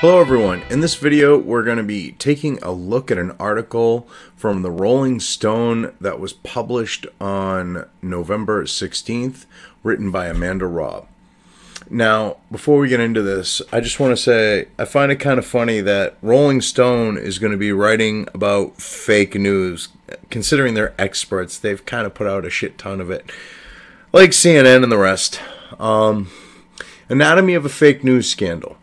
Hello everyone, in this video we're going to be taking a look at an article from the Rolling Stone that was published on November 16th, written by Amanda Robb. Now, before we get into this, I just want to say I find it kind of funny that Rolling Stone is going to be writing about fake news. Considering they're experts, they've kind of put out a shit ton of it, like CNN and the rest. Anatomy of a fake news scandal.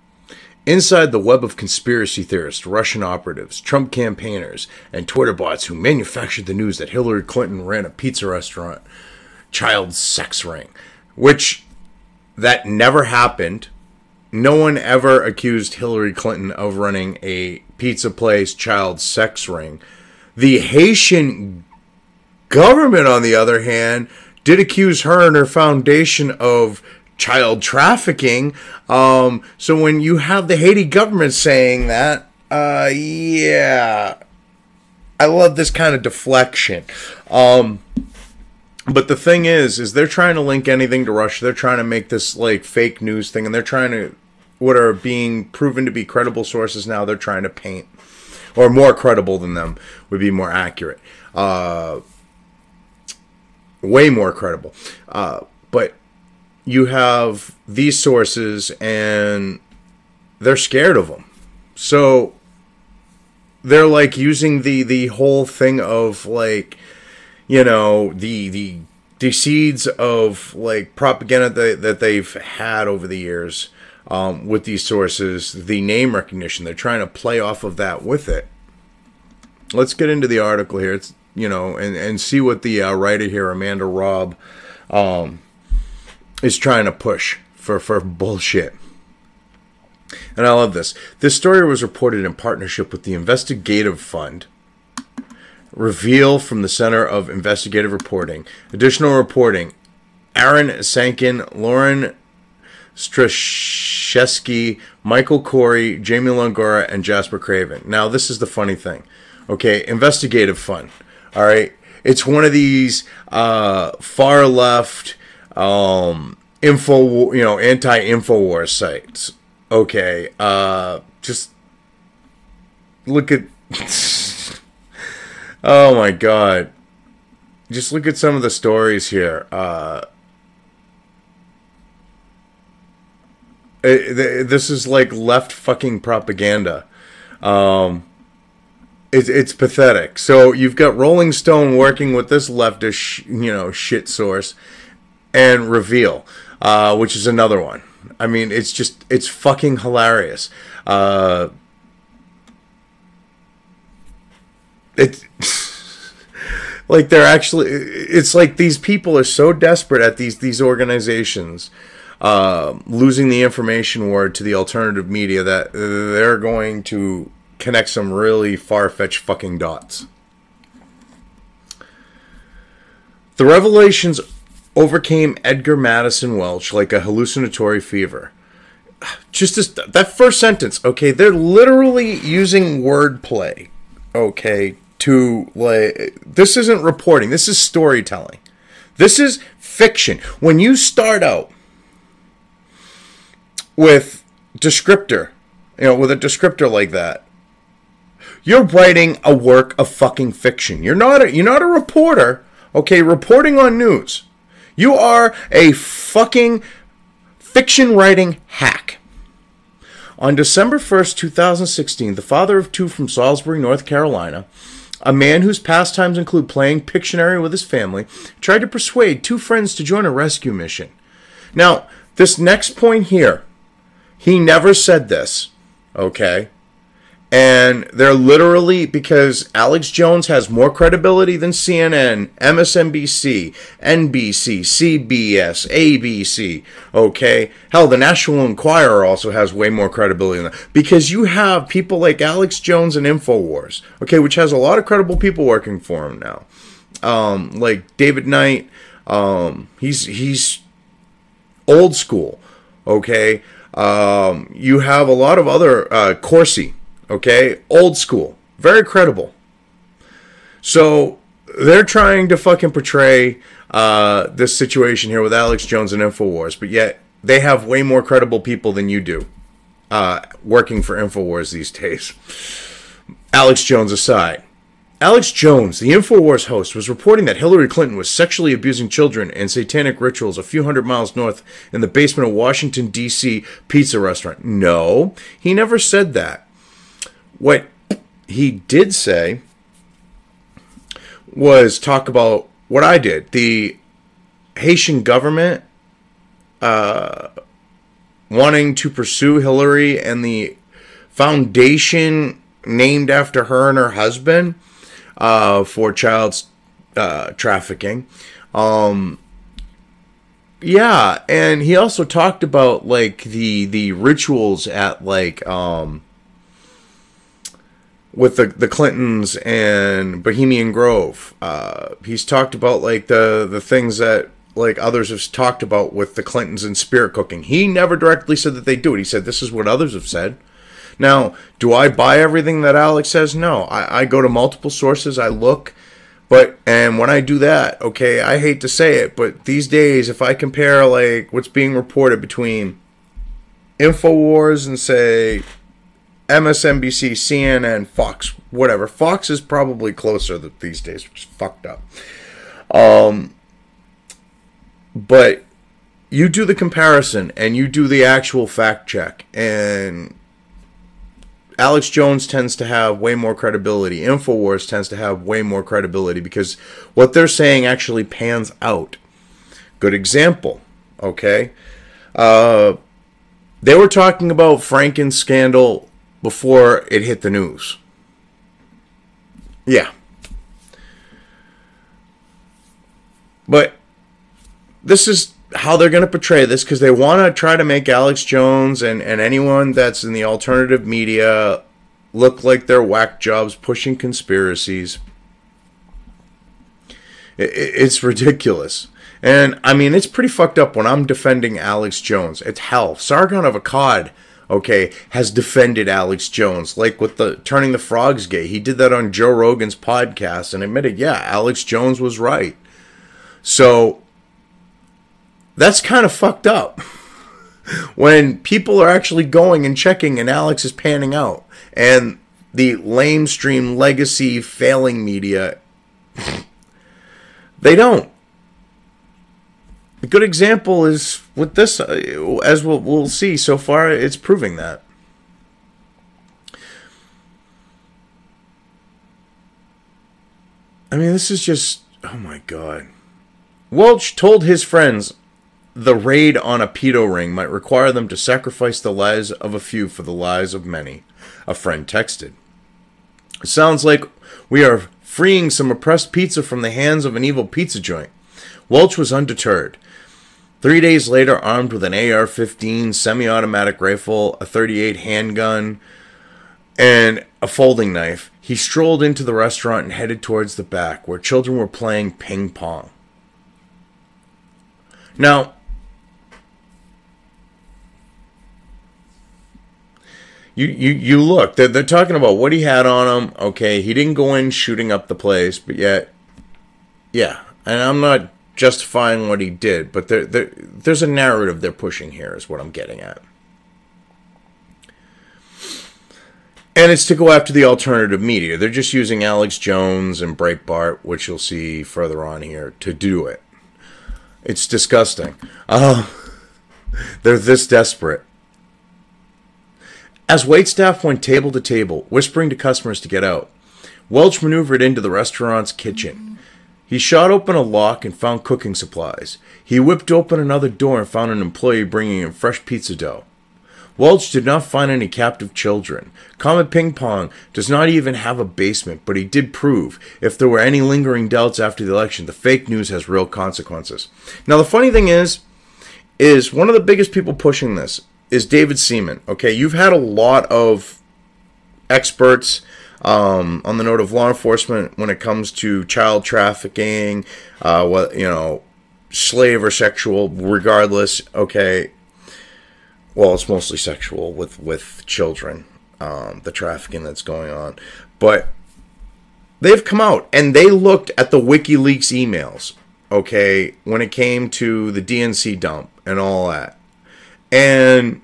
Inside the web of conspiracy theorists, Russian operatives, Trump campaigners, and Twitter bots who manufactured the news that Hillary Clinton ran a pizza restaurant, child sex ring, which that never happened. No one ever accused Hillary Clinton of running a pizza place, child sex ring. The Haitian government, on the other hand, did accuse her and her foundation of child trafficking. So when you have the Haiti government saying that, yeah, I love this kind of deflection. But the thing is they're trying to link anything to Russia. They're trying to make this like fake news thing, and they're trying to, what are being proven to be credible sources now, they're trying to paint, or more credible than them would be more accurate. Way more credible. But you have these sources and they're scared of them. So they're like using the whole thing of like, you know, the seeds of like propaganda that they've had over the years with these sources, the name recognition. They're trying to play off of that with it. Let's get into the article here. It's, you know, and see what the writer here, Amanda Robb, is trying to push for bullshit. And I love this. This story was reported in partnership with the Investigative Fund. Reveal from the Center of Investigative Reporting. Additional reporting. Aaron Sankin, Lauren Straszewski, Michael Corey, Jamie Longora, and Jasper Craven. Now, this is the funny thing. Okay, Investigative Fund. All right. It's one of these far left anti-InfoWars sites. Okay, just look at oh my god, just look at some of the stories here. This is like left fucking propaganda. It's pathetic. So you've got Rolling Stone working with this leftist, shit source, and Reveal, which is another one. I mean, it's fucking hilarious. It's like it's like these people are so desperate at these organizations losing the information war to the alternative media that they're going to connect some really far-fetched fucking dots. The revelations overcame Edgar Madison Welch like a hallucinatory fever. Just that first sentence, okay, they're literally using wordplay, okay, to like, this isn't reporting, this is storytelling. This is fiction. When you start out with descriptor, with a descriptor like that, you're writing a work of fucking fiction. You're not a reporter, okay, reporting on news. You are a fucking fiction-writing hack. On December 1st, 2016, the father of two from Salisbury, North Carolina, a man whose pastimes include playing Pictionary with his family, tried to persuade two friends to join a rescue mission. Now, this next point here, he never said this, okay? And they're literally, because Alex Jones has more credibility than CNN, MSNBC, NBC, CBS, ABC, okay? Hell, the National Enquirer also has way more credibility than that. Because you have people like Alex Jones and InfoWars, okay, which has a lot of credible people working for him now. Like David Knight, he's old school, okay? You have a lot of other, Corsi. Okay, old school, very credible. So they're trying to fucking portray this situation here with Alex Jones and InfoWars, but yet they have way more credible people than you do. working for InfoWars these days. Alex Jones aside. Alex Jones, the InfoWars host, was reporting that Hillary Clinton was sexually abusing children in satanic rituals a few hundred miles north in the basement of Washington, D.C. pizza restaurant. No, he never said that. What he did say was talk about what I did. The Haitian government wanting to pursue Hillary and the foundation named after her and her husband for child trafficking. Yeah, and he also talked about like the rituals at like with the Clintons and Bohemian Grove. He's talked about like the things that like others have talked about with the Clintons and spirit cooking. He never directly said that they do it. He said this is what others have said. Now, do I buy everything that Alex says? No. I go to multiple sources. I look. And when I do that, okay, I hate to say it, but these days, if I compare like what's being reported between InfoWars and say MSNBC, CNN, Fox, whatever. Fox is probably closer these days, which is fucked up. But you do the comparison and you do the actual fact check, and Alex Jones tends to have way more credibility. InfoWars tends to have way more credibility because what they're saying actually pans out. Good example, okay? They were talking about Franken's scandal before it hit the news. Yeah. But this is how they're going to portray this, because they want to try to make Alex Jones and anyone that's in the alternative media look like they're whack jobs pushing conspiracies. It's ridiculous. And, I mean, it's pretty fucked up when I'm defending Alex Jones. It's hell. Sargon of Akkad, okay, has defended Alex Jones. Like with the turning the frogs gay. He did that on Joe Rogan's podcast and admitted, yeah, Alex Jones was right. So that's kind of fucked up when people are actually going and checking and Alex is panning out. And the lamestream legacy failing media, they don't. A good example is with this, as we'll see so far, it's proving that. I mean, this is just, oh my God. Welch told his friends the raid on a pedo ring might require them to sacrifice the lives of a few for the lives of many, a friend texted. It sounds like we are freeing some oppressed pizza from the hands of an evil pizza joint. Welch was undeterred. 3 days later, armed with an AR-15 semi-automatic rifle, a .38 handgun, and a folding knife, he strolled into the restaurant and headed towards the back, where children were playing ping pong. Now, you look, they're talking about what he had on him. Okay, he didn't go in shooting up the place, but yet, yeah, and I'm not justifying what he did, but there's a narrative they're pushing here is what I'm getting at. And it's to go after the alternative media. They're just using Alex Jones and Breitbart, which you'll see further on here, to do it. It's disgusting. They're this desperate. As waitstaff went table to table, whispering to customers to get out, Welch maneuvered into the restaurant's kitchen. He shot open a lock and found cooking supplies. He whipped open another door and found an employee bringing in fresh pizza dough. Welch did not find any captive children. Comet Ping Pong does not even have a basement, but he did prove, if there were any lingering doubts after the election, the fake news has real consequences. Now, the funny thing is one of the biggest people pushing this is David Seaman. Okay, you've had a lot of experts on the note of law enforcement when it comes to child trafficking, slave or sexual, regardless. Okay, well, it's mostly sexual with children, the trafficking that's going on. But they've come out and they looked at the WikiLeaks emails, okay, when it came to the DNC dump and all that. And,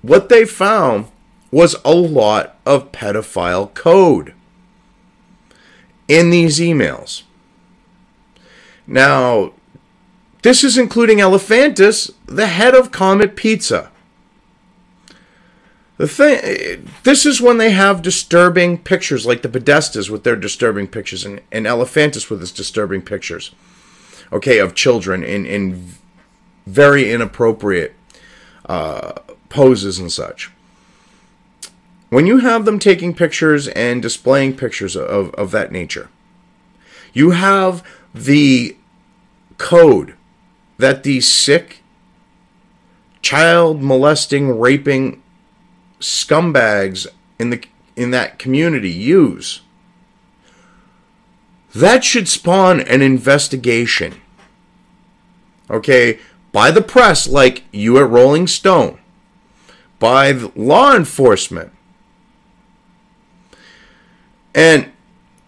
what they found was a lot of pedophile code in these emails. Now, this is including Elephantis, the head of Comet Pizza. This is when they have disturbing pictures, like the Podestas with their disturbing pictures, and Elephantis with his disturbing pictures, okay, of children in very inappropriate poses and such. When you have them taking pictures and displaying pictures of that nature, you have the code that these sick, child molesting, raping scumbags in that community use. That should spawn an investigation, okay, by the press, like you at Rolling Stone, by law enforcement. And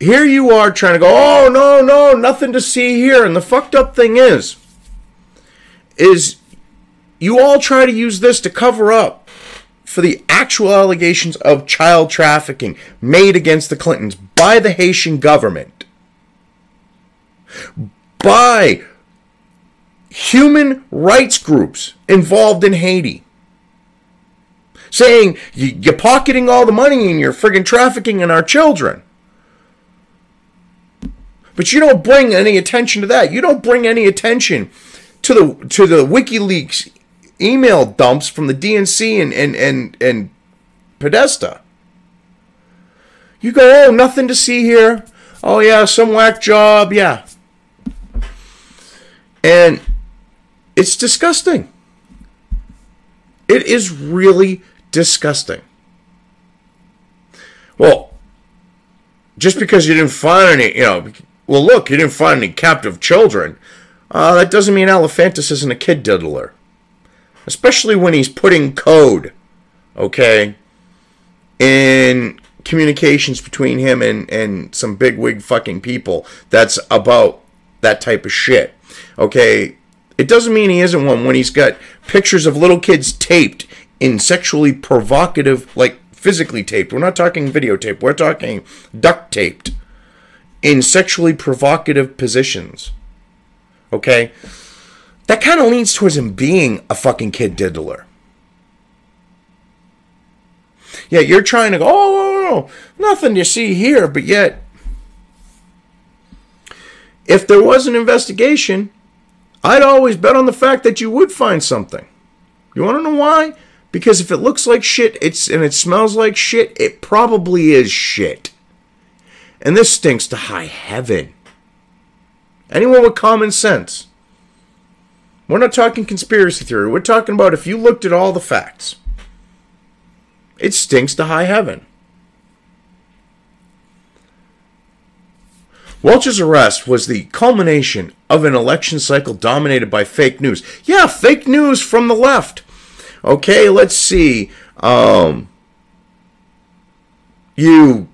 here you are trying to go, oh, no, nothing to see here. And the fucked up thing is you all try to use this to cover up for the actual allegations of child trafficking made against the Clintons by the Haitian government, by human rights groups involved in Haiti, saying you're pocketing all the money and you're friggin' trafficking in our children. But you don't bring any attention to that. You don't bring any attention to the WikiLeaks email dumps from the DNC and Podesta. You go, oh, nothing to see here. Oh, yeah, some whack job, yeah. And it's disgusting. It is really disgusting. Well, just because you didn't find any, well, look, you didn't find any captive children, that doesn't mean Elephantis isn't a kid diddler. Especially when he's putting code, okay, in communications between him and some bigwig fucking people that's about that type of shit, okay? It doesn't mean he isn't one when he's got pictures of little kids taped in sexually provocative, like physically taped. We're not talking videotape. We're talking duct taped in sexually provocative positions, okay? That kind of leans towards him being a fucking kid diddler. Yeah, you're trying to go, oh, nothing to see here, but yet, if there was an investigation, I'd always bet on the fact that you would find something. You want to know why? Because if it looks like shit and it smells like shit, it probably is shit. And this stinks to high heaven. Anyone with common sense. We're not talking conspiracy theory. We're talking about if you looked at all the facts. It stinks to high heaven. Welch's arrest was the culmination of an election cycle dominated by fake news. Yeah, fake news from the left. Okay, let's see. You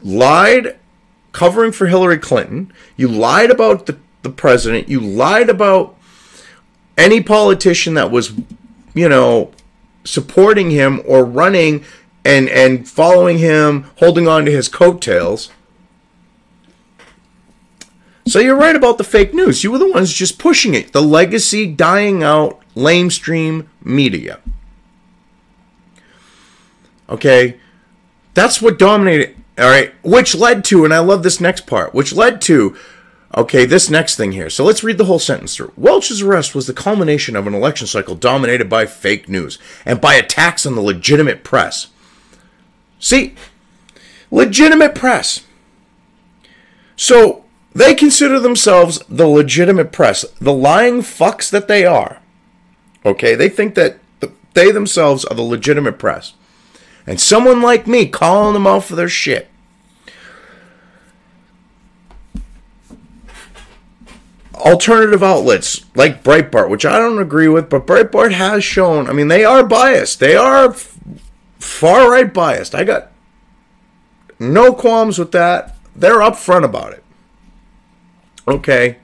lied covering for Hillary Clinton. You lied about the president. You lied about any politician that was, supporting him or running and following him, holding on to his coattails. So you're right about the fake news. You were the ones just pushing it. The legacy dying out lamestream media. Okay? That's what dominated. All right? Which led to, and I love this next part, which led to, okay, this next thing here. So let's read the whole sentence through. Welch's arrest was the culmination of an election cycle dominated by fake news and by attacks on the legitimate press. See? Legitimate press. So they consider themselves the legitimate press, the lying fucks that they are. Okay? They think that they themselves are the legitimate press. And someone like me calling them out for their shit. Alternative outlets like Breitbart, which I don't agree with, but Breitbart has shown, I mean, they are biased. They are far-right biased. I got no qualms with that. They're upfront about it. Okay.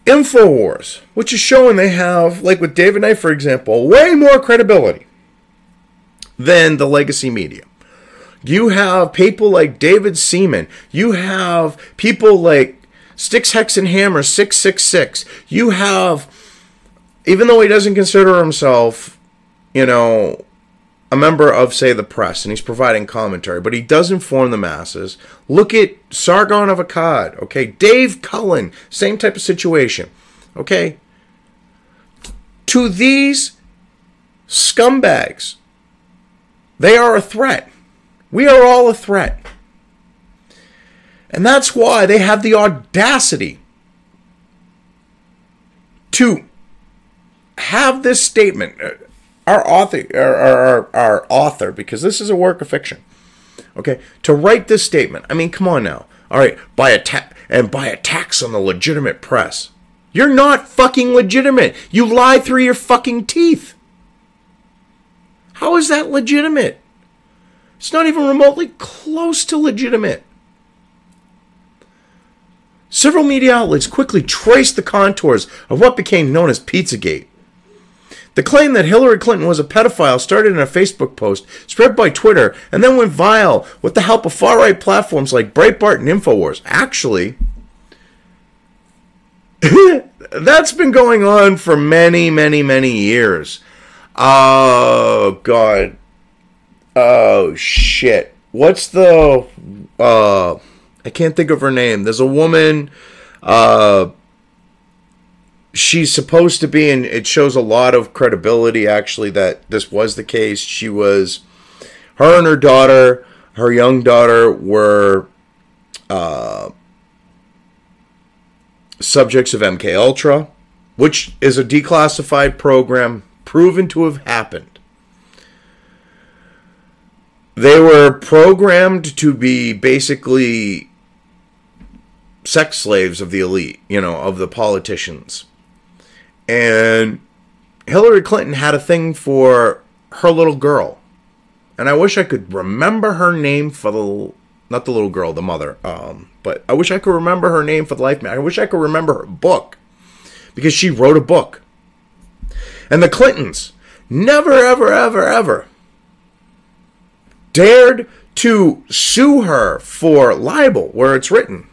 InfoWars, which is showing they have, like with David Knight, for example, way more credibility than the legacy media. You have people like David Seaman. You have people like Sticks, Hex, and Hammer 666. You have, even though he doesn't consider himself, you know, a member of, say, the press, and he's providing commentary, but he does inform the masses. Look at Sargon of Akkad, okay? Dave Cullen, same type of situation, okay? To these scumbags, they are a threat. We are all a threat. And that's why they have the audacity to have this statement. Our author, because this is a work of fiction, okay, to write this statement. I mean, come on now. All right, by attacks on the legitimate press. You're not fucking legitimate. You lie through your fucking teeth. How is that legitimate? It's not even remotely close to legitimate. Several media outlets quickly traced the contours of what became known as Pizzagate. The claim that Hillary Clinton was a pedophile started in a Facebook post, spread by Twitter, and then went viral with the help of far-right platforms like Breitbart and InfoWars. Actually, that's been going on for many, many, many years. Oh, God. Oh, shit. What's the... I can't think of her name. There's a woman... she's supposed to be, and it shows a lot of credibility, actually, that this was the case. She was... Her and her daughter, her young daughter, were... subjects of MKUltra, which is a declassified program proven to have happened. They were programmed to be basically sex slaves of the elite, you know, of the politicians. And Hillary Clinton had a thing for her little girl. And I wish I could remember her name for the... Not the little girl, the mother. But I wish I could remember her name for the life. I wish I could remember her book. Because she wrote a book. And the Clintons never, ever, ever, ever dared to sue her for libel, where it's written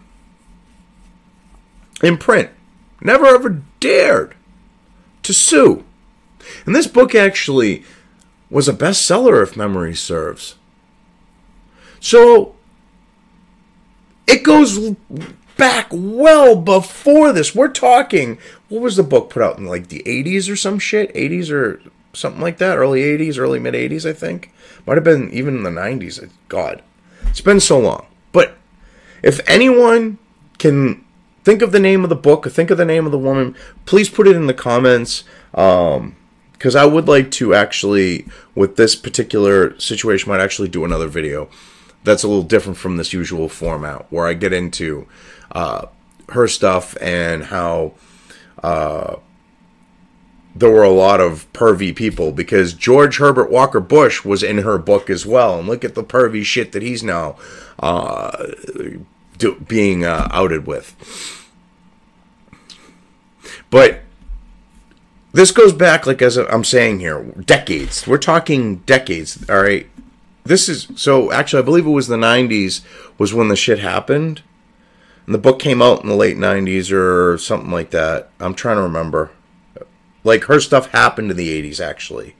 in print. Never, ever dared to sue. And this book actually was a bestseller, if memory serves. So it goes back well before this. We're talking, what was the book put out in like the 80s or some shit? 80s or something like that? Early 80s, early mid 80s, I think. Might have been even in the 90s. God, it's been so long. But if anyone can think of the name of the book or think of the name of the woman, please put it in the comments. Because I would like to actually, with this particular situation, might actually do another video that's a little different from this usual format, where I get into her stuff and how there were a lot of pervy people, because George Herbert Walker Bush was in her book as well, and look at the pervy shit that he's now being outed with. But this goes back, like as I'm saying here, decades. We're talking decades, all right? This is, so actually I believe it was the 90s was when the shit happened. And the book came out in the late 90s or something like that. I'm trying to remember. Like, her stuff happened in the 80s, actually.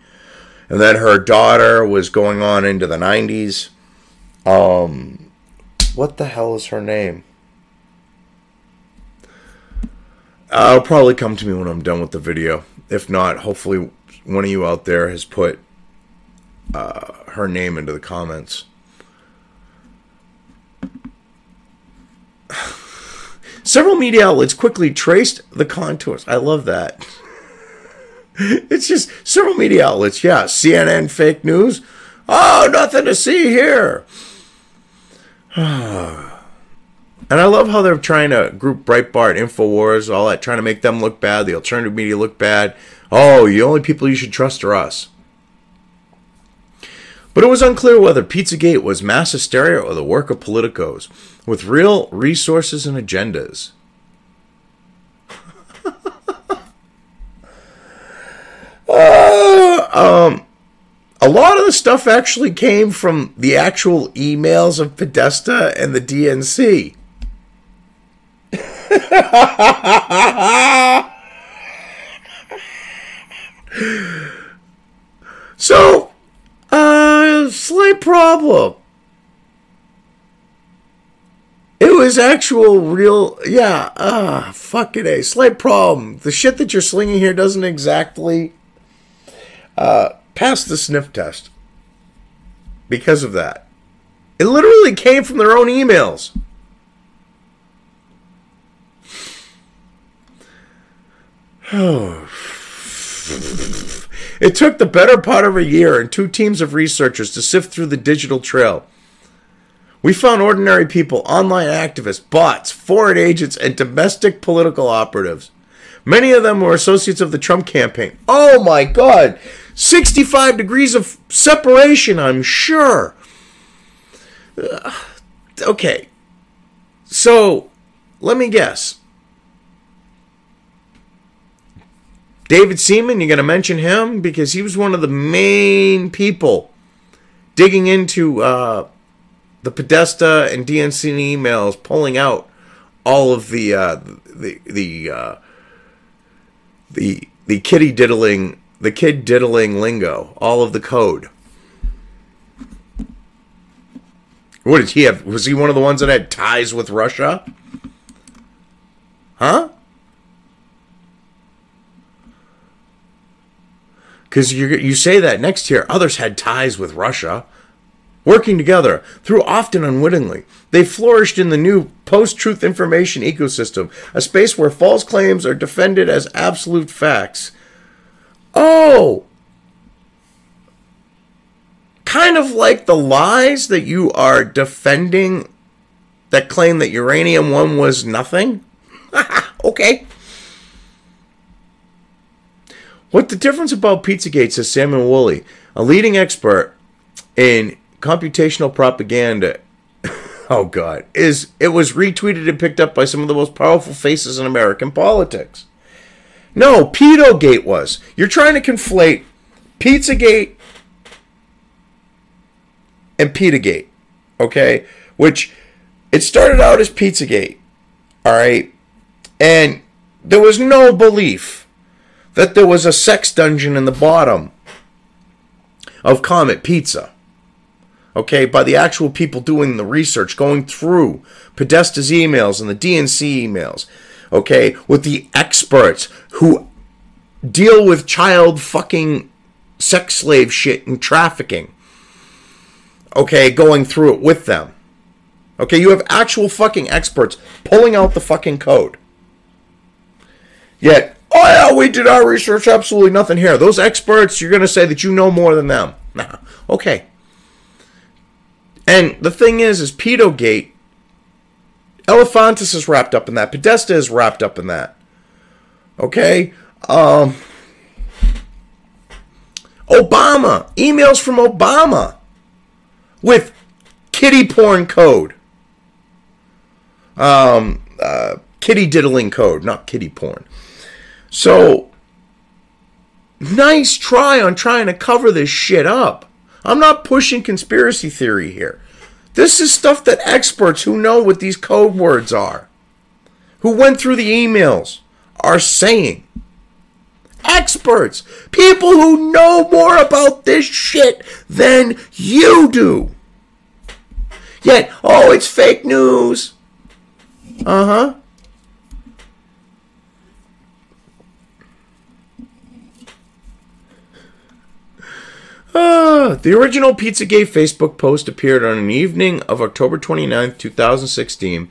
And then her daughter was going on into the 90s. What the hell is her name? It'll probably come to me when I'm done with the video. If not, hopefully one of you out there has put her name into the comments. Several media outlets quickly traced the contours. I love that. It's just several media outlets. Yeah, CNN fake news. Oh, nothing to see here. And I love how they're trying to group Breitbart, InfoWars, all that, trying to make them look bad, the alternative media look bad. Oh, the only people you should trust are us. But it was unclear whether Pizzagate was mass hysteria or the work of politicos with real resources and agendas. A lot of the stuff actually came from the actual emails of Podesta and the DNC. So, slight problem. It was actual real, yeah, fucking A. Slight problem. The shit that you're slinging here doesn't exactly pass the sniff test. Because of that. It literally came from their own emails. It took the better part of a year and 2 teams of researchers to sift through the digital trail. We found ordinary people, online activists, bots, foreign agents, and domestic political operatives. Many of them were associates of the Trump campaign. Oh my God! 65 degrees of separation, I'm sure. Okay. So, let me guess. David Seaman, you're going to mention him? Because he was one of the main people digging into the Podesta and DNC emails, pulling out all of the kid diddling lingo, all of the code. What did he have? Was he one of the ones that had ties with Russia? Huh? Because you say that next year, others had ties with Russia. Working together, through often unwittingly, they flourished in the new post-truth information ecosystem, a space where false claims are defended as absolute facts. Oh! Kind of like the lies that you are defending that claim that uranium-1 was nothing? Okay. What the difference about Pizzagate, says Samuel Woolley, a leading expert in computational propaganda, oh God, is it was retweeted and picked up by some of the most powerful faces in American politics. No, Pedogate was. You're trying to conflate Pizzagate and Pedogate, okay? Which, it started out as Pizzagate, all right? And there was no belief that there was a sex dungeon in the bottom of Comet Pizza. Okay, by the actual people doing the research, going through Podesta's emails and the DNC emails. Okay, with the experts who deal with child fucking sex slave shit and trafficking. Okay, going through it with them. Okay, you have actual fucking experts pulling out the fucking code. Yet, oh yeah, we did our research, absolutely nothing here. Those experts, you're going to say that you know more than them. Nah, okay. And the thing is Pedogate, Elefantis is wrapped up in that. Podesta is wrapped up in that. Okay? Obama. Emails from Obama. With kitty porn code. Kitty diddling code, not kitty porn. So, nice try on trying to cover this shit up. I'm not pushing conspiracy theory here. This is stuff that experts who know what these code words are, who went through the emails, are saying. Experts. People who know more about this shit than you do. Yet, oh, it's fake news. Uh-huh. The original Pizzagate Facebook post appeared on an evening of October 29th, 2016,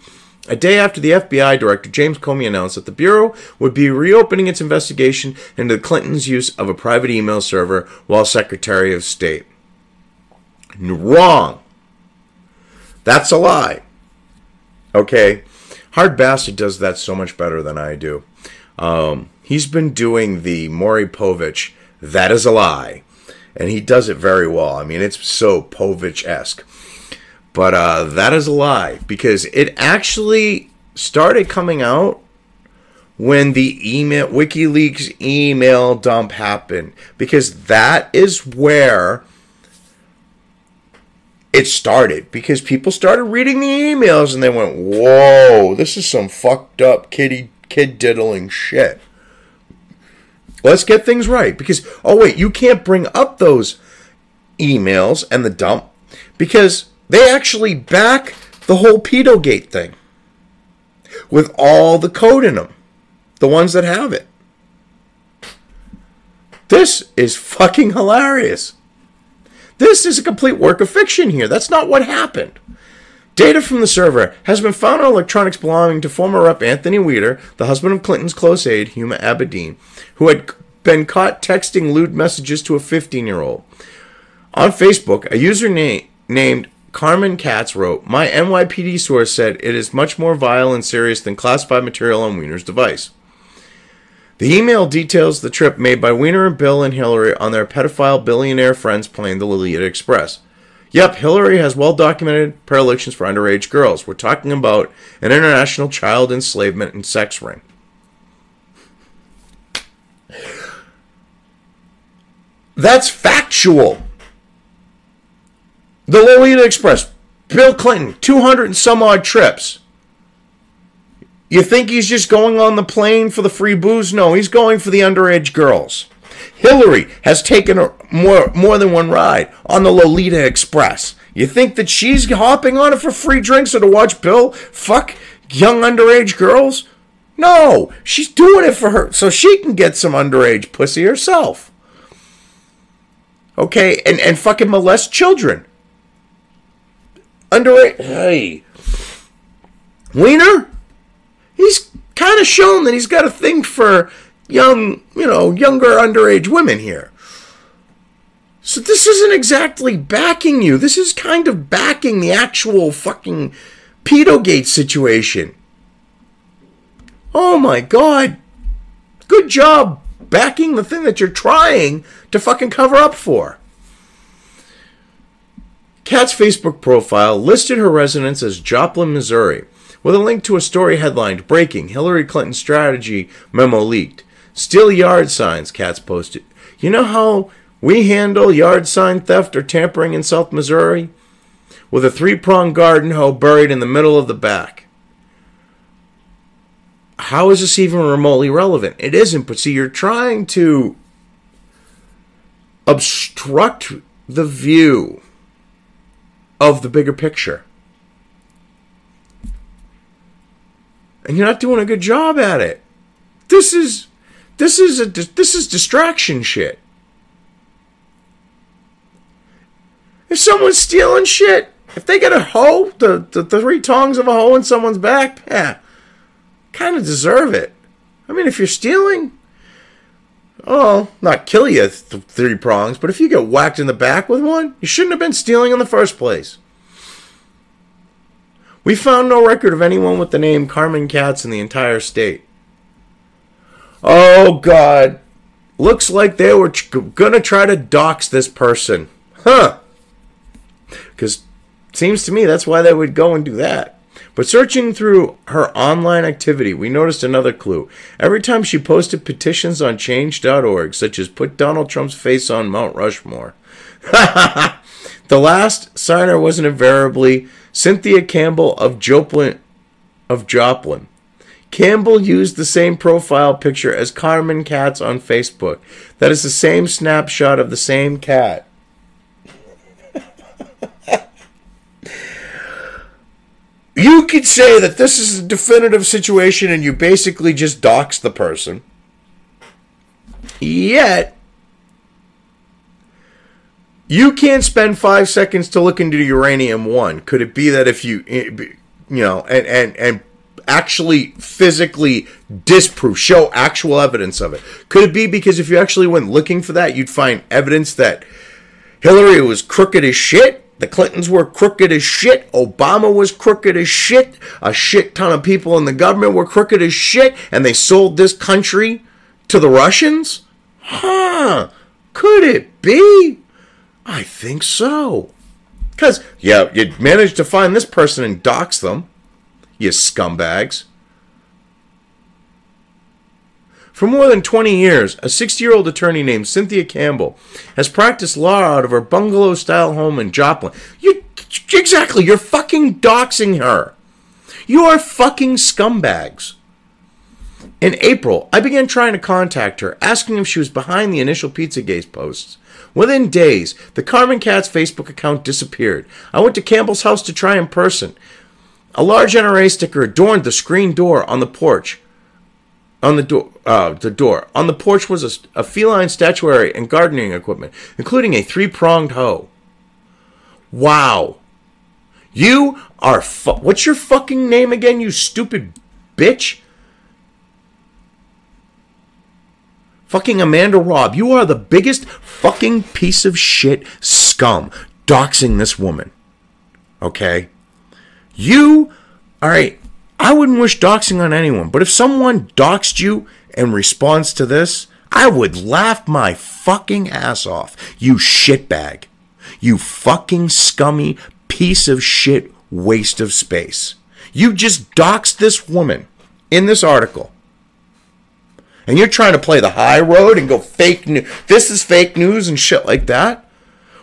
a day after the FBI Director James Comey announced that the Bureau would be reopening its investigation into Clinton's use of a private email server while Secretary of State. Wrong. That's a lie. Okay? Hard Bastard does that so much better than I do. He's been doing the Maury Povich, that is a lie. And he does it very well. I mean, it's so Povich-esque. But that is a lie. Because it actually started coming out when the WikiLeaks email dump happened, because that is where it started, because people started reading the emails and they went, whoa, this is some fucked up kid diddling shit. Let's get things right. Because, oh wait, you can't bring up those emails and the dump because they actually back the whole pedogate thing with all the code in them. The ones that have it. This is fucking hilarious. This is a complete work of fiction here. That's not what happened. Data from the server has been found on electronics belonging to former Rep. Anthony Weeder, the husband of Clinton's close aide, Huma Abedin, who had been caught texting lewd messages to a 15-year-old. On Facebook, a user named Carmen Katz wrote, "My NYPD source said it is much more vile and serious than classified material on Weiner's device." The email details the trip made by Weiner and Bill and Hillary on their pedophile billionaire friend's plane, the Lolita Express. Yep, Hillary has well-documented predilections for underage girls. We're talking about an international child enslavement and sex ring. That's factual. The Lolita Express, Bill Clinton, 200 and some odd trips. You think he's just going on the plane for the free booze? No, he's going for the underage girls. Hillary has taken more than one ride on the Lolita Express. You think that she's hopping on it for free drinks or to watch Bill fuck young underage girls? No, she's doing it for her so she can get some underage pussy herself. Okay, and fucking molest children. Underage. Hey. Weiner? He's kind of shown that he's got a thing for younger underage women here. So this isn't exactly backing you. This is kind of backing the actual fucking pedogate situation. Oh my God. Good job backing the thing that you're trying to fucking cover up for. Kat's Facebook profile listed her residence as Joplin, Missouri, with a link to a story headlined, "Breaking, Hillary Clinton Strategy Memo Leaked. Steal yard signs," Katz posted. You know how we handle yard sign theft or tampering in South Missouri? With a 3-pronged garden hoe buried in the middle of the back. How is this even remotely relevant? It isn't, but see, you're trying to obstruct the view of the bigger picture. And you're not doing a good job at it. This is distraction shit. If someone's stealing shit, if they get a hoe, the 3 tongs of a hoe in someone's back, kind of deserve it. I mean, if you're stealing, not kill you 3 prongs, but if you get whacked in the back with one, you shouldn't have been stealing in the first place. We found no record of anyone with the name Carmen Katz in the entire state. Oh, God. Looks like they were going to try to dox this person. Huh. Because it seems to me that's why they would go and do that. But searching through her online activity, we noticed another clue. Every time she posted petitions on change.org, such as "Put Donald Trump's face on Mount Rushmore," the last signer was invariably Cynthia Campbell of Joplin. Campbell used the same profile picture as Carmen Katz on Facebook. That is the same snapshot of the same cat. You could say that this is a definitive situation and you basically just dox the person. Yet, you can't spend 5 seconds to look into uranium-1. Could it be that if you actually physically disprove, show actual evidence of it? Could it be because if you actually went looking for that, you'd find evidence that Hillary was crooked as shit? The Clintons were crooked as shit. Obama was crooked as shit. A shit ton of people in the government were crooked as shit. And they sold this country to the Russians? Could it be? I think so. Because, yeah, you managed to find this person and dox them. You scumbags. For more than 20 years, a 60-year-old attorney named Cynthia Campbell has practiced law out of her bungalow-style home in Joplin. Exactly, you're fucking doxing her. You are fucking scumbags. In April, I began trying to contact her, asking if she was behind the initial Pizzagate posts. Within days, the Carmen Katz Facebook account disappeared. I went to Campbell's house to try in person. A large NRA sticker adorned the screen door on the porch. On the door. On the porch was a feline statuary and gardening equipment, including a 3-pronged hoe. Wow. You are what's your fucking name again, you stupid bitch? Fucking Amanda Robb. You are the biggest fucking piece of shit scum doxing this woman. Okay? You, alright, I wouldn't wish doxing on anyone, but if someone doxed you in response to this, I would laugh my fucking ass off. You shitbag. You fucking scummy piece of shit waste of space. You just doxed this woman in this article. And you're trying to play the high road and go fake news. This is fake news and shit like that.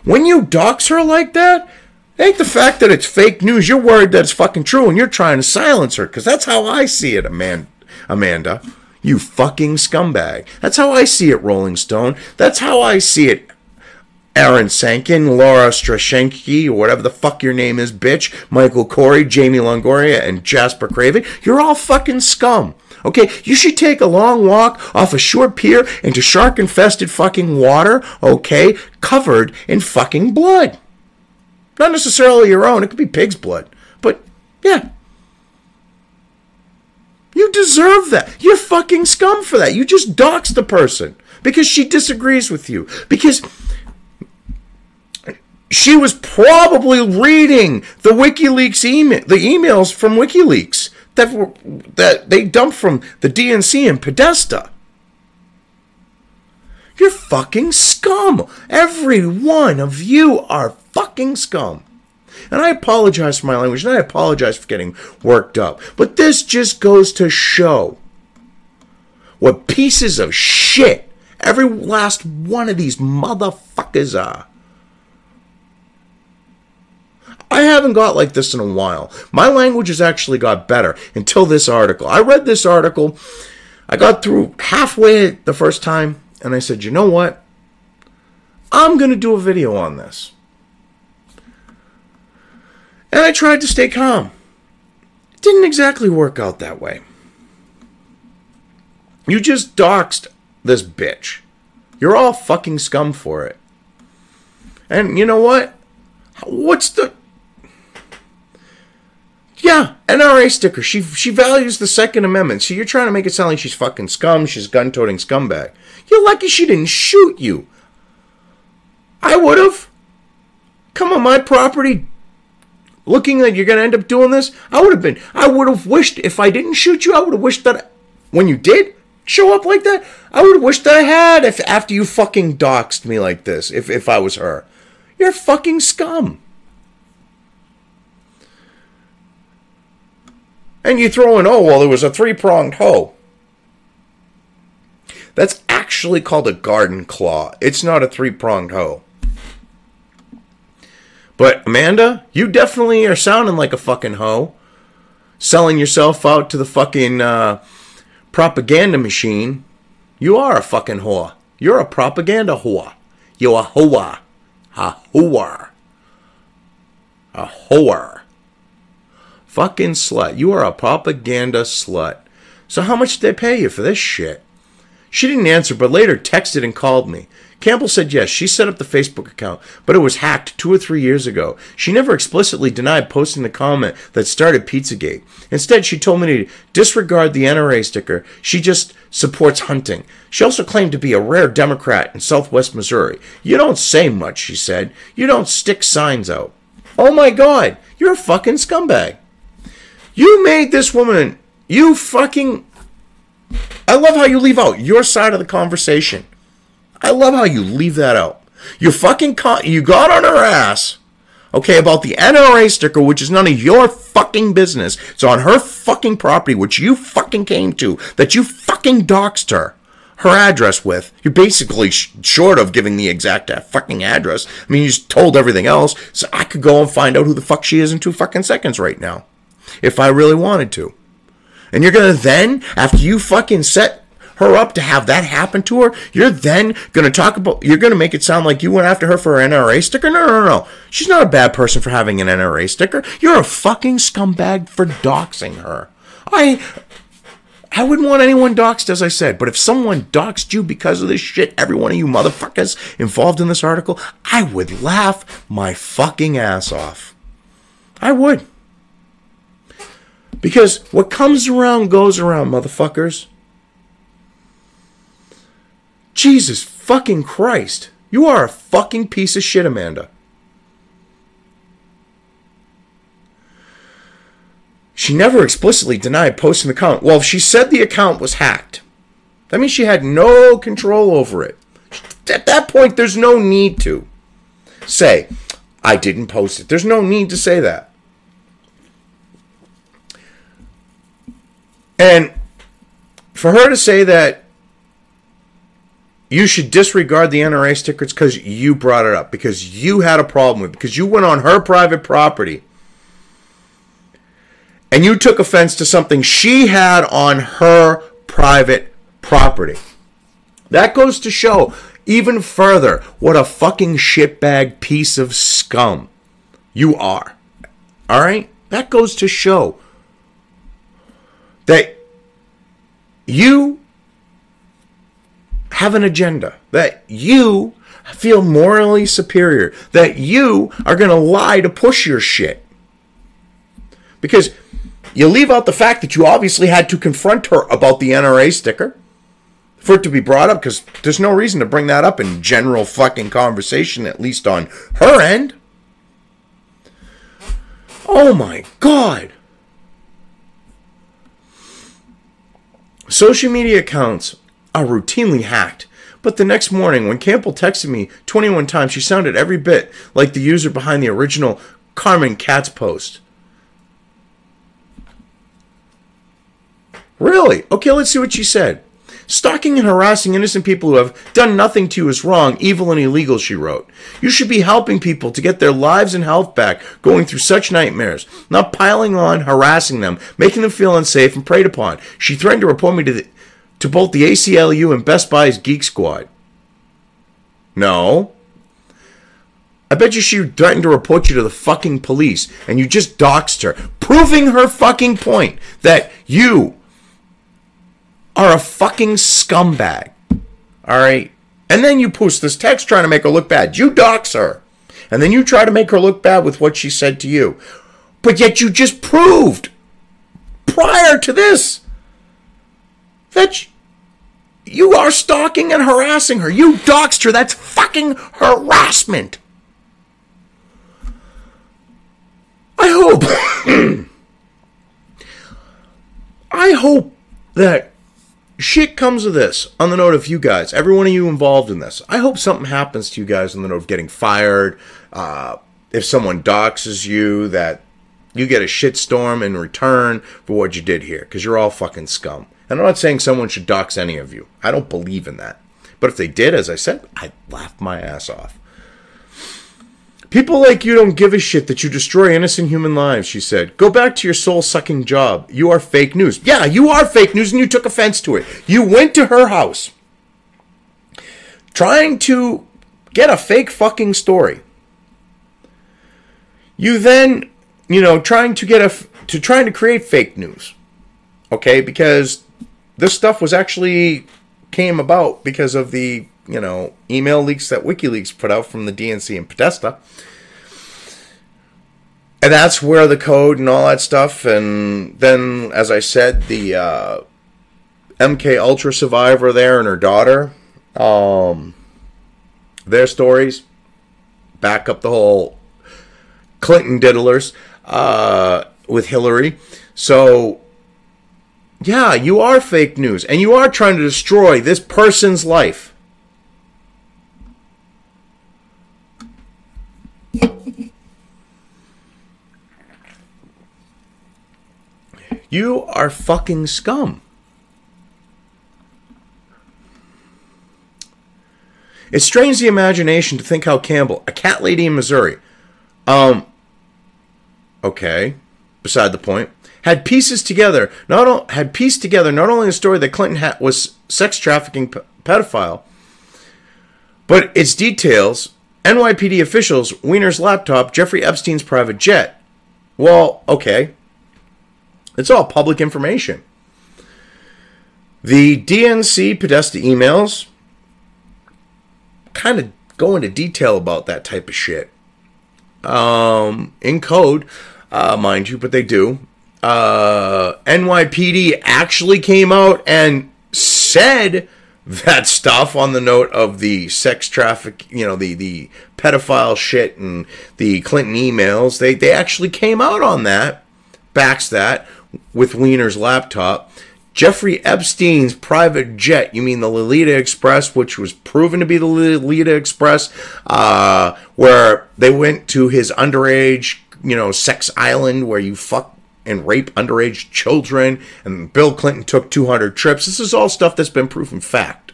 When you dox her like that, it ain't the fact that it's fake news. You're worried that it's fucking true and you're trying to silence her. Because that's how I see it, Amanda. You fucking scumbag. That's how I see it, Rolling Stone. That's how I see it, Aaron Sankin, Laura Strashenki, or whatever the fuck your name is, bitch. Michael Corey, Jamie Longoria, and Jasper Craven. You're all fucking scum. Okay, you should take a long walk off a short pier into shark-infested fucking water, okay, covered in fucking blood. Not necessarily your own. It could be pig's blood. But, yeah. You deserve that. You're fucking scum for that. You just doxed the person because she disagrees with you. Because she was probably reading the WikiLeaks the emails from WikiLeaks that they dumped from the DNC in Podesta. You're fucking scum. Every one of you are fucking scum. And I apologize for my language, and I apologize for getting worked up. But this just goes to show what pieces of shit every last one of these motherfuckers are. I haven't got like this in a while. My language has actually got better until this article. I read this article. I got through halfway the first time, and I said, you know what? I'm going to do a video on this. And I tried to stay calm. It didn't exactly work out that way. You just doxed this bitch. You're all fucking scum for it. And you know what? What's the... Yeah, NRA sticker. She values the Second Amendment. So you're trying to make it sound like she's fucking scum. She's a gun-toting scumbag. You're lucky she didn't shoot you. I would have. Come on my property, looking that you're going to end up doing this. I would have wished, if I didn't shoot you, I would have wished that when you did show up like that, I would have wished that I had after you fucking doxed me like this, if I was her. You're fucking scum. And you throw in, oh, well, there was a 3-pronged hoe. That's actually called a garden claw. It's not a 3-pronged hoe. But, Amanda, you definitely are sounding like a fucking hoe. Selling yourself out to the fucking propaganda machine. You are a fucking whore. You're a propaganda whore. You're a whore. A whore. A whore. Fucking slut. You are a propaganda slut. So how much did they pay you for this shit? She didn't answer, but later texted and called me. Campbell said yes, she set up the Facebook account, but it was hacked 2 or 3 years ago. She never explicitly denied posting the comment that started Pizzagate. Instead, she told me to disregard the NRA sticker. She just supports hunting. She also claimed to be a rare Democrat in Southwest Missouri. You don't say much, she said. You don't stick signs out. Oh my God, you're a fucking scumbag. You made this woman, you fucking... I love how you leave out your side of the conversation. I love how you leave that out. You fucking you got on her ass, okay, about the NRA sticker, which is none of your fucking business. It's on her fucking property, which you fucking came to, that you fucking doxed her, her address with. You're basically short of giving the exact fucking address. I mean, you just told everything else, so I could go and find out who the fuck she is in 2 fucking seconds right now, if I really wanted to. And you're gonna then, after you fucking set her up to have that happen to her, you're then gonna you're gonna make it sound like you went after her for an NRA sticker? No. She's not a bad person for having an NRA sticker. You're a fucking scumbag for doxing her. I wouldn't want anyone doxed, as I said, but if someone doxed you because of this shit, every one of you motherfuckers involved in this article, I would laugh my fucking ass off. I would. Because what comes around goes around, motherfuckers. Jesus fucking Christ. You are a fucking piece of shit, Amanda. She never explicitly denied posting the account. Well, if she said the account was hacked, that means she had no control over it. At that point, there's no need to say, I didn't post it. There's no need to say that. And for her to say that you should disregard the NRA stickers because you brought it up, because you had a problem with it, because you went on her private property and you took offense to something she had on her private property. That goes to show even further what a fucking shitbag piece of scum you are. All right? That goes to show that you have an agenda, that you feel morally superior, that you are going to lie to push your shit. Because you leave out the fact that you obviously had to confront her about the NRA sticker for it to be brought up, because there's no reason to bring that up in general fucking conversation, at least on her end. Oh my God. Social media accounts are routinely hacked, but the next morning when Campbell texted me 21 times, she sounded every bit like the user behind the original Carmen Katz post. Really? Okay, let's see what she said. Stalking and harassing innocent people who have done nothing to you is wrong, evil, and illegal, she wrote. You should be helping people to get their lives and health back, going through such nightmares, not piling on, harassing them, making them feel unsafe and preyed upon. She threatened to report me to both the ACLU and Best Buy's Geek Squad. No. I bet you she threatened to report you to the fucking police, and you just doxed her, proving her fucking point that you are a fucking scumbag. Alright? And then you post this text trying to make her look bad. You dox her. And then you try to make her look bad with what she said to you. But yet you just proved, prior to this, that you are stalking and harassing her. You doxed her. That's fucking harassment. I hope that shit comes of this on the note of you guys, every one of you involved in this. I hope something happens to you guys on the note of getting fired. If someone doxes you, that you get a shitstorm in return for what you did here, because you're all fucking scum. And I'm not saying someone should dox any of you. I don't believe in that. But if they did, as I said, I'd laugh my ass off. People like you don't give a shit that you destroy innocent human lives, she said. Go back to your soul-sucking job. You are fake news. Yeah, you are fake news, and you took offense to it. You went to her house trying to get a fake fucking story. You then, trying to create fake news. Okay, because this stuff was actually came about because of the email leaks that WikiLeaks put out from the DNC and Podesta. And that's where the code and all that stuff, and then, as I said, the MK Ultra survivor there and her daughter, their stories back up the whole Clinton diddlers with Hillary. So, yeah, you are fake news, and you are trying to destroy this person's life. You are fucking scum. It strains the imagination to think how Campbell, a cat lady in Missouri, okay, beside the point, had pieced together not only the story that Clinton was sex trafficking pedophile, but its details, NYPD officials, Weiner's laptop, Jeffrey Epstein's private jet. Well, okay. It's all public information. The DNC Podesta emails kind of go into detail about that type of shit. In code, mind you, but they do. NYPD actually came out and said that stuff on the note of the sex traffic, the pedophile shit and the Clinton emails. They actually came out on that, backs that with Weiner's laptop. Jeffrey Epstein's private jet, you mean the Lolita Express, which was proven to be the Lolita Express, where they went to his underage, sex island where you fuck and rape underage children, and Bill Clinton took 200 trips. This is all stuff that's been proven fact.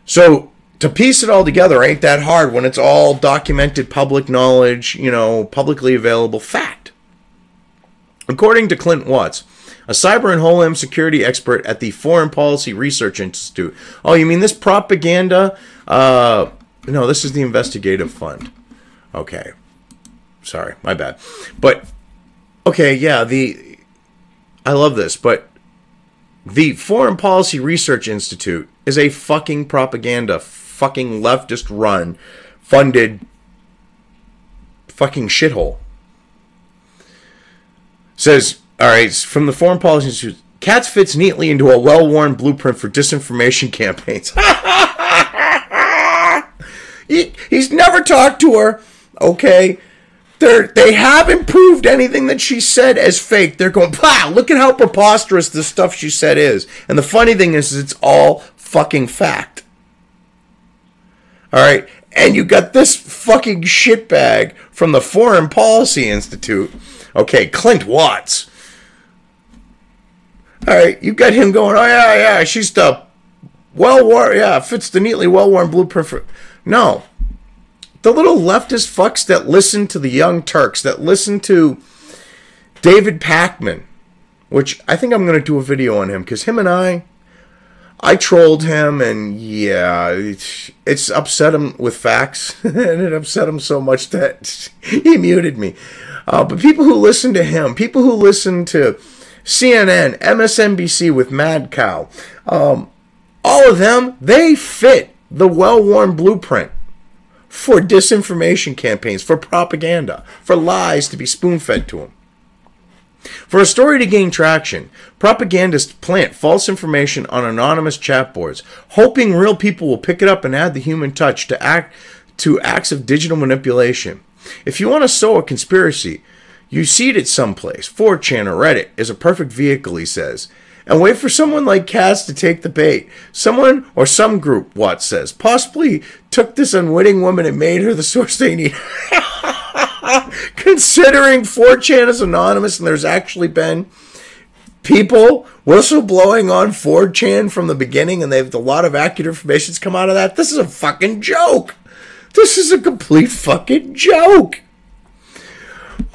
So to piece it all together ain't that hard when it's all documented public knowledge, publicly available fact. According to Clint Watts, a cyber and homeland security expert at the Foreign Policy Research Institute. Oh, you mean this propaganda? No, this is the Investigative Fund. Okay. Sorry, my bad. But, okay, yeah, I love this, but the Foreign Policy Research Institute is a fucking propaganda, fucking leftist run, funded fucking shithole. Says, all right, from the Foreign Policy Institute, Katz fits neatly into a well-worn blueprint for disinformation campaigns. He's never talked to her, okay? They haven't proved anything that she said as fake. They're going, wow, look at how preposterous the stuff she said is. And the funny thing is it's all fucking fact. All right? And you got this fucking shitbag from the Foreign Policy Institute. Okay, Clint Watts. All right, you got him going, oh, yeah, she's the well-worn, fits the neatly well-worn blueprint for... No. The little leftist fucks that listen to the Young Turks, that listen to David Pakman, which I think I'm going to do a video on him, because him and I trolled him, and yeah, it's upset him with facts, and it upset him so much that he muted me. But people who listen to him, people who listen to CNN, MSNBC with Mad Cow, all of them, they fit the well-worn blueprint for disinformation campaigns, for propaganda, for lies to be spoon-fed to them. For a story to gain traction, propagandists plant false information on anonymous chat boards, hoping real people will pick it up and add the human touch to acts of digital manipulation. If you want to sow a conspiracy, you seed it someplace. 4chan or Reddit is a perfect vehicle, he says. And wait for someone like Katz to take the bait. Someone or some group, Watts says, possibly took this unwitting woman and made her the source they need. Considering 4chan is anonymous and there's actually been people whistleblowing on 4chan from the beginning and they've a lot of accurate information's come out of that, this is a fucking joke. This is a complete fucking joke.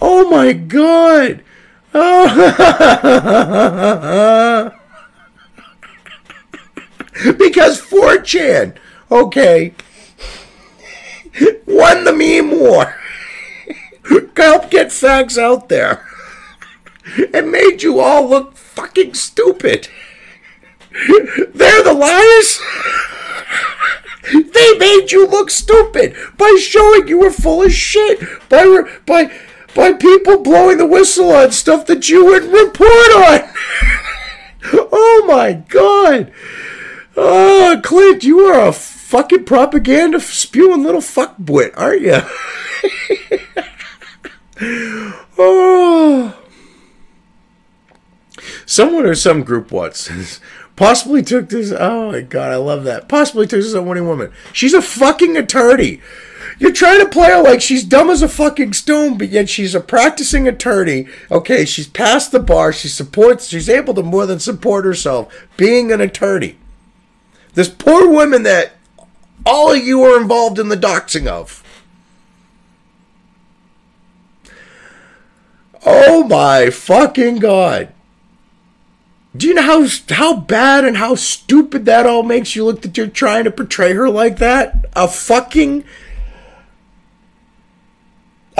Oh my God. Because 4chan, okay, won the meme war. Help get facts out there. And made you all look fucking stupid. They're the liars. They made you look stupid by showing you were full of shit. By people blowing the whistle on stuff that you wouldn't report on. Oh my God. Oh, Clint, you are a fucking propaganda spewing little fuckwit, aren't you? Oh. Someone or some group says, possibly took this. Oh my God, I love that. Possibly took this unwitting woman. She's a fucking attorney. You're trying to play her like she's dumb as a fucking stone, but yet she's a practicing attorney. Okay, she's passed the bar. She's able to more than support herself being an attorney. This poor woman that all of you are involved in the doxing of. Oh my fucking God. Do you know how bad and how stupid that all makes you look, that you're trying to portray her like that? A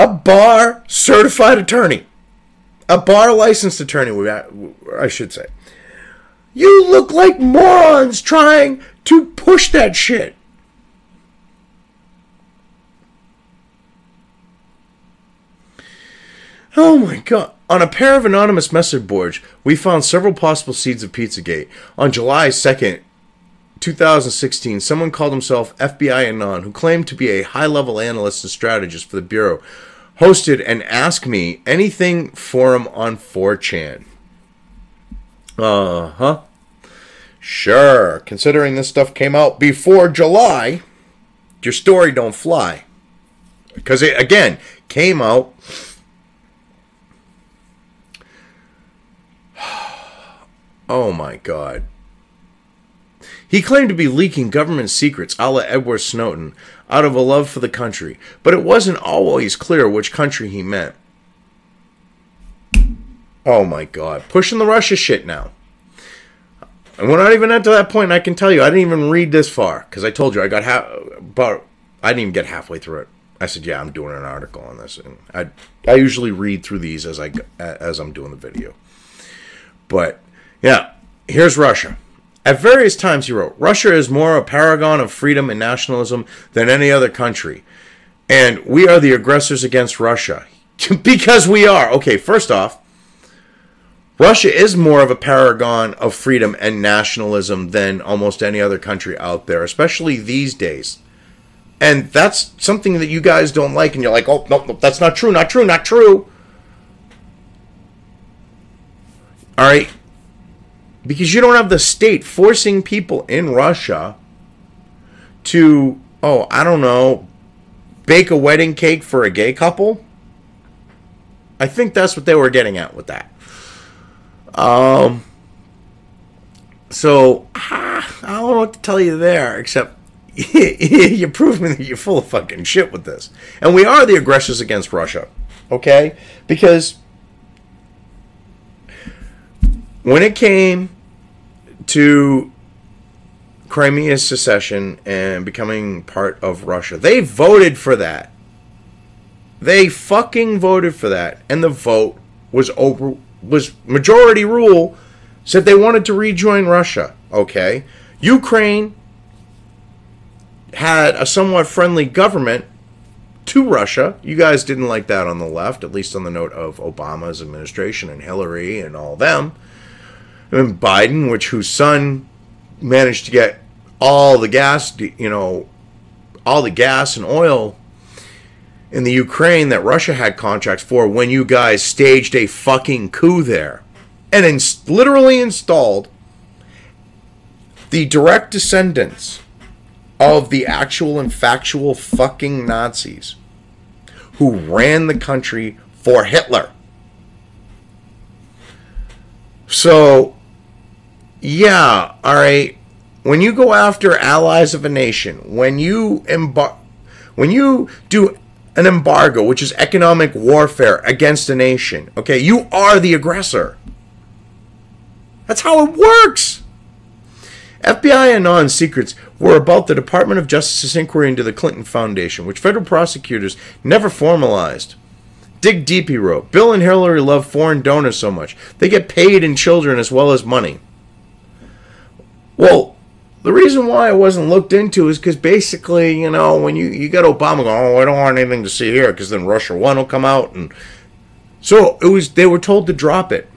bar certified attorney. A bar licensed attorney, I should say. You look like morons trying to push that shit. Oh my God. On a pair of anonymous message boards, we found several possible seeds of Pizzagate. On July 2nd, 2016, someone called himself FBI Anon, who claimed to be a high-level analyst and strategist for the Bureau, hosted an Ask Me Anything forum on 4chan. Uh-huh. Sure. Considering this stuff came out before July, your story don't fly. Because it, again, came out... Oh my God. He claimed to be leaking government secrets a la Edward Snowden out of a love for the country, but it wasn't always clear which country he meant. Oh my God. Pushing the Russia shit now. And we're not even at to that point, and I can tell you, I didn't even read this far, because I told you I didn't even get halfway through it. I said, yeah, I'm doing an article on this. And I usually read through these as I'm doing the video. But yeah, here's Russia. At various times he wrote, Russia is more a paragon of freedom and nationalism than any other country. And we are the aggressors against Russia. Because we are. Okay, first off, Russia is more of a paragon of freedom and nationalism than almost any other country out there, especially these days. And that's something that you guys don't like, and you're like, oh, no, that's not true, not true, not true. All right? Because you don't have the state forcing people in Russia to, oh, I don't know, bake a wedding cake for a gay couple. I think that's what they were getting at with that. So, I don't know what to tell you there, except you prove me that you're full of fucking shit with this. And we are the aggressors against Russia, okay? Because when it came to Crimea's secession and becoming part of Russia, they voted for that. They fucking voted for that. And the vote was majority rule, said they wanted to rejoin Russia, okay? Ukraine had a somewhat friendly government to Russia. You guys didn't like that on the left, at least on the note of Obama's administration and Hillary and all them. And Biden, whose son managed to get all the gas, all the gas and oil in the Ukraine that Russia had contracts for when you guys staged a fucking coup there. And literally installed the direct descendants of the actual and factual fucking Nazis who ran the country for Hitler. So, yeah, all right. When you go after allies of a nation, when you do an embargo, which is economic warfare against a nation, okay, you are the aggressor. That's how it works. FBI Anon secrets were about the Department of Justice's inquiry into the Clinton Foundation, which federal prosecutors never formalized. Dig deep, he wrote. Bill and Hillary love foreign donors so much. They get paid in children as well as money. Well, the reason why it wasn't looked into is because basically, when you got Obama going, oh, I don't want anything to see here, because then Russia 1 will come out. And so they were told to drop it.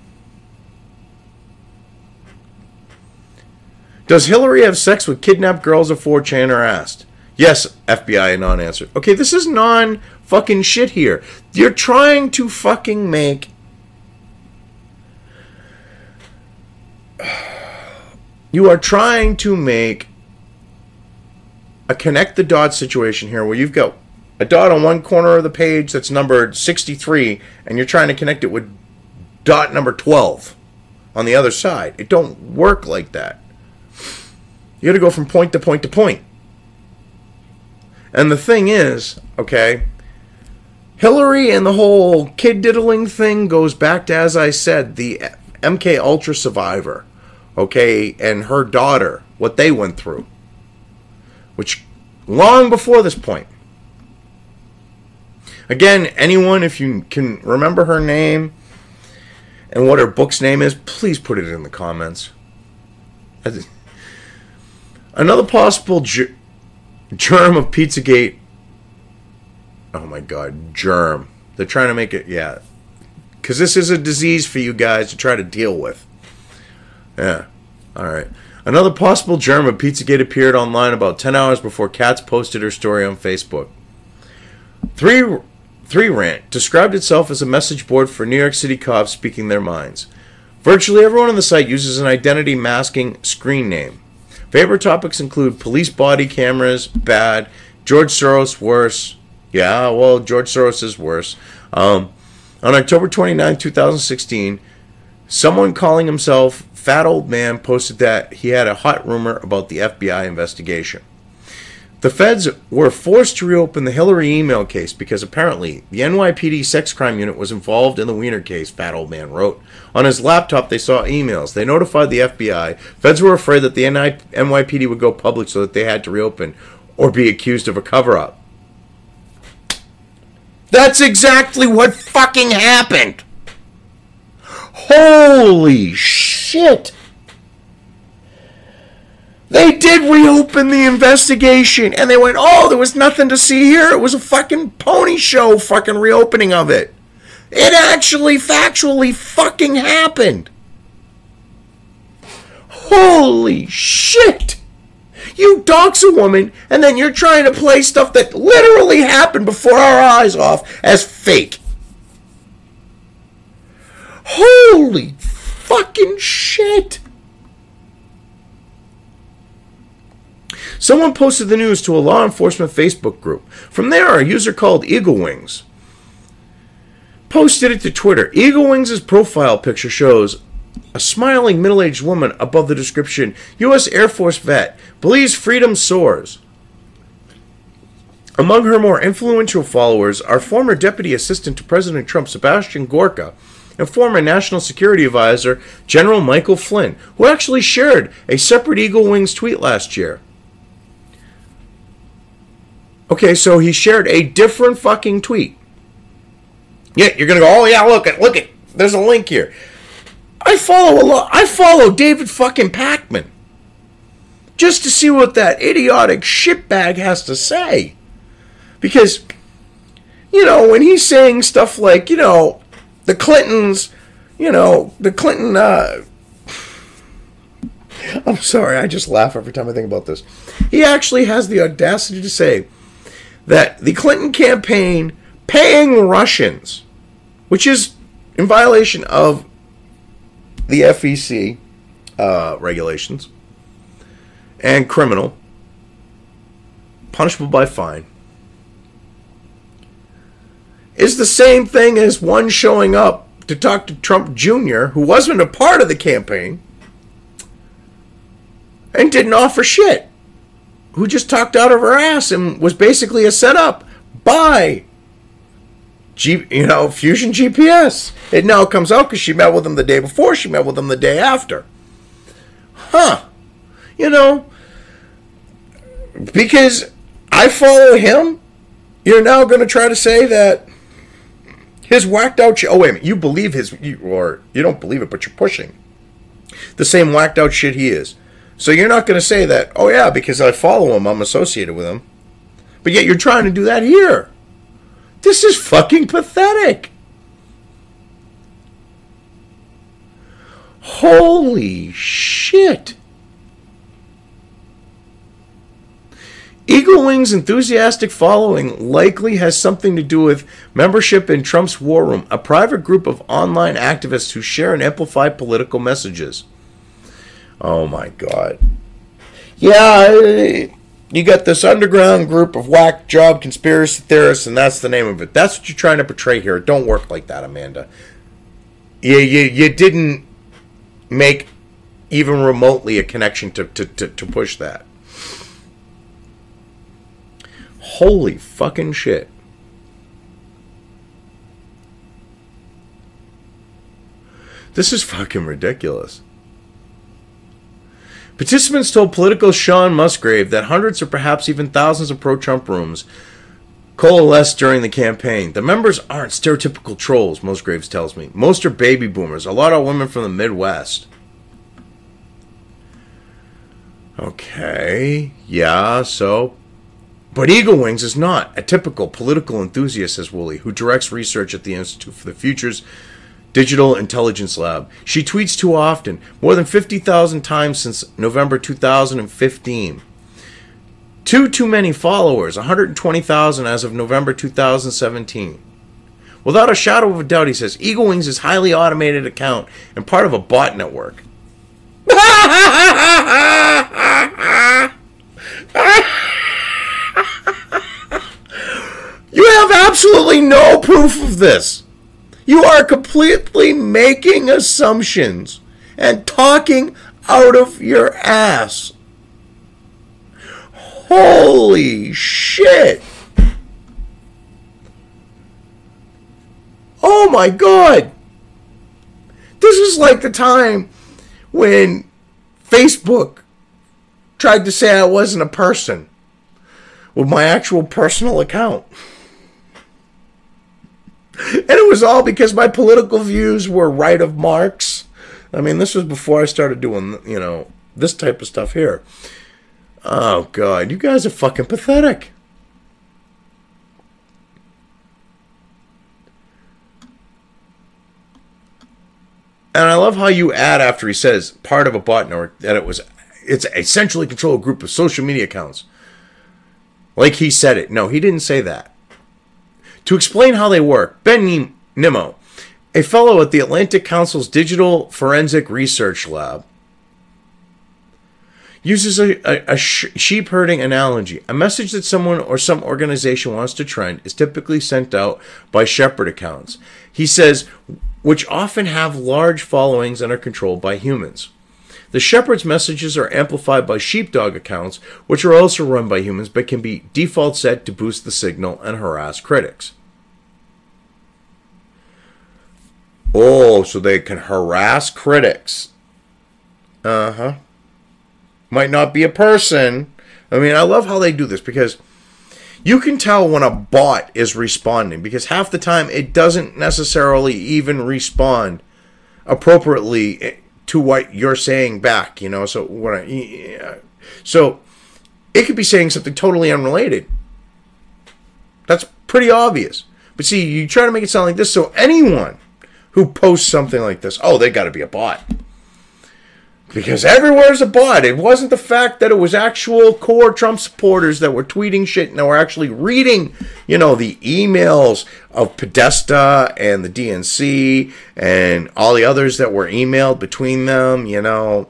Does Hillary have sex with kidnapped girls of 4chan are asked? Yes, FBI Anon answered. Okay, this is non-fucking shit here. You're trying to fucking make... You are trying to make a connect-the-dots situation here where you've got a dot on one corner of the page that's numbered 63, and you're trying to connect it with dot number 12 on the other side. It don't work like that. You got to go from point to point to point. And the thing is, okay, Hillary and the whole kid diddling thing goes back to, as I said, the MK Ultra survivor, okay, and her daughter, what they went through, which long before this point. Again, anyone, if you can remember her name and what her book's name is, please put it in the comments. Another possible germ of Pizzagate. Oh my God, germ. They're trying to make it, yeah. Because this is a disease for you guys to try to deal with. Yeah, alright. Another possible germ of Pizzagate appeared online about 10 hours before Katz posted her story on Facebook. 3rant described itself as a message board for New York City cops speaking their minds. Virtually everyone on the site uses an identity masking screen name. Favorite topics include police body cameras, bad, George Soros, worse. Yeah, well, George Soros is worse. On October 29, 2016, someone calling himself Fat Old Man posted that he had a hot rumor about the FBI investigation. The feds were forced to reopen the Hillary email case because apparently the NYPD sex crime unit was involved in the Wiener case, Fat Old Man wrote. On his laptop, they saw emails. They notified the FBI. Feds were afraid that the NYPD would go public, so that they had to reopen or be accused of a cover-up. That's exactly what fucking happened. Holy shit. They did reopen the investigation, and they went, oh, there was nothing to see here. It was a fucking pony show fucking reopening of it. It actually, factually fucking happened. Holy shit. You dox a woman, and then you're trying to play stuff that literally happened before our eyes off as fake. Holy fucking shit. Someone posted the news to a law enforcement Facebook group. From there, a user called Eagle Wings posted it to Twitter. Eagle Wings' profile picture shows a smiling middle-aged woman above the description, U.S. Air Force vet, believes freedom soars. Among her more influential followers are former Deputy Assistant to President Trump, Sebastian Gorka, and former National Security Advisor, General Michael Flynn, who actually shared a separate Eagle Wings tweet last year. Okay, so he shared a different fucking tweet. Yeah, you're gonna go, oh yeah, look it, there's a link here. I follow David fucking Pakman just to see what that idiotic shitbag has to say. Because, you know, when he's saying stuff like, you know, the Clintons, you know, the Clinton, I'm sorry, I just laugh every time I think about this. He actually has the audacity to say that the Clinton campaign paying Russians, which is in violation of the FEC regulations and criminal, punishable by fine, is the same thing as one showing up to talk to Trump Jr., who wasn't a part of the campaign and didn't offer shit, who just talked out of her ass and was basically a setup by Fusion GPS. It now comes out because she met with him the day before, she met with him the day after. Huh. You know, because I follow him, you're now going to try to say that his whacked out shit, oh wait a minute, you believe or you don't believe it, but you're pushing the same whacked out shit he is. So you're not going to say that, oh yeah, because I follow him, I'm associated with him. But yet you're trying to do that here. This is fucking pathetic. Holy shit. Eagle Wings' enthusiastic following likely has something to do with membership in Trump's War Room, a private group of online activists who share and amplify political messages. Oh my God. Yeah, you got this underground group of whack job conspiracy theorists, and that's the name of it. That's what you're trying to portray here. It don't work like that, Amanda. You didn't make even remotely a connection to push that. Holy fucking shit. This is fucking ridiculous. Participants told Politico's Sean Musgrave that hundreds or perhaps even thousands of pro-Trump rooms coalesced during the campaign. The members aren't stereotypical trolls, Musgraves tells me. Most are baby boomers, a lot of women from the Midwest. Okay, yeah, so... But Eagle Wings is not a typical political enthusiast, says Woolley, who directs research at the Institute for the Future's Digital Intelligence Lab. She tweets too often, more than 50,000 times since November 2015. Too many followers, 120,000 as of November 2017. Without a shadow of a doubt, he says, Eagle Wings is a highly automated account and part of a bot network. You have absolutely no proof of this. You are completely making assumptions and talking out of your ass. Holy shit. Oh my God. This is like the time when Facebook tried to say I wasn't a person with my actual personal account. And it was all because my political views were right of Marx. I mean, this was before I started doing, you know, this type of stuff here. Oh, God. You guys are fucking pathetic. And I love how you add after he says part of a bot network that it's a centrally controlled group of social media accounts. Like he said it. No, he didn't say that. To explain how they work, Ben Nimmo, a fellow at the Atlantic Council's Digital Forensic Research Lab, uses a sheep herding analogy. A message that someone or some organization wants to trend is typically sent out by shepherd accounts. He says, which often have large followings and are controlled by humans. The shepherd's messages are amplified by sheepdog accounts, which are also run by humans but can be default set to boost the signal and harass critics. Oh, so they can harass critics. Uh-huh. Might not be a person. I mean, I love how they do this because you can tell when a bot is responding because half the time it doesn't necessarily even respond appropriately to what you're saying back, you know. So so it could be saying something totally unrelated. That's pretty obvious. But see, you try to make it sound like this, so anyone who posts something like this, oh, they got to be a bot. Because everywhere's a bot. It wasn't the fact that it was actual core Trump supporters that were tweeting shit and that were actually reading, you know, the emails of Podesta and the DNC and all the others that were emailed between them, you know.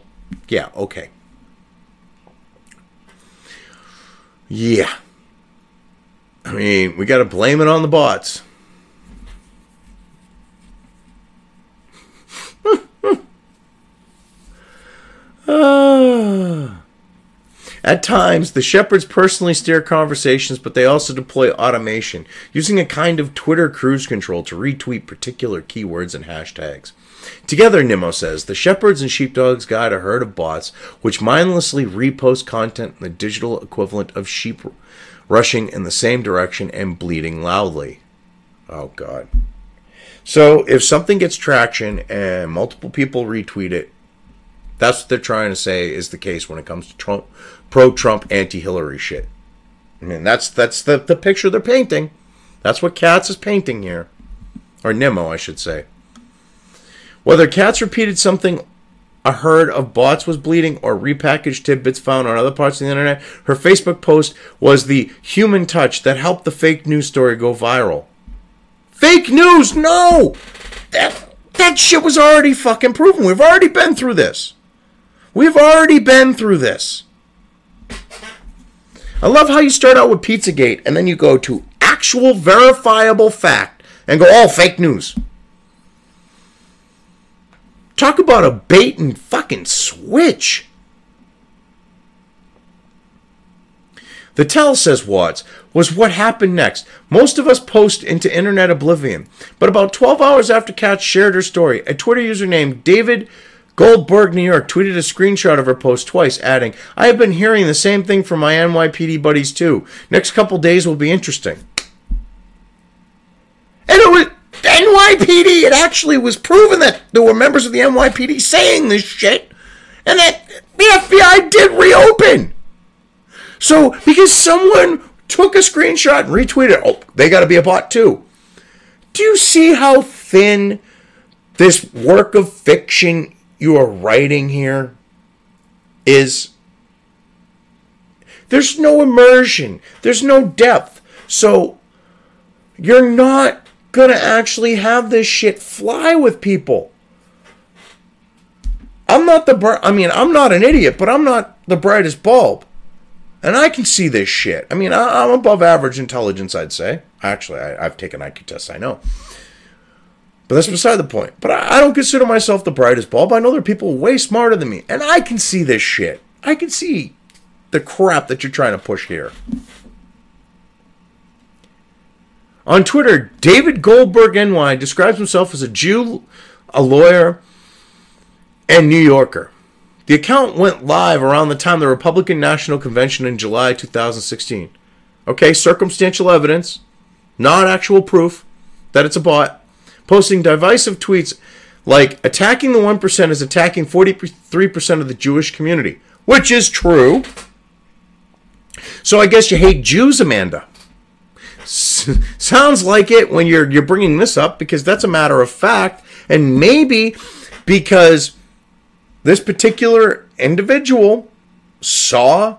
Yeah, okay. Yeah. I mean, we got to blame it on the bots. At times, the shepherds personally steer conversations, but they also deploy automation, using a kind of Twitter cruise control to retweet particular keywords and hashtags. Together, Nimmo says, the shepherds and sheepdogs guide a herd of bots which mindlessly repost content in the digital equivalent of sheep rushing in the same direction and bleating loudly. Oh, God. So, if something gets traction and multiple people retweet it, that's what they're trying to say is the case when it comes to Trump, pro-Trump, anti-Hillary shit. I mean, that's the picture they're painting. That's what Katz is painting here. Or Nimmo, I should say. Whether Katz repeated something a herd of bots was bleeding or repackaged tidbits found on other parts of the internet, her Facebook post was the human touch that helped the fake news story go viral. Fake news? No! That shit was already fucking proven. We've already been through this. We've already been through this. I love how you start out with Pizzagate and then you go to actual verifiable fact and go, oh, fake news. Talk about a bait and fucking switch. The tell, says Watts, was what happened next. Most of us post into internet oblivion. But about 12 hours after Katz shared her story, a Twitter user named David Goldberg, New York, tweeted a screenshot of her post twice, adding, I have been hearing the same thing from my NYPD buddies too. Next couple days will be interesting. And it was NYPD. It actually was proven that there were members of the NYPD saying this shit. And that the FBI did reopen. So, because someone took a screenshot and retweeted, oh, they got to be a bot too. Do you see how thin this work of fiction you are writing here is? There's no immersion. There's no depth. So, you're not going to actually have this shit fly with people. I'm not an idiot, but I'm not the brightest bulb. And I can see this shit. I mean, I'm above average intelligence, I'd say. Actually, I've taken IQ tests, I know. But that's beside the point. But I don't consider myself the brightest bulb. I know there are people way smarter than me. And I can see this shit. I can see the crap that you're trying to push here. On Twitter, David Goldberg NY describes himself as a Jew, a lawyer, and New Yorker. The account went live around the time of the Republican National Convention in July 2016. Okay, circumstantial evidence, not actual proof that it's a bot. Posting divisive tweets like attacking the 1% is attacking 43% of the Jewish community, which is true. So I guess you hate Jews, Amanda. Sounds like it when you're bringing this up, because that's a matter of fact, and maybe because this particular individual saw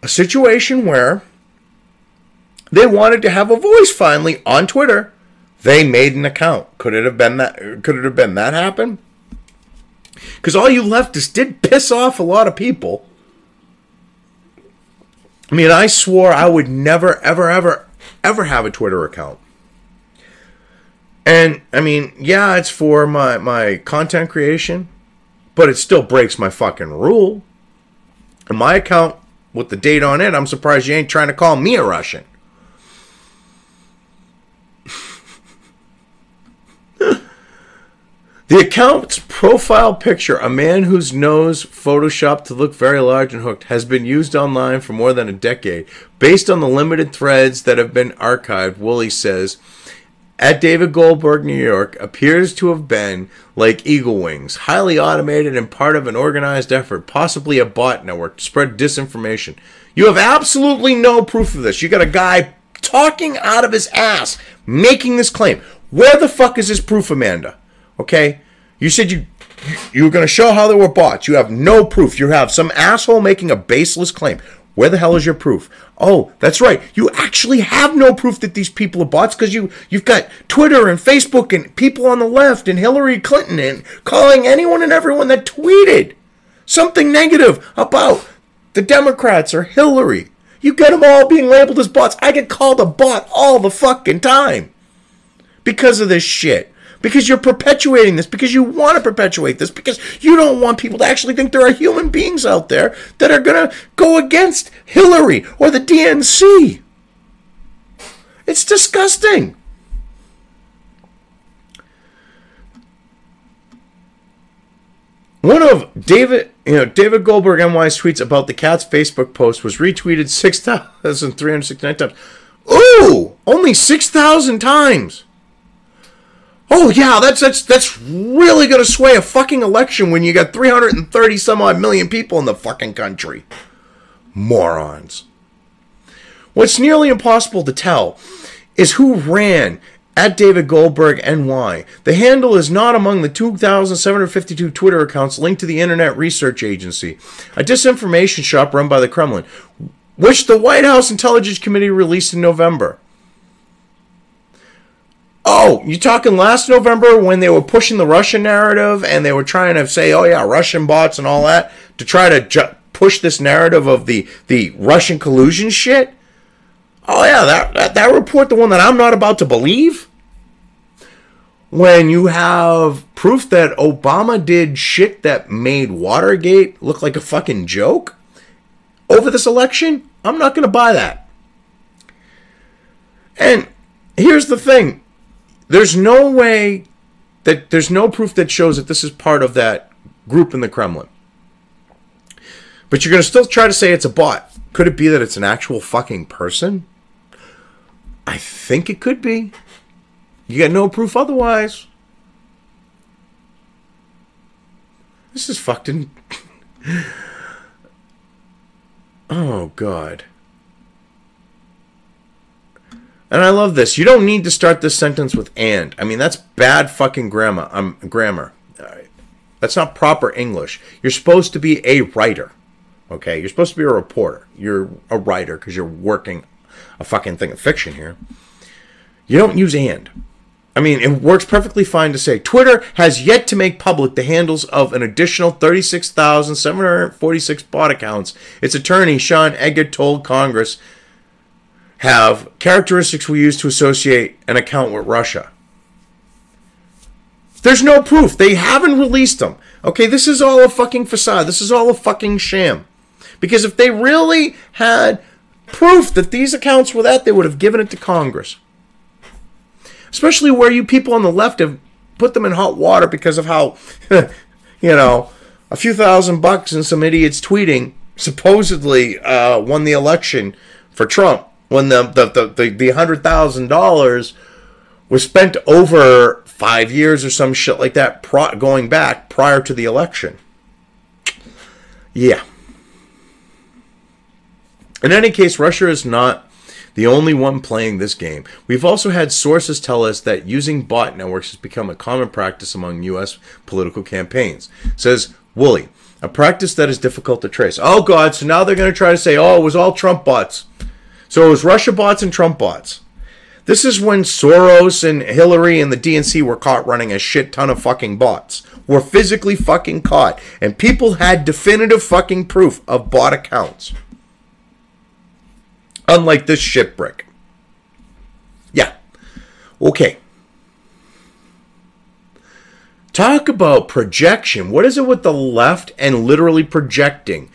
a situation where they wanted to have a voice finally on Twitter. They made an account. Could it have been that? Could it have been that happen? Because all you leftists did piss off a lot of people. I mean, I swore I would never, ever, ever, ever have a Twitter account. And, I mean, yeah, it's for my content creation. But it still breaks my fucking rule. And my account, with the date on it, I'm surprised you ain't trying to call me a Russian. The account's profile picture, a man whose nose photoshopped to look very large and hooked, has been used online for more than a decade. Based on the limited threads that have been archived, Woolley says, at David Goldberg, New York, appears to have been like Eagle Wings, highly automated and part of an organized effort, possibly a bot network to spread disinformation. You have absolutely no proof of this. You got a guy talking out of his ass, making this claim. Where the fuck is his proof, Amanda? Okay? You said you were going to show how there were bots. You have no proof. You have some asshole making a baseless claim. Where the hell is your proof? Oh, that's right. You actually have no proof that these people are bots, because you've got Twitter and Facebook and people on the left and Hillary Clinton and calling anyone and everyone that tweeted something negative about the Democrats or Hillary. You get them all being labeled as bots. I get called a bot all the fucking time because of this shit. Because you're perpetuating this, because you want to perpetuate this, because you don't want people to actually think there are human beings out there that are going to go against Hillary or the DNC. It's disgusting. One of David Goldberg NY's tweets about the Katz Facebook post was retweeted 6,369 times. Ooh, only 6,000 times. Oh yeah, that's really going to sway a fucking election when you got 330 some odd million people in the fucking country. Morons. What's nearly impossible to tell is who ran at David Goldberg NY. The handle is not among the 2,752 Twitter accounts linked to the Internet Research Agency, a disinformation shop run by the Kremlin, which the White House Intelligence Committee released in November. Oh, you talking last November when they were pushing the Russian narrative and they were trying to say, oh yeah, Russian bots and all that, to try to push this narrative of the Russian collusion shit? Oh yeah, that report, the one that I'm not about to believe? when you have proof that Obama did shit that made Watergate look like a fucking joke over this election, I'm not going to buy that. And here's the thing. There's no way that there's no proof that shows that this is part of that group in the Kremlin. But you're going to still try to say it's a bot. Could it be that it's an actual fucking person? I think it could be. You got no proof otherwise. This is fucked in... Oh, God. And I love this. You don't need to start this sentence with and. I mean, that's bad fucking grammar. That's not proper English. You're supposed to be a writer. Okay? You're supposed to be a reporter. You're a writer because you're working a fucking thing of fiction here. You don't use and. I mean, it works perfectly fine to say, Twitter has yet to make public the handles of an additional 36,746 bot accounts. Its attorney, Sean Edgar, told Congress have characteristics we use to associate an account with Russia. There's no proof. They haven't released them. Okay, this is all a fucking facade. This is all a fucking sham. Because if they really had proof that these accounts were that, they would have given it to Congress. Especially where you people on the left have put them in hot water because of how, you know, a few $1,000 and some idiots tweeting supposedly won the election for Trump when the $100,000 was spent over 5 years or some shit like that going back prior to the election. Yeah. In any case, Russia is not the only one playing this game. We've also had sources tell us that using bot networks has become a common practice among U.S. political campaigns. Says Woolley, a practice that is difficult to trace. Oh, God, so now they're going to try to say, oh, it was all Trump bots. So it was Russia bots and Trump bots. This is when Soros and Hillary and the DNC were caught running a shit ton of fucking bots. Were physically fucking caught. And people had definitive fucking proof of bot accounts. Unlike this shitbrick. Yeah. Okay. Talk about projection. What is it with the left and literally projecting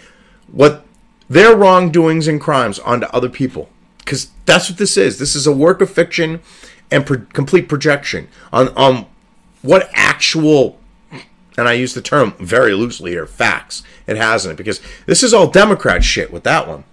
what their wrongdoings and crimes onto other people? Because that's what this is. This is a work of fiction and complete projection on what actual, and I use the term very loosely here, facts it has in it. Because this is all Democrat shit with that one.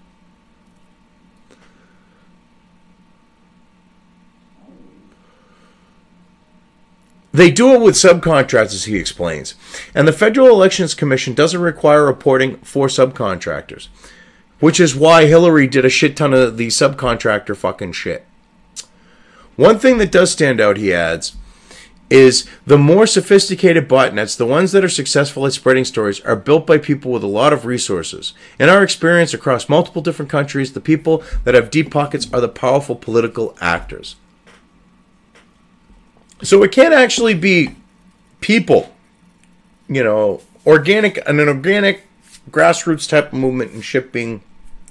They do it with subcontractors, he explains. And the Federal Elections Commission doesn't require reporting for subcontractors. Which is why Hillary did a shit ton of the subcontractor fucking shit. One thing that does stand out, he adds, is the more sophisticated botnets, the ones that are successful at spreading stories, are built by people with a lot of resources. In our experience across multiple different countries, the people that have deep pockets are the powerful political actors. So it can't actually be people, you know, an organic grassroots type of movement and shit being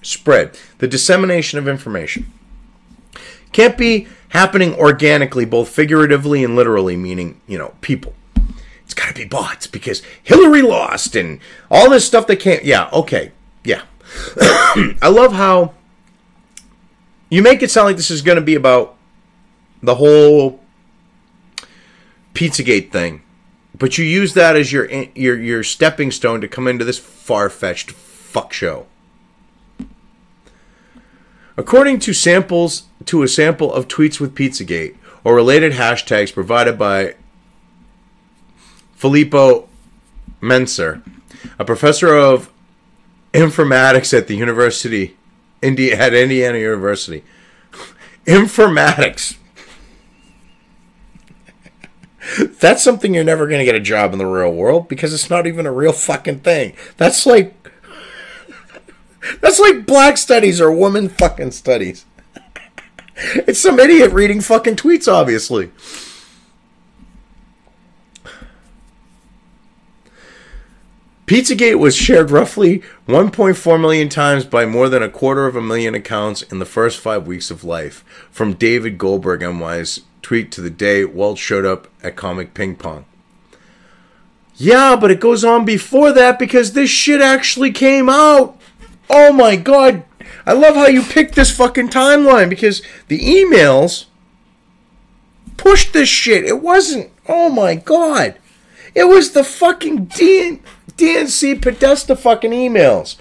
spread. The dissemination of information can't be happening organically, both figuratively and literally, meaning, you know, people. It's got to be bots because Hillary lost and all this stuff that can't. Yeah, okay, yeah. I love how you make it sound like this is going to be about the whole Pizzagate thing, but you use that as your stepping stone to come into this far-fetched fuck show. According to a sample of tweets with Pizzagate or related hashtags provided by Filippo Menser, a professor of informatics at the Indiana University. Informatics. That's something you're never going to get a job in the real world because it's not even a real fucking thing. That's like black studies or woman fucking studies. It's some idiot reading fucking tweets, obviously. Pizzagate was shared roughly 1.4 million times by more than 250,000 accounts in the first 5 weeks of life, from David Goldberg, NY's tweet to the day Walt showed up at Comic Ping Pong. Yeah, but it goes on before that because this shit actually came out. Oh my god. I love how you picked this fucking timeline because the emails pushed this shit. It wasn't, oh my god. It was the fucking DNC Podesta fucking emails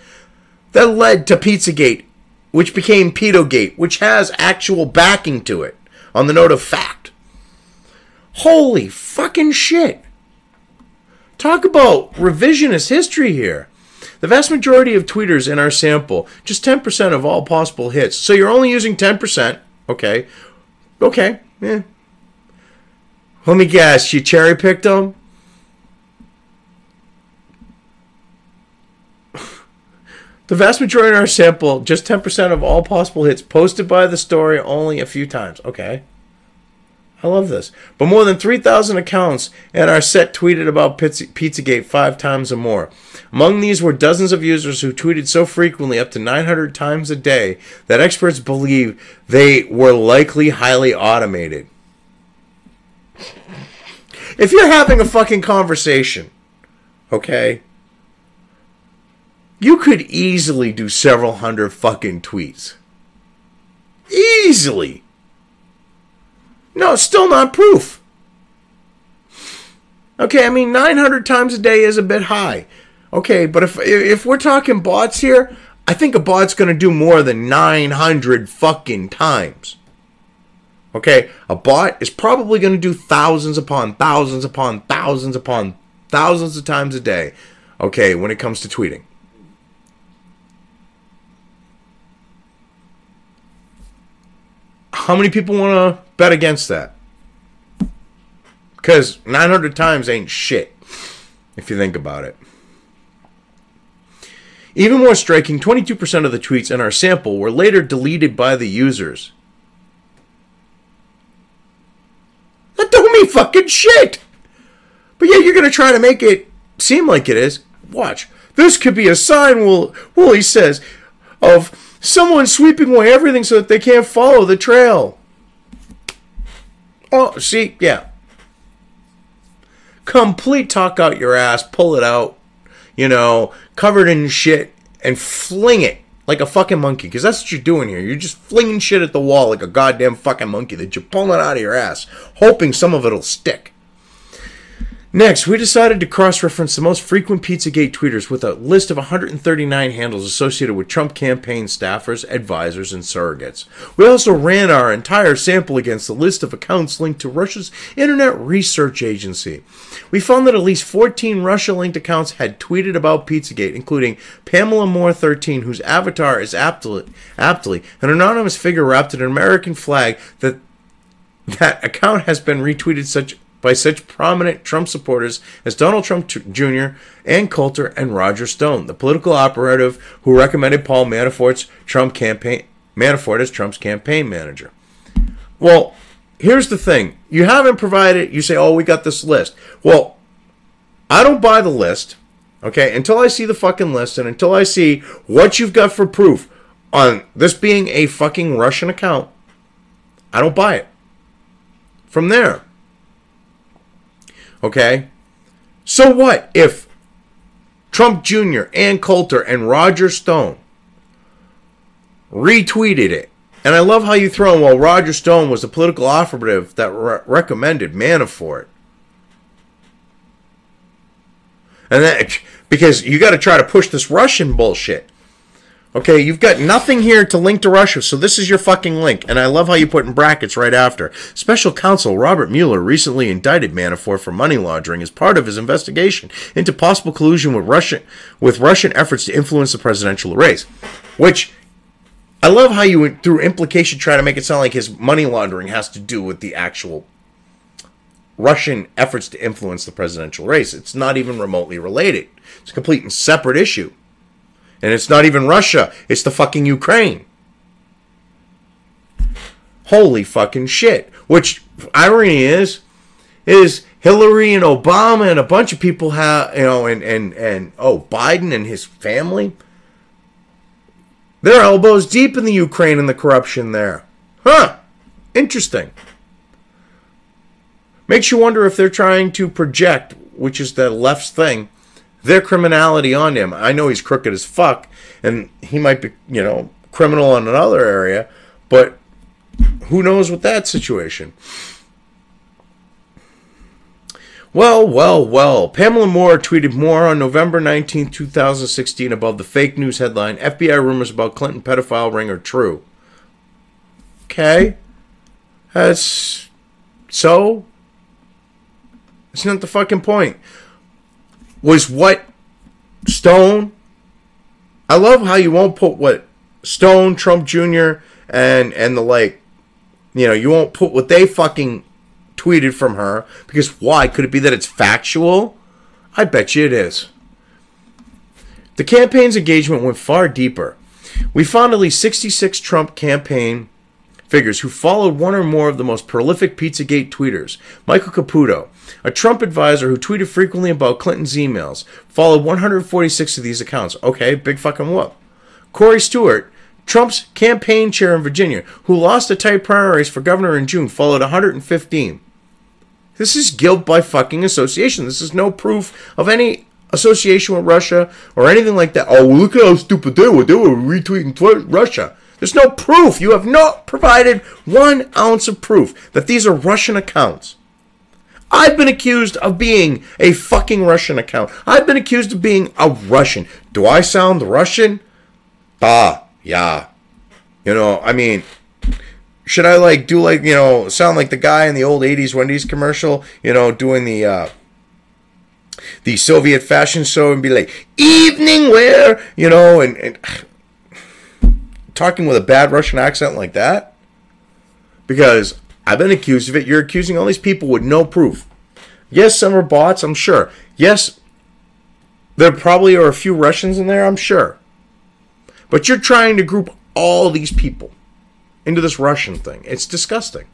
that led to Pizzagate, which became Pedogate, which has actual backing to it on the note of fact. Holy fucking shit. Talk about revisionist history here. The vast majority of tweeters in our sample, just 10% of all possible hits. So you're only using 10%. Okay. Okay. Yeah. Let me guess. You cherry picked them? The vast majority in our sample, just 10% of all possible hits, posted by the story only a few times. Okay. I love this. But more than 3,000 accounts in our set tweeted about Pizzagate 5 times or more. Among these were dozens of users who tweeted so frequently, up to 900 times a day, that experts believe they were likely highly automated. If you're having a fucking conversation, okay, you could easily do several hundred fucking tweets. Easily. No, it's still not proof. Okay, I mean, 900 times a day is a bit high. Okay, but if we're talking bots here, I think a bot's going to do more than 900 fucking times. Okay, a bot is probably going to do thousands upon thousands upon thousands upon thousands of times a day. Okay, when it comes to tweeting. How many people want to bet against that? Because 900 times ain't shit, if you think about it. Even more striking, 22% of the tweets in our sample were later deleted by the users. That don't mean fucking shit! But yeah, you're going to try to make it seem like it is. Watch. This could be a sign, Wooly says, of someone sweeping away everything so that they can't follow the trail. Oh, see, yeah. Complete talk out your ass, pull it out, you know, covered in shit, and fling it like a fucking monkey. Because that's what you're doing here. You're just flinging shit at the wall like a goddamn fucking monkey that you're pulling out of your ass, hoping some of it'll stick. Next, we decided to cross-reference the most frequent Pizzagate tweeters with a list of 139 handles associated with Trump campaign staffers, advisors, and surrogates. We also ran our entire sample against the list of accounts linked to Russia's Internet Research Agency. We found that at least 14 Russia-linked accounts had tweeted about Pizzagate, including Pamela Moore 13, whose avatar is aptly an anonymous figure wrapped in an American flag. That account has been retweeted by such prominent Trump supporters as Donald Trump Jr., Ann Coulter, and Roger Stone, the political operative who recommended Paul Manafort as Trump's campaign manager. Well, here's the thing. You haven't provided, you say, oh, we got this list. Well, I don't buy the list, okay, until I see the fucking list and until I see what you've got for proof on this being a fucking Russian account. I don't buy it. From there. Okay? So what if Trump Jr., Ann Coulter, and Roger Stone retweeted it? And I love how you throw in, well, Roger Stone was the political operative that recommended Manafort. And that, because you got to try to push this Russian bullshit. Okay, you've got nothing here to link to Russia, so this is your fucking link. And I love how you put in brackets right after. Special counsel Robert Mueller recently indicted Manafort for money laundering as part of his investigation into possible collusion with Russian efforts to influence the presidential race. Which, I love how you, through implication, try to make it sound like his money laundering has to do with the actual Russian efforts to influence the presidential race. It's not even remotely related. It's a complete and separate issue. And it's not even Russia. It's the fucking Ukraine. Holy fucking shit. Which, irony is Hillary and Obama and a bunch of people have, you know, and Biden and his family, they're elbows deep in the Ukraine and the corruption there. Huh. Interesting. Makes you wonder if they're trying to project, which is the left's thing, their criminality on him. I know he's crooked as fuck, and he might be, criminal in another area, but who knows with that situation? Well. Pamela Moore tweeted more on November 19, 2016 above the fake news headline, FBI rumors about Clinton pedophile ring are true. Okay. That's... So? That's not the fucking point. Was what Stone... I love how you won't put what Stone, Trump Jr., and the like... you won't put what they fucking tweeted from her, because why? Could it be that it's factual? I bet you it is. The campaign's engagement went far deeper. We found at least 66 Trump campaign figures who followed one or more of the most prolific Pizzagate tweeters. Michael Caputo, a Trump advisor who tweeted frequently about Clinton's emails, followed 146 of these accounts. Okay, big fucking whoop. Corey Stewart, Trump's campaign chair in Virginia, who lost a tight primary race for governor in June, followed 115. This is guilt by fucking association. This is no proof of any association with Russia or anything like that. Oh, look at how stupid they were. They were retweeting Russia. There's no proof. You have not provided 1 ounce of proof that these are Russian accounts. I've been accused of being a fucking Russian account. I've been accused of being a Russian. Do I sound Russian? Yeah. Should I sound like the guy in the old 80s Wendy's commercial, doing the Soviet fashion show and be like, evening wear, and talking with a bad Russian accent like that? Because I've been accused of it. You're accusing all these people with no proof. Yes, some are bots, I'm sure. Yes, there probably are a few Russians in there, I'm sure. But you're trying to group all these people into this Russian thing. It's disgusting.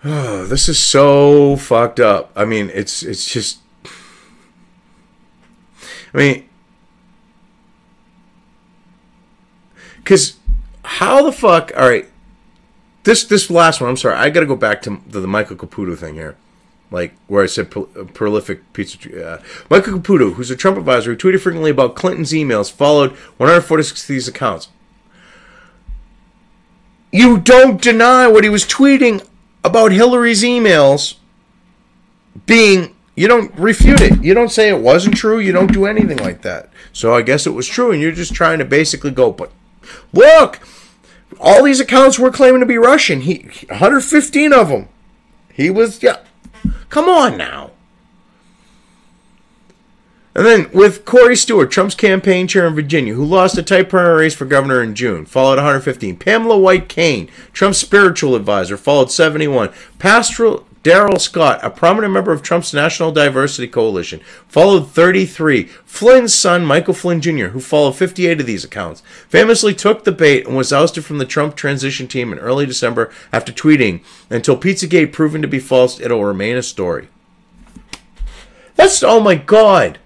Oh, this is so fucked up. I mean, it's just... because how the fuck... All right, this last one, I'm sorry, I gotta go back to the Michael Caputo thing here. Like, where I said prolific pizza... Michael Caputo, who's a Trump advisor, who tweeted frequently about Clinton's emails, followed 146 of these accounts. You don't deny what he was tweeting about Hillary's emails being... You don't refute it. You don't say it wasn't true. You don't do anything like that. So I guess it was true, and you're just trying to basically go, but look, all these accounts were claiming to be Russian. 115 of them. He was... Yeah. Come on now. And then with Corey Stewart, Trump's campaign chair in Virginia, who lost a tight primary race for governor in June, followed 115. Pamela White Cain, Trump's spiritual advisor, followed 71. Pastor Darrell Scott, a prominent member of Trump's National Diversity Coalition, followed 33. Flynn's son, Michael Flynn Jr., who followed 58 of these accounts, famously took the bait and was ousted from the Trump transition team in early December after tweeting, "Until Pizzagate proven to be false, it'll remain a story." That's... Oh my God.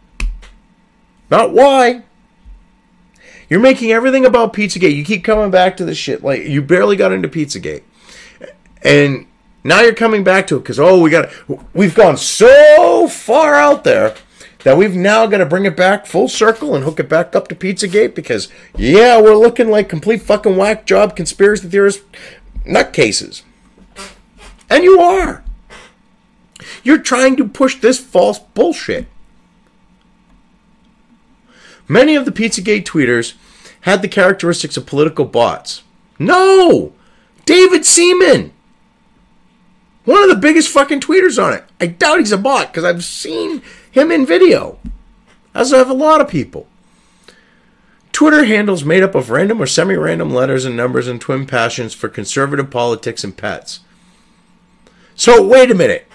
Not why. You're making everything about Pizzagate. You keep coming back to this shit. Like, you barely got into Pizzagate. And... now you're coming back to it because, we've gone so far out there that we've now got to bring it back full circle and hook it back up to Pizzagate because, yeah, we're looking like complete fucking whack job conspiracy theorist nutcases. And you are. You're trying to push this false bullshit. Many of the Pizzagate tweeters had the characteristics of political bots. No! David Seaman! One of the biggest fucking tweeters on it. I doubt he's a bot because I've seen him in video. As have a lot of people. Twitter handles made up of random or semi-random letters and numbers and twin passions for conservative politics and pets. So, wait a minute.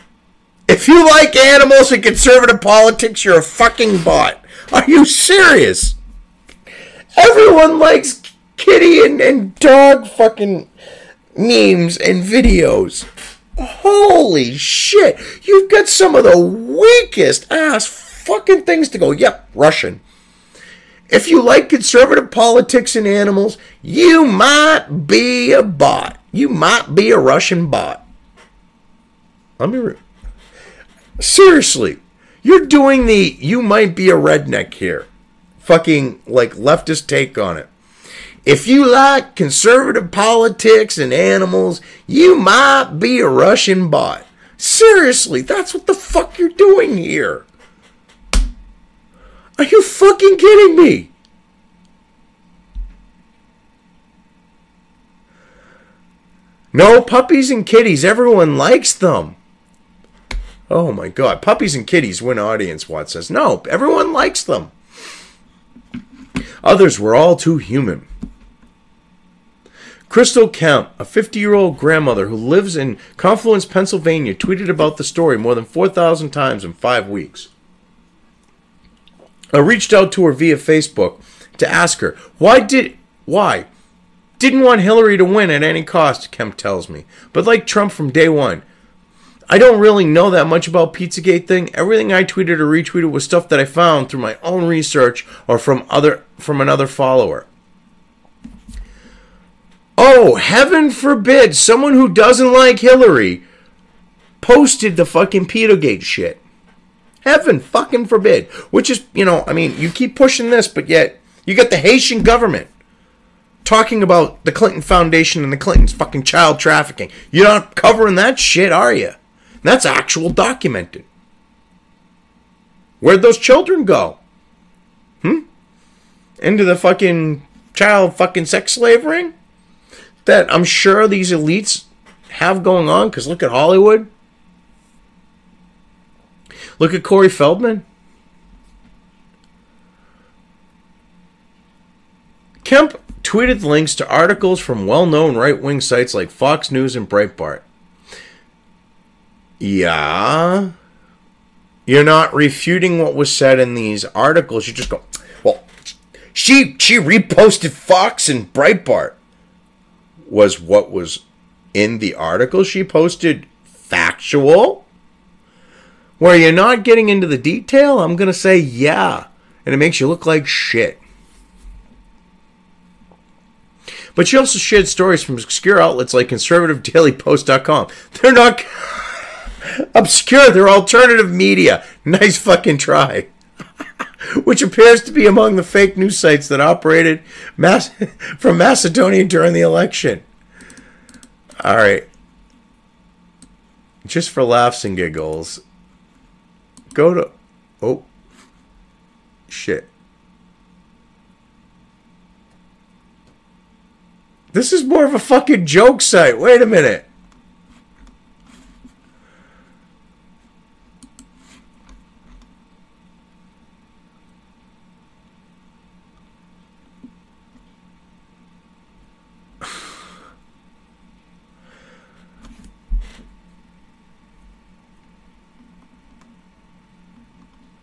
If you like animals and conservative politics, you're a fucking bot. Are you serious? Everyone likes kitty and dog fucking memes and videos. Holy shit. You've got some of the weakest ass fucking things to go, yep, Russian. If you like conservative politics and animals, you might be a bot. You might be a Russian bot. Seriously, you're doing the you might be a redneck here. Fucking like leftist take on it. If you like conservative politics and animals, you might be a Russian bot. Seriously, that's what the fuck you're doing here. Are you fucking kidding me? No, puppies and kitties, everyone likes them. Oh my god, puppies and kitties win audience, Watt says. No, everyone likes them. Others were all too human. Crystal Kemp, a 50-year-old grandmother who lives in Confluence, Pennsylvania, tweeted about the story more than 4,000 times in 5 weeks. I reached out to her via Facebook to ask her, why? Didn't want Hillary to win at any cost, Kemp tells me. But like Trump from day one, I don't really know that much about Pizzagate thing. Everything I tweeted or retweeted was stuff that I found through my own research or from another follower. Oh, heaven forbid someone who doesn't like Hillary posted the fucking Pizzagate shit. Heaven fucking forbid. Which is, you keep pushing this, but yet you got the Haitian government talking about the Clinton Foundation and the Clintons fucking child trafficking. You're not covering that shit, are you? That's actual documented. Where'd those children go? Into the fucking child fucking sex slave ring? That I'm sure these elites have going on, because look at Hollywood. Look at Corey Feldman. Kemp tweeted links to articles from well-known right-wing sites like Fox News and Breitbart. Yeah. You're not refuting what was said in these articles. You just go, well, she reposted Fox and Breitbart. Was what was in the article she posted factual? Where you're not getting into the detail, I'm going to say yeah. And it makes you look like shit. But she also shared stories from obscure outlets like conservativedailypost.com. They're not obscure, they're alternative media. Nice fucking try. Which appears to be among the fake news sites that operated from Macedonia during the election. All right. Just for laughs and giggles, go to... Oh. Shit. This is more of a fucking joke site. Wait a minute.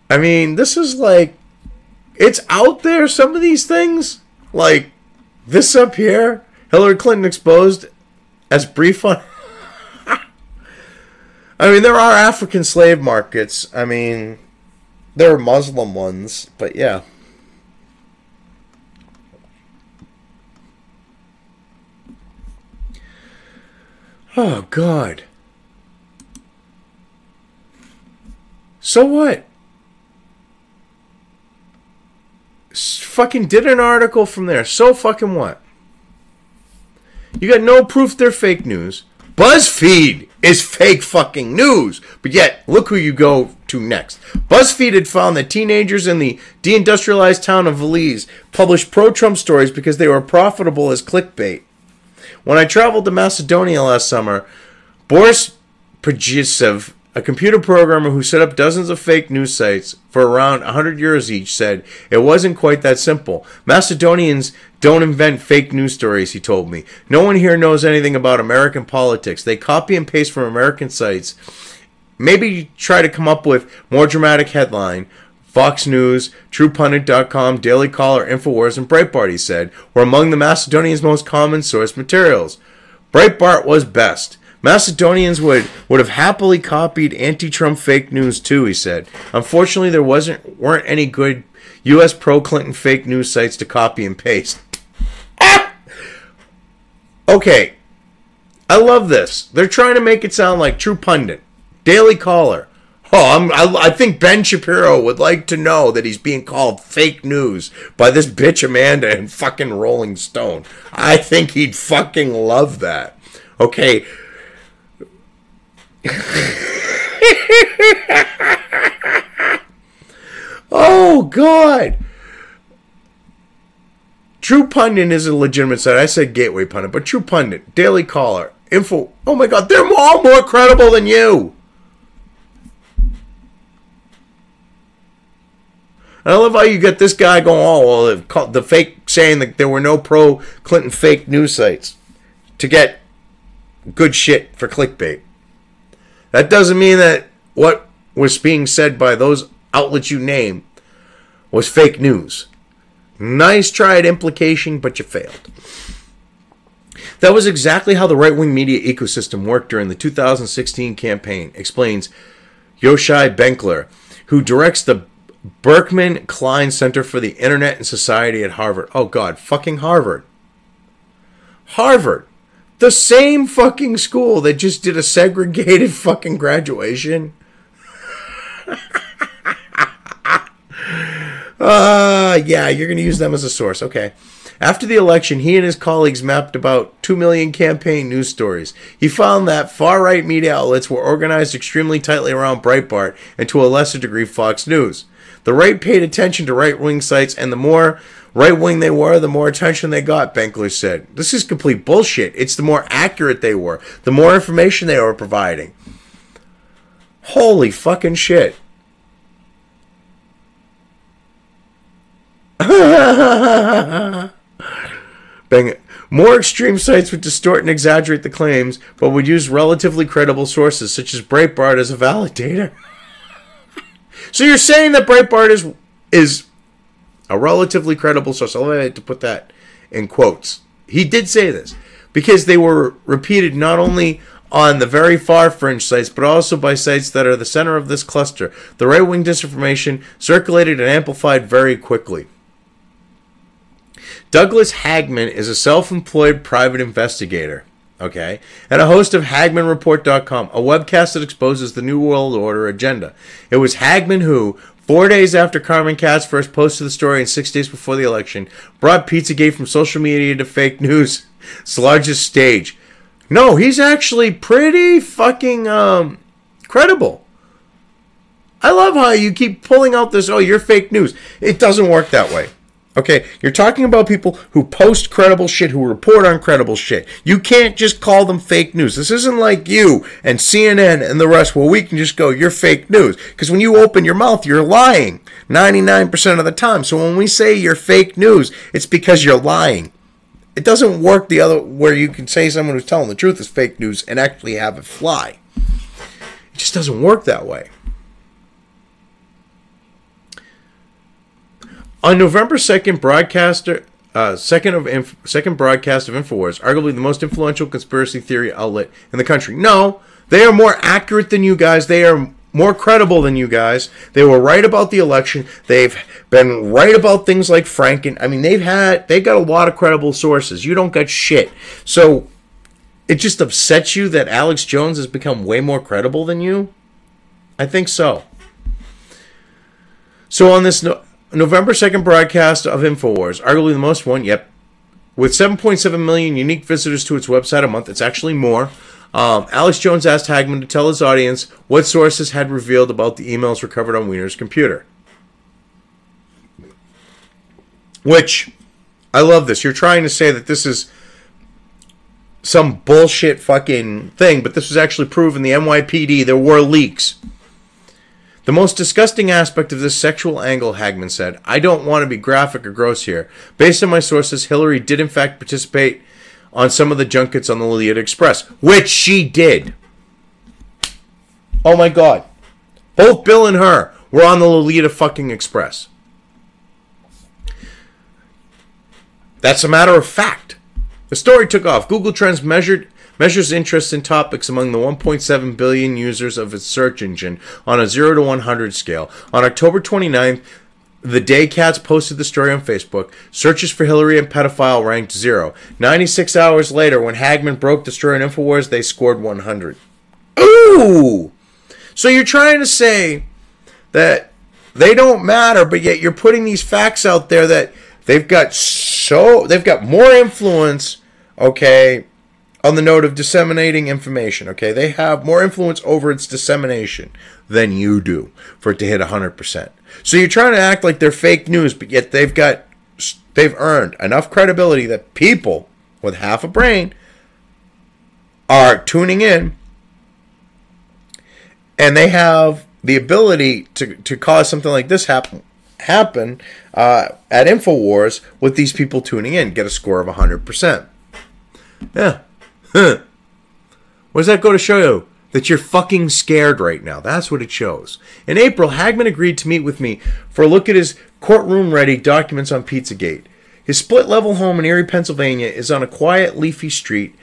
I mean, this is like, it's out there, some of these things. Like, this up here, Hillary Clinton exposed as brief on... I mean, there are African slave markets. I mean, there are Muslim ones, but yeah. Oh, God. So what? Fucking did an article from there. So fucking what? You got no proof they're fake news. BuzzFeed is fake fucking news. But yet, look who you go to next. BuzzFeed had found that teenagers in the deindustrialized town of Belize published pro-Trump stories because they were profitable as clickbait. When I traveled to Macedonia last summer, Boris Pajisev, a computer programmer who set up dozens of fake news sites for around 100 euros each, said it wasn't quite that simple. Macedonians don't invent fake news stories, he told me. No one here knows anything about American politics. They copy and paste from American sites. Maybe try to come up with more dramatic headline. Fox News, TruePundit.com, Daily Caller, InfoWars, and Breitbart, he said, were among the Macedonians' most common source materials. Breitbart was best. Macedonians would have happily copied anti-Trump fake news too, he said. Unfortunately, there weren't any good U.S. pro-Clinton fake news sites to copy and paste. Okay, I love this. They're trying to make it sound like True Pundit, Daily Caller. Oh, I think Ben Shapiro would like to know that he's being called fake news by this bitch Amanda and fucking Rolling Stone. I think he'd fucking love that. Okay. Oh, God. True Pundit is a legitimate site. I said Gateway Pundit, but True Pundit, Daily Caller, Info. Oh, my God. They're all more credible than you. I love how you get this guy going, oh, well, the fake saying that there were no pro-Clinton fake news sites to get good shit for clickbait. That doesn't mean that what was being said by those outlets you name was fake news. Nice try at implication, but you failed. That was exactly how the right-wing media ecosystem worked during the 2016 campaign, explains Yoshai Benkler, who directs the Berkman Klein Center for the Internet and Society at Harvard. Oh, God, fucking Harvard. Harvard. The same fucking school that just did a segregated fucking graduation. Yeah, you're going to use them as a source. Okay. After the election, he and his colleagues mapped about 2 million campaign news stories. He found that far-right media outlets were organized extremely tightly around Breitbart and to a lesser degree Fox News. The right paid attention to right-wing sites, and the more right-wing they were, the more attention they got, Benkler said. This is complete bullshit. It's the more accurate they were, the more information they were providing. Holy fucking shit. More extreme sites would distort and exaggerate the claims, but would use relatively credible sources, such as Breitbart, as a validator. So you're saying that Breitbart is a relatively credible source. I'll have to put that in quotes. He did say this because they were repeated not only on the very far fringe sites, but also by sites that are the center of this cluster. The right-wing disinformation circulated and amplified very quickly. Douglas Hagman is a self-employed private investigator, okay, and a host of HagmanReport.com, a webcast that exposes the New World Order agenda. It was Hagman who, 4 days after Carmen Katz first posted the story and 6 days before the election, brought Pizzagate from social media to fake news, its largest stage. No, he's actually pretty fucking credible. I love how you keep pulling out this, oh, you're fake news. It doesn't work that way. Okay, you're talking about people who post credible shit, who report on credible shit. You can't just call them fake news. This isn't like you and CNN and the rest where we can just go, you're fake news. Because when you open your mouth, you're lying 99% of the time. So when we say you're fake news, it's because you're lying. It doesn't work the other where you can say someone who's telling the truth is fake news and actually have it fly. It just doesn't work that way. On November 2nd, second broadcast of InfoWars, arguably the most influential conspiracy theory outlet in the country. No, they are more accurate than you guys. They are more credible than you guys. They were right about the election. They've been right about things like Franken. I mean, they got a lot of credible sources. You don't got shit. So it just upsets you that Alex Jones has become way more credible than you? I think so. So on this November 2nd broadcast of InfoWars, arguably the most one, yep, with 7.7 million unique visitors to its website a month, it's actually more. Alex Jones asked Hagman to tell his audience what sources had revealed about the emails recovered on Weiner's computer. Which, I love this. You're trying to say that this is some bullshit fucking thing, but this was actually proven. The NYPD, there were leaks. The most disgusting aspect of this sexual angle, Hagman said, I don't want to be graphic or gross here. Based on my sources, Hillary did in fact participate on some of the junkets on the Lolita Express, which she did. Oh my God. Both Bill and her were on the Lolita fucking Express. That's a matter of fact. The story took off. Google Trends measures interest in topics among the 1.7 billion users of its search engine on a 0 to 100 scale. On October 29th, The day Katz posted the story on Facebook, searches for Hillary and pedophile ranked 0. 96 hours later, when Hagman broke the story on InfoWars, they scored 100. Ooh! So you're trying to say that they don't matter, but yet you're putting these facts out there that they've got more influence, okay, on the note of disseminating information, okay? They have more influence over its dissemination than you do for it to hit 100%. So you're trying to act like they're fake news, but yet they've earned enough credibility that people with half a brain are tuning in, and they have the ability to cause something like this happen at InfoWars with these people tuning in, get a score of 100%. Yeah. Huh. What does that go to show you? That you're fucking scared right now. That's what it shows. In April, Hagman agreed to meet with me for a look at his courtroom-ready documents on Pizzagate. His split-level home in Erie, Pennsylvania is on a quiet, leafy street.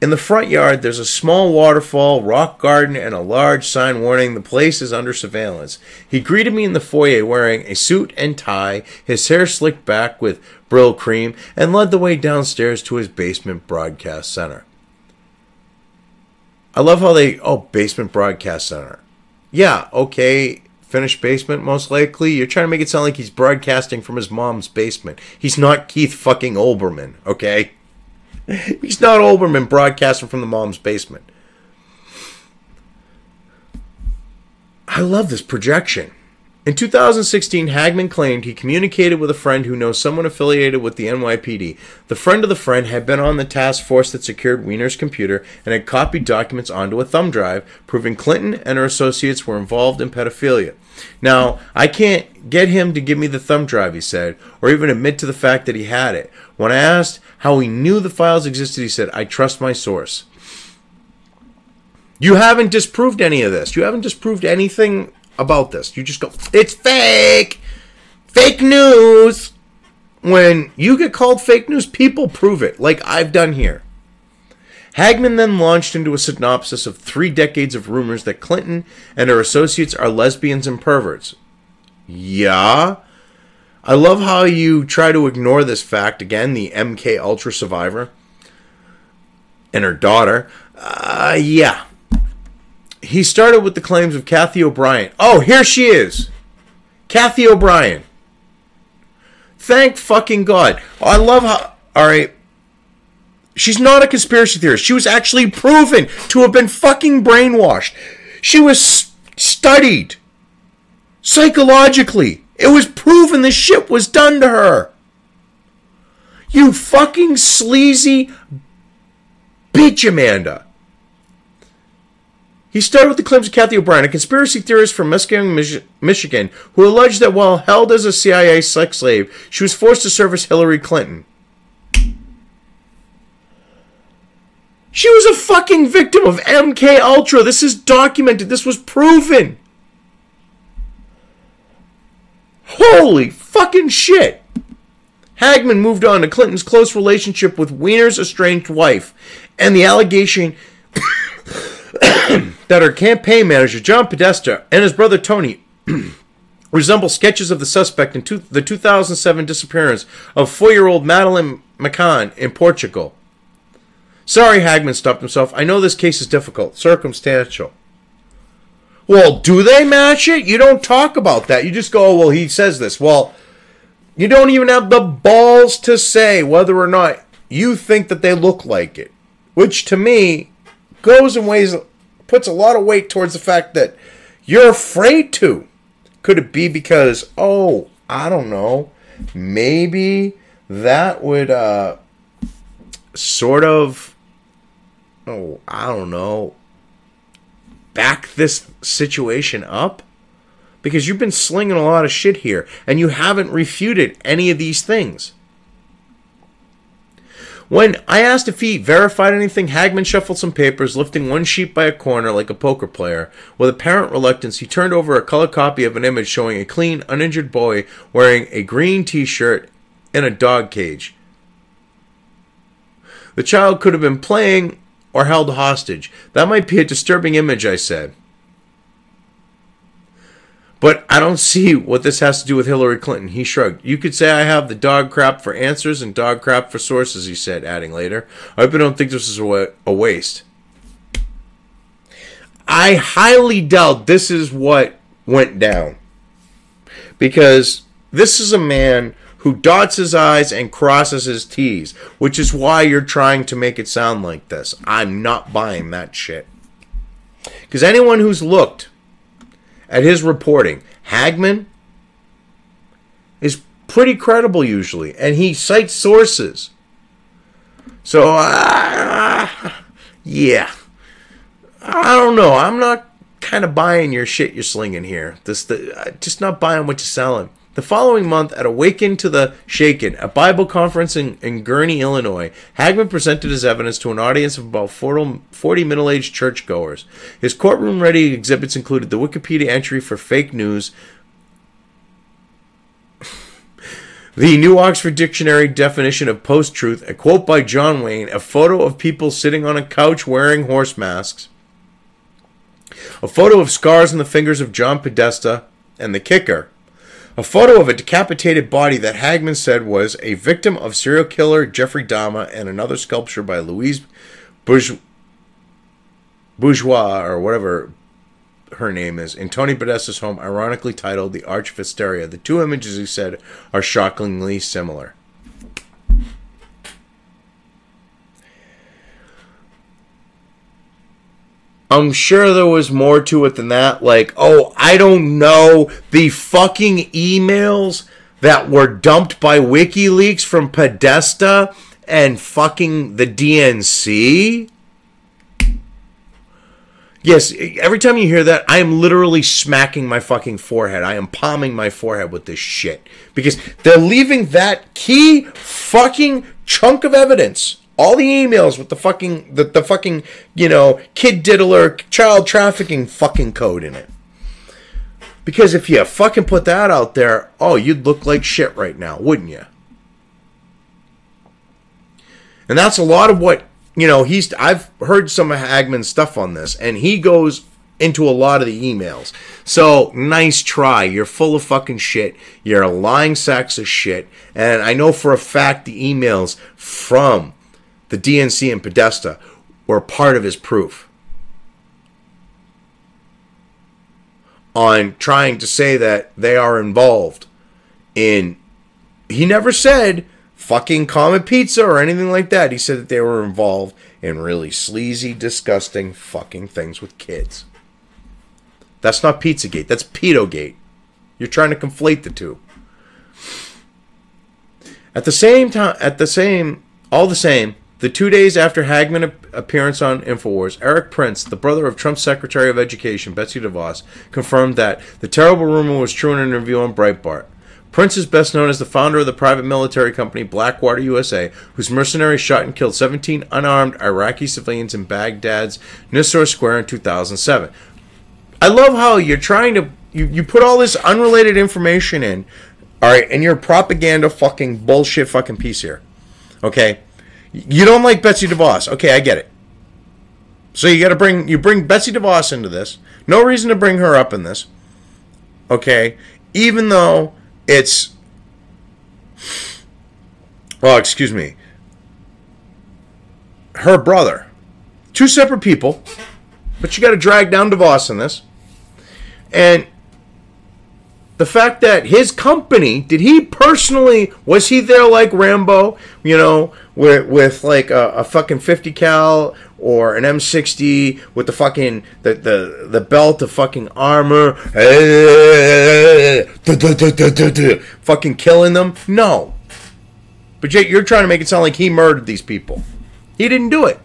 In the front yard, there's a small waterfall, rock garden, and a large sign warning the place is under surveillance. He greeted me in the foyer wearing a suit and tie, his hair slicked back with Brill cream, and led the way downstairs to his basement broadcast center. I love how basement broadcast center. Yeah, okay, finished basement most likely. You're trying to make it sound like he's broadcasting from his mom's basement. He's not Keith fucking Olbermann, okay? He's not Olbermann broadcasting from the mom's basement. I love this projection. In 2016, Hagman claimed he communicated with a friend who knows someone affiliated with the NYPD. The friend of the friend had been on the task force that secured Weiner's computer and had copied documents onto a thumb drive, proving Clinton and her associates were involved in pedophilia. Now, I can't get him to give me the thumb drive, he said, or even admit to the fact that he had it. When I asked how he knew the files existed, he said, I trust my source. You haven't disproved any of this. You haven't disproved anything about this. You just go, it's fake! Fake news! When you get called fake news, people prove it, like I've done here. Hagman then launched into a synopsis of 3 decades of rumors that Clinton and her associates are lesbians and perverts. Yeah? I love how you try to ignore this fact. Again, the MK Ultra survivor and her daughter. Yeah. He started with the claims of Kathy O'Brien. Oh, here she is. Kathy O'Brien. Thank fucking God. I love how... Alright. She's not a conspiracy theorist. She was actually proven to have been fucking brainwashed. She was studied. Psychologically. It was proven this shit was done to her. You fucking sleazy bitch, Amanda. He started with the claims of Kathy O'Brien, a conspiracy theorist from Muskegon, Michigan, who alleged that while held as a CIA sex slave, she was forced to service Hillary Clinton. She was a fucking victim of MK Ultra. This is documented. This was proven. Holy fucking shit. Hagman moved on to Clinton's close relationship with Weiner's estranged wife and the allegation that her campaign manager, John Podesta, and his brother Tony resemble sketches of the suspect in the 2007 disappearance of 4-year-old Madeleine McCann in Portugal. Sorry, Hagman stopped himself. I know this case is difficult, circumstantial. Well, do they match it? You don't talk about that. You just go, oh, well, he says this. Well, you don't even have the balls to say whether or not you think that they look like it. Which, to me, goes in ways, puts a lot of weight towards the fact that you're afraid to. Could it be because, oh, I don't know, maybe that would sort of, oh, I don't know, back this situation up? Because you've been slinging a lot of shit here, and you haven't refuted any of these things. When I asked if he verified anything, Hagman shuffled some papers, lifting one sheet by a corner like a poker player. With apparent reluctance, he turned over a color copy of an image showing a clean, uninjured boy wearing a green t-shirt in a dog cage. The child could have been playing or held hostage. That might be a disturbing image, I said. But I don't see what this has to do with Hillary Clinton. He shrugged. You could say I have the dog crap for answers and dog crap for sources, he said, adding later. I hope you don't think this is a waste. I highly doubt this is what went down. Because this is a man who dots his I's and crosses his T's, which is why you're trying to make it sound like this. I'm not buying that shit. Because anyone who's looked at his reporting, Hagman is pretty credible usually, and he cites sources. So, yeah. I don't know. I'm not kind of buying your shit you're slinging here. Just not buying what you're selling. The following month, at Awaken to the Shaken, a Bible conference in Gurnee, Illinois, Hagman presented his evidence to an audience of about 40 middle-aged churchgoers. His courtroom-ready exhibits included the Wikipedia entry for fake news, the New Oxford Dictionary definition of post-truth, a quote by John Wayne, a photo of people sitting on a couch wearing horse masks, a photo of scars on the fingers of John Podesta, and the kicker, a photo of a decapitated body that Hagman said was a victim of serial killer Jeffrey Dahmer, and another sculpture by Louise Bourgeois, or whatever her name is, in Tony Podesta's home, ironically titled The Arch of Hysteria. The two images, he said, are shockingly similar. I'm sure there was more to it than that. Like, oh, I don't know, the fucking emails that were dumped by WikiLeaks from Podesta and fucking the DNC. Yes, every time you hear that, I am literally smacking my fucking forehead. I am palming my forehead with this shit. Because they're leaving that key fucking chunk of evidence, all the emails with the fucking, you know, kid diddler, child trafficking fucking code in it. Because if you fucking put that out there, oh, you'd look like shit right now, wouldn't you? And that's a lot of what, you know, I've heard some of Hagman's stuff on this, and he goes into a lot of the emails. So, nice try. You're full of fucking shit. You're a lying sacks of shit. And I know for a fact the emails from the DNC and Podesta were part of his proof on trying to say that they are involved in... He never said fucking Comet Pizza or anything like that. He said that they were involved in really sleazy, disgusting fucking things with kids. That's not Pizzagate. That's Pedogate. You're trying to conflate the two. At the same time, the 2 days after Hagman's appearance on InfoWars, Eric Prince, the brother of Trump's Secretary of Education, Betsy DeVos, confirmed that the terrible rumor was true in an interview on Breitbart. Prince is best known as the founder of the private military company Blackwater USA, whose mercenaries shot and killed 17 unarmed Iraqi civilians in Baghdad's Nisour Square in 2007. I love how you're trying to... You put all this unrelated information in, alright, and you're a propaganda fucking bullshit fucking piece here. Okay? You don't like Betsy DeVos. Okay, I get it. So you bring Betsy DeVos into this. No reason to bring her up in this. Okay? Even though it's... Well, excuse me. Her brother. Two separate people. But you got to drag down DeVos in this. And the fact that his company, did he personally, was he there like Rambo, you know, with like a fucking 50 cal or an M60 with the fucking, the belt of fucking armor, fucking killing them? No. But yet you're trying to make it sound like he murdered these people. He didn't do it.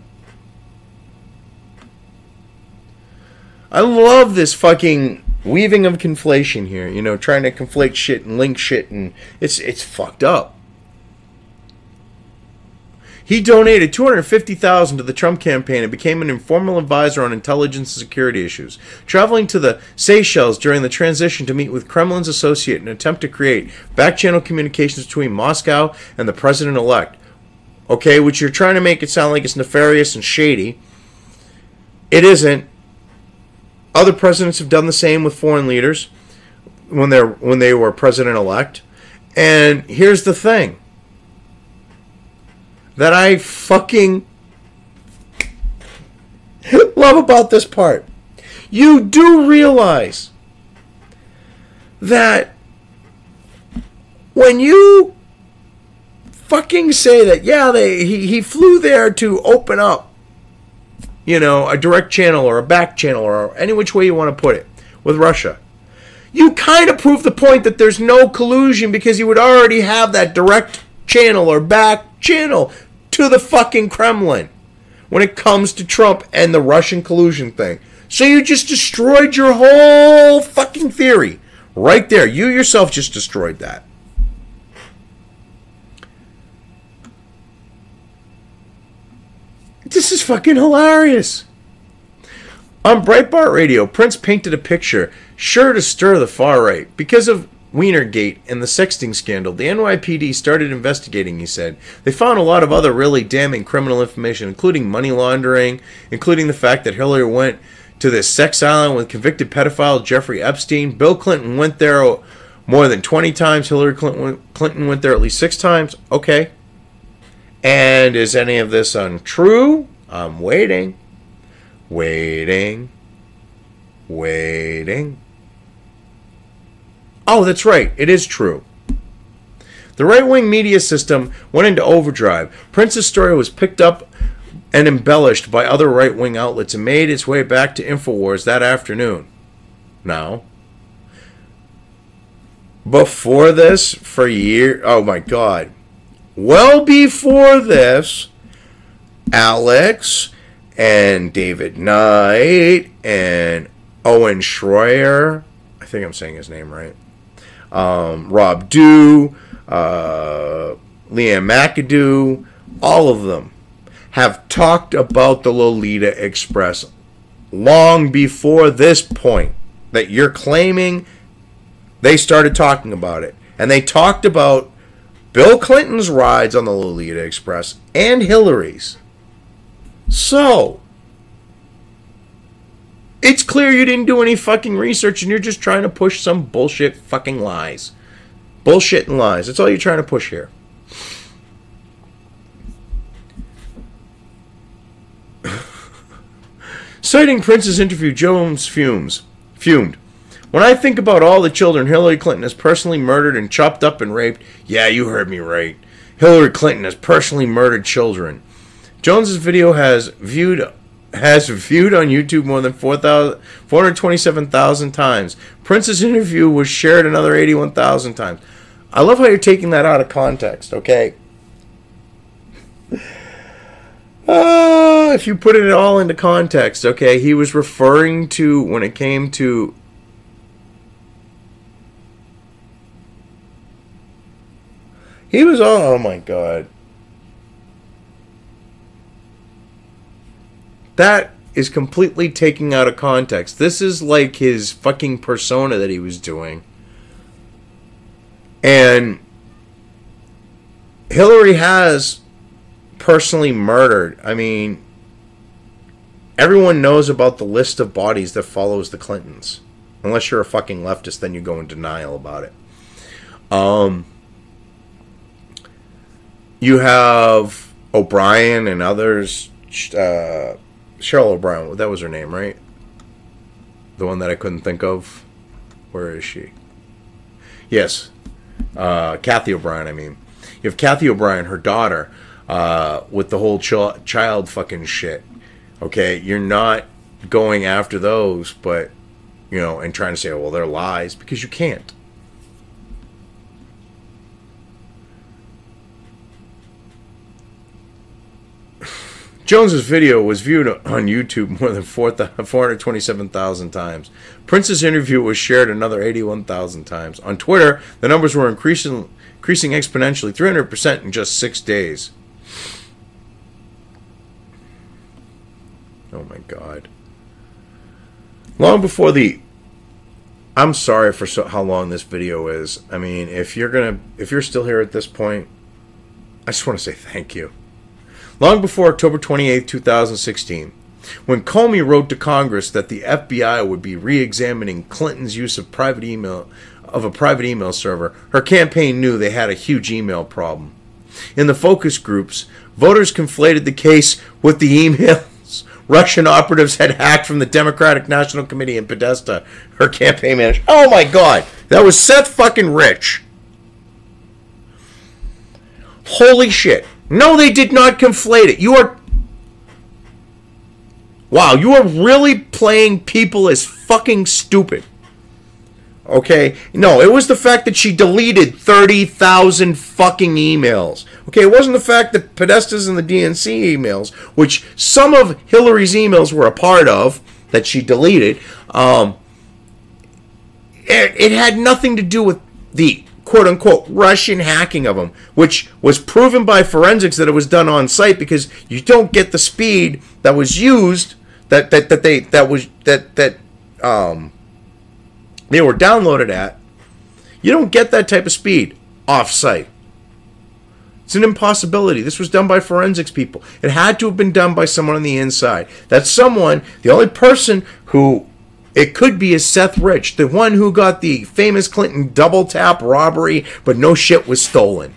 I love this fucking weaving of conflation here, you know, trying to conflate shit and link shit, and it's fucked up. He donated $250,000 to the Trump campaign and became an informal advisor on intelligence and security issues, traveling to the Seychelles during the transition to meet with Kremlin's associate in an attempt to create back-channel communications between Moscow and the president-elect. Okay, which you're trying to make it sound like it's nefarious and shady. It isn't. Other presidents have done the same with foreign leaders. when they were president-elect. And here's the thing that I fucking love about this part. You do realize that when you fucking say that, yeah, he flew there to open up, a direct channel or a back channel or any which way you want to put it with Russia, you kind of prove the point that there's no collusion because you would already have that direct channel or back channel to the fucking Kremlin when it comes to Trump and the Russian collusion thing. So you just destroyed your whole fucking theory right there. You yourself just destroyed that. This is fucking hilarious. On Breitbart Radio, Prince painted a picture sure to stir the far right. Because of Wienergate and the sexting scandal, the NYPD started investigating, he said. They found a lot of other really damning criminal information, including money laundering, including the fact that Hillary went to this sex island with convicted pedophile Jeffrey Epstein. Bill Clinton went there more than 20 times. Hillary Clinton went there at least 6 times. Okay. And is any of this untrue? I'm waiting. Oh, that's right. It is true. The right-wing media system went into overdrive. Prince's story was picked up and embellished by other right-wing outlets and made its way back to InfoWars that afternoon. Now, before this, for years, oh my God. Well before this, Alex and David Knight and Owen Schroyer, I think I'm saying his name right, Rob Dew, Leanne McAdoo, all of them have talked about the Lolita Express long before this point that you're claiming they started talking about it. And they talked about Bill Clinton's rides on the Lolita Express and Hillary's. So, it's clear you didn't do any fucking research and you're just trying to push some bullshit fucking lies. Bullshit and lies. That's all you're trying to push here. Citing Prince's interview, Jones fumed. When I think about all the children Hillary Clinton has personally murdered and chopped up and raped, yeah, you heard me right. Hillary Clinton has personally murdered children. Jones's video has viewed on YouTube more than 427,000 times. Prince's interview was shared another 81,000 times. I love how you're taking that out of context, okay? If you put it all into context, okay, he was referring to, when it came to he was, oh my God. That is completely taking out of context. This is like his fucking persona that he was doing. And Hillary has personally murdered. I mean, everyone knows about the list of bodies that follows the Clintons. Unless you're a fucking leftist, then you go in denial about it. You have O'Brien and others. Cheryl O'Brien, that was her name, right? The one that I couldn't think of. Where is she? Yes. Kathy O'Brien, I mean. You have Kathy O'Brien, her daughter, with the whole child fucking shit. Okay? You're not going after those, but, and trying to say, oh, well, they're lies, because you can't. Jones's video was viewed on YouTube more than 427,000 times. Prince's interview was shared another 81,000 times. On Twitter, the numbers were increasing exponentially, 300% in just 6 days. Oh my God. Long before the... I'm sorry for how long this video is. I mean, if you're still here at this point, I just want to say thank you. Long before October 28, 2016, when Comey wrote to Congress that the FBI would be re-examining Clinton's use of private email of a private email server, her campaign knew they had a huge email problem. In the focus groups, voters conflated the case with the emails Russian operatives had hacked from the Democratic National Committee in Podesta, her campaign manager. Oh my God, that was Seth fucking Rich. Holy shit. No, they did not conflate it. You are... Wow, you are really playing people as fucking stupid. Okay? No, it was the fact that she deleted 30,000 fucking emails. Okay, it wasn't the fact that Podesta's and the DNC emails, which some of Hillary's emails were a part of, that she deleted. It had nothing to do with the quote-unquote Russian hacking of them, which was proven by forensics that it was done on site, because you don't get the speed that was used they were downloaded at. You don't get that type of speed off-site. It's an impossibility. This was done by forensics people. It had to have been done by someone on the inside. That someone, the only person who it could be, is Seth Rich, the one who got the famous Clinton double tap robbery, but no shit was stolen.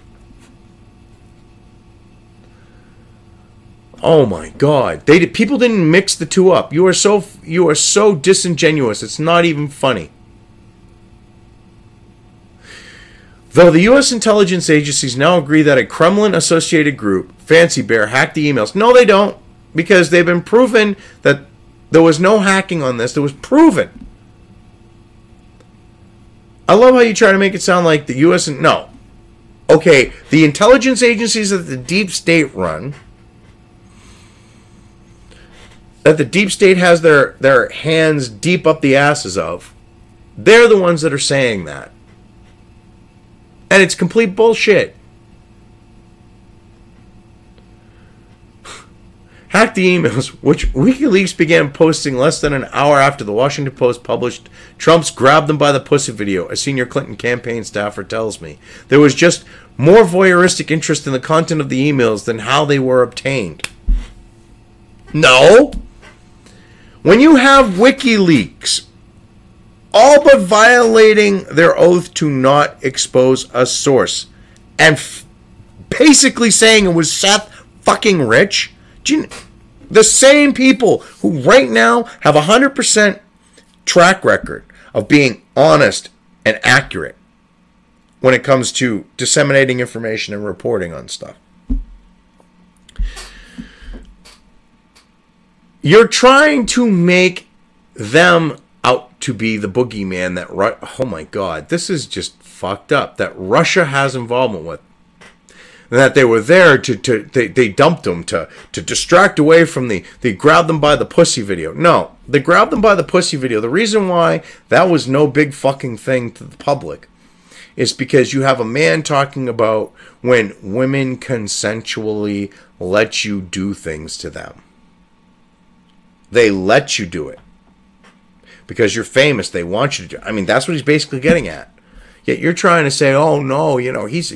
Oh my God! People didn't mix the two up. You are so disingenuous. It's not even funny. Though the U.S. intelligence agencies now agree that a Kremlin-associated group, Fancy Bear, hacked the emails. No, they don't, because they've been proven that there was no hacking on this. It was proven. I love how you try to make it sound like the U.S. No. Okay, the intelligence agencies that the deep state run, that the deep state has their hands deep up the asses of, they're the ones that are saying that. And it's complete bullshit. Hacked the emails, which WikiLeaks began posting less than an hour after the Washington Post published Trump's "Grab Them by the Pussy" video, a senior Clinton campaign staffer tells me. There was just more voyeuristic interest in the content of the emails than how they were obtained. No! When you have WikiLeaks all but violating their oath to not expose a source, and basically saying it was Seth fucking Rich, the same people who right now have 100% track record of being honest and accurate when it comes to disseminating information and reporting on stuff. You're trying to make them out to be the boogeyman that... Oh my God, this is just fucked up. That Russia has involvement with. And that they were there they dumped them to distract away from the grab them by the pussy video. No, the grab them by the pussy video, the reason why that was no big fucking thing to the public is because you have a man talking about when women consensually let you do things to them. They let you do it. Because you're famous, they want you to do it. I mean, that's what he's basically getting at. Yet you're trying to say, oh no, you know, he's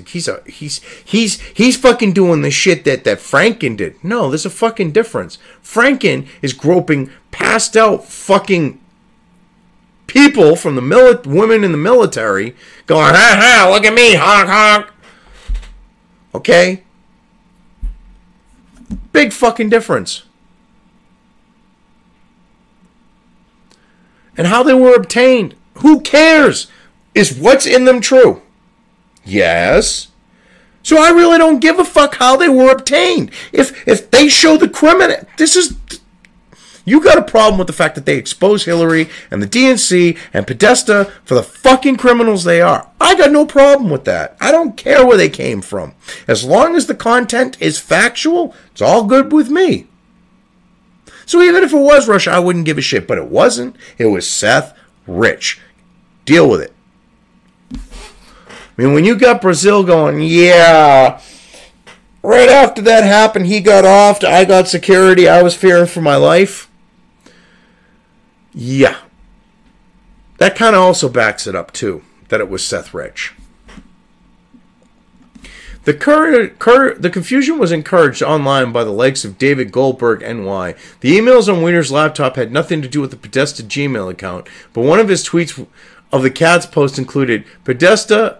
fucking doing the shit that Franken did. No, there's a fucking difference. Franken is groping passed out fucking people from the women in the military, going, ha ha, look at me, honk honk. Okay? Big fucking difference. And how they were obtained, who cares? Is what's in them true? Yes. So I really don't give a fuck how they were obtained. If they show the criminal, you got a problem with the fact that they expose Hillary and the DNC and Podesta for the fucking criminals they are. I got no problem with that. I don't care where they came from. As long as the content is factual, it's all good with me. So even if it was Russia, I wouldn't give a shit. But it wasn't. It was Seth Rich. Deal with it. I mean, when you got Brazil going, yeah, right after that happened, he got off, I got security, I was fearing for my life. Yeah. That kind of also backs it up, too, that it was Seth Rich. The confusion was encouraged online by the likes of David Goldberg, NY. The emails on Wiener's laptop had nothing to do with the Podesta Gmail account, but one of his tweets of the cat's post included Podesta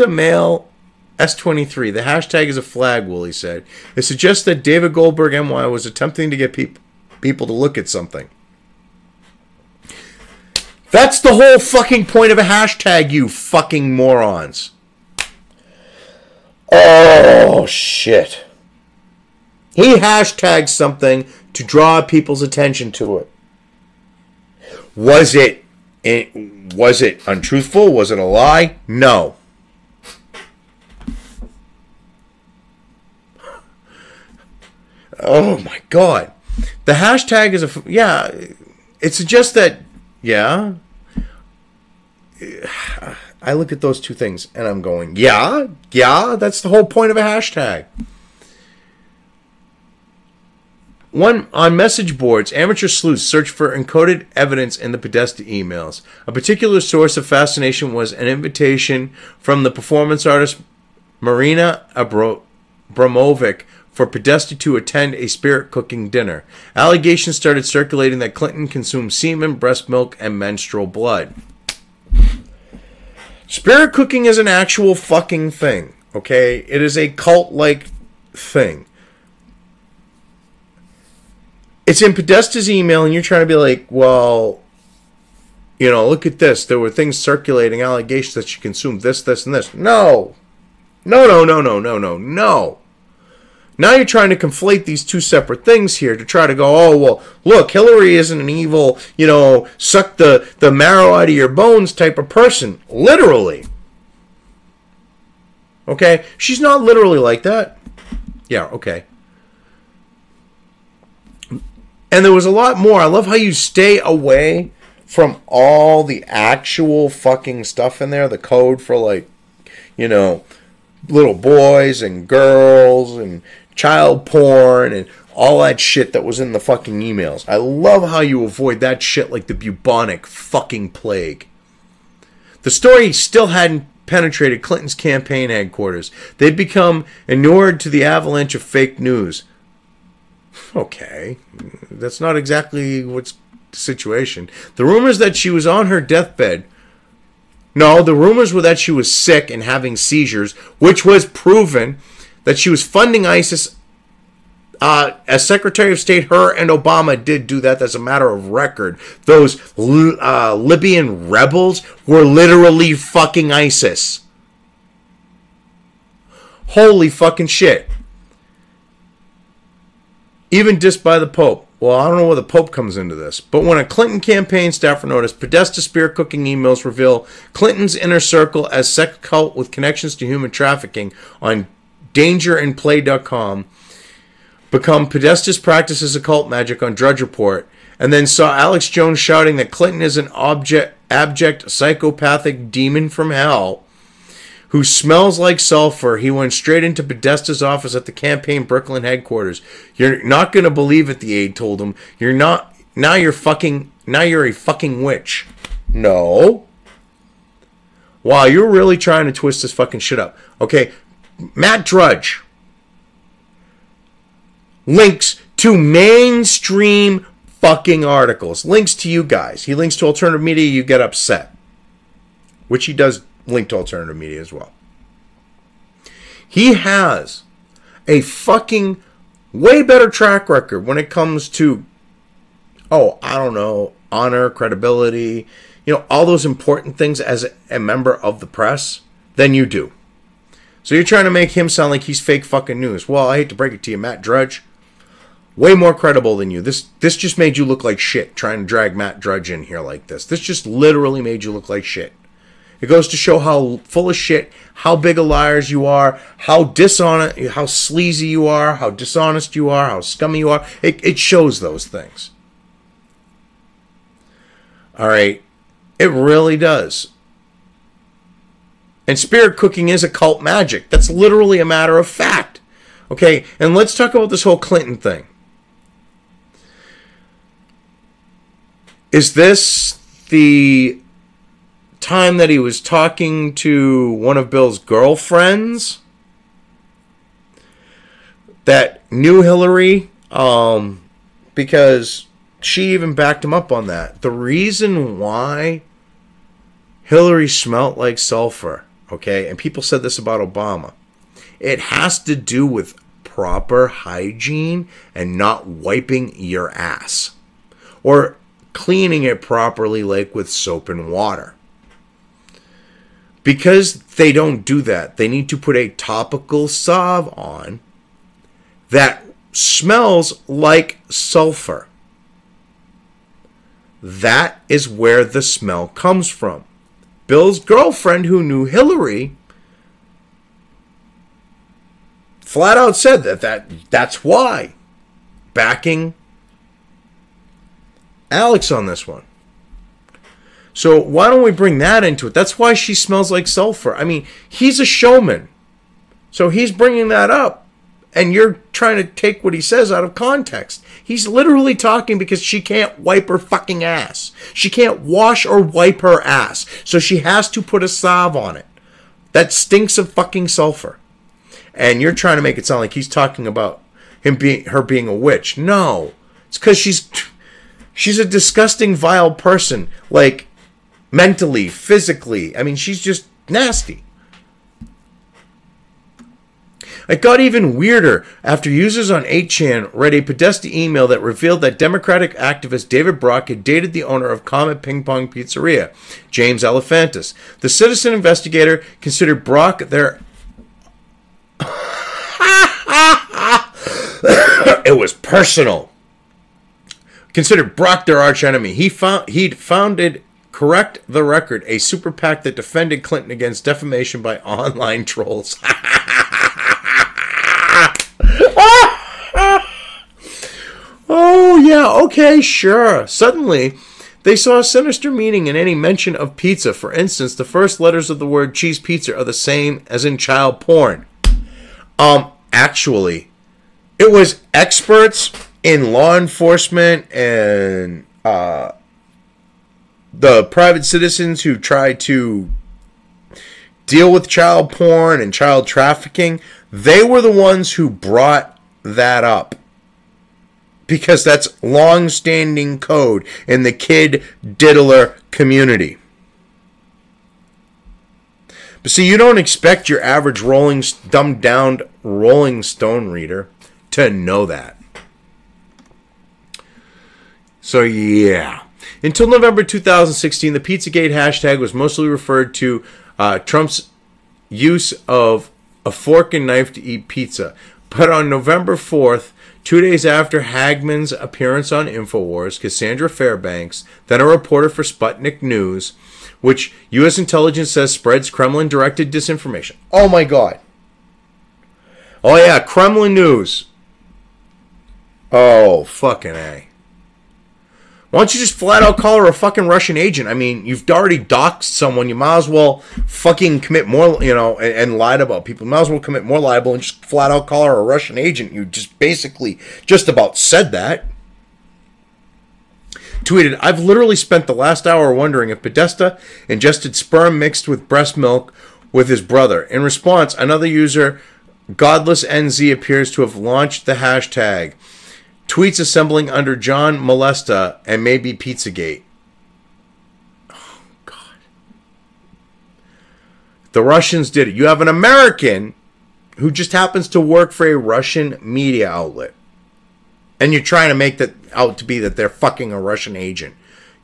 male S23. The hashtag is a flag, Wooly said. It suggests that David Goldberg NY was attempting to get people to look at something. That's the whole fucking point of a hashtag, you fucking morons. Oh, shit. He hashtagged something to draw people's attention to it. Was it untruthful? Was it a lie? No. Oh my God. The hashtag is it suggests that, I look at those two things and I'm going, that's the whole point of a hashtag. On message boards, amateur sleuths searched for encoded evidence in the Podesta emails. A particular source of fascination was an invitation from the performance artist Marina Abramovic for Podesta to attend a spirit cooking dinner. Allegations started circulating that Clinton consumed semen, breast milk, and menstrual blood. Spirit cooking is an actual fucking thing, okay? It is a cult-like thing. It's in Podesta's email, and you're trying to be like, well, look at this. There were things circulating, allegations that she consumed this, and this. No. No. Now you're trying to conflate these two separate things here to try to go, oh, well, look, Hillary isn't an evil, suck the marrow out of your bones type of person. Literally. Okay? She's not literally like that. Yeah, okay. And there was a lot more. I love how you stay away from all the actual fucking stuff in there. The code for, little boys and girls and child porn and all that shit that was in the fucking emails. I love how you avoid that shit like the bubonic fucking plague. The story still hadn't penetrated Clinton's campaign headquarters. They'd become inured to the avalanche of fake news. Okay, that's not exactly what's the situation. The rumors that she was on her deathbed. No, the rumors were that she was sick and having seizures, which was proven. That she was funding ISIS. As Secretary of State, her and Obama did do that as a matter of record. Those Libyan rebels were literally fucking ISIS. Holy fucking shit. Even dissed by the Pope. Well, I don't know where the Pope comes into this. But when a Clinton campaign staffer noticed Podesta spirit cooking emails reveal Clinton's inner circle as sex cult with connections to human trafficking on dangerandplay.com, become Podesta's practices occult magic on Drudge Report, and then saw Alex Jones shouting that Clinton is an abject psychopathic demon from hell who smells like sulfur, he went straight into Podesta's office at the campaign Brooklyn headquarters. You're not going to believe it, the aide told him. Now you're a fucking witch. No. Wow, you're really trying to twist this fucking shit up. Okay, Matt Drudge links to mainstream fucking articles. Links to you guys. He links to alternative media, you get upset. Which he does link to alternative media as well. He has a fucking way better track record when it comes to, honor, credibility, all those important things as a member of the press than you do. So you're trying to make him sound like he's fake fucking news. Well, I hate to break it to you, Matt Drudge. Way more credible than you. This just made you look like shit, trying to drag Matt Drudge in here like this. This just literally made you look like shit. It goes to show how full of shit, how big of liars you are, how dishonest, how sleazy you are, how dishonest you are, how scummy you are. It shows those things. All right. It really does. And spirit cooking is occult magic. That's literally a matter of fact. Okay, and let's talk about this whole Clinton thing. Is this the time that he was talking to one of Bill's girlfriends that knew Hillary? Because she even backed him up on that. The reason why Hillary smelt like sulfur, okay? And people said this about Obama. It has to do with proper hygiene and not wiping your ass. Or cleaning it properly, like with soap and water. Because they don't do that, they need to put a topical salve on that smells like sulfur. That is where the smell comes from. Bill's girlfriend, who knew Hillary, flat out said that's why. Backing Alex on this one. So why don't we bring that into it? That's why she smells like sulfur. I mean, he's a showman. So he's bringing that up. And you're trying to take what he says out of context. He's literally talking because she can't wipe her fucking ass. She can't wash or wipe her ass. So she has to put a salve on it. That stinks of fucking sulfur. And you're trying to make it sound like he's talking about her being a witch. No. It's because she's a disgusting, vile person. Like, mentally, physically. I mean, she's just nasty. It got even weirder after users on 8chan read a Podesta email that revealed that Democratic activist David Brock had dated the owner of Comet Ping Pong Pizzeria, James Alefantis. The citizen investigator considered Brock their... It was personal. Considered Brock their archenemy. He'd founded Correct the Record, a super PAC that defended Clinton against defamation by online trolls. Oh, yeah, okay, sure. Suddenly, they saw a sinister meaning in any mention of pizza. For instance, the first letters of the word cheese pizza are the same as in child porn. Actually, it was experts in law enforcement and the private citizens who try to deal with child porn and child trafficking. They were the ones who brought that up. Because that's long-standing code in the kid diddler community. But see, you don't expect your average dumbed-down Rolling Stone reader to know that. So, yeah. Until November 2016, the Pizzagate hashtag was mostly referred to Trump's use of a fork and knife to eat pizza. But on November 4th, 2 days after Hagman's appearance on InfoWars, Cassandra Fairbanks, then a reporter for Sputnik News, which U.S. intelligence says spreads Kremlin-directed disinformation. Oh, my God. Oh, yeah, Kremlin News. Oh, fucking A. Why don't you just flat out call her a fucking Russian agent? I mean, you've already doxed someone. You might as well fucking commit more, and lied about people. You might as well commit more libel and just flat out call her a Russian agent. You just basically just about said that. Tweeted, I've literally spent the last hour wondering if Podesta ingested sperm mixed with breast milk with his brother. In response, another user, Godless NZ, appears to have launched the hashtag. Tweets assembling under John Molesta and maybe Pizzagate. Oh, God. The Russians did it. You have an American who just happens to work for a Russian media outlet. And you're trying to make that out to be that they're fucking a Russian agent.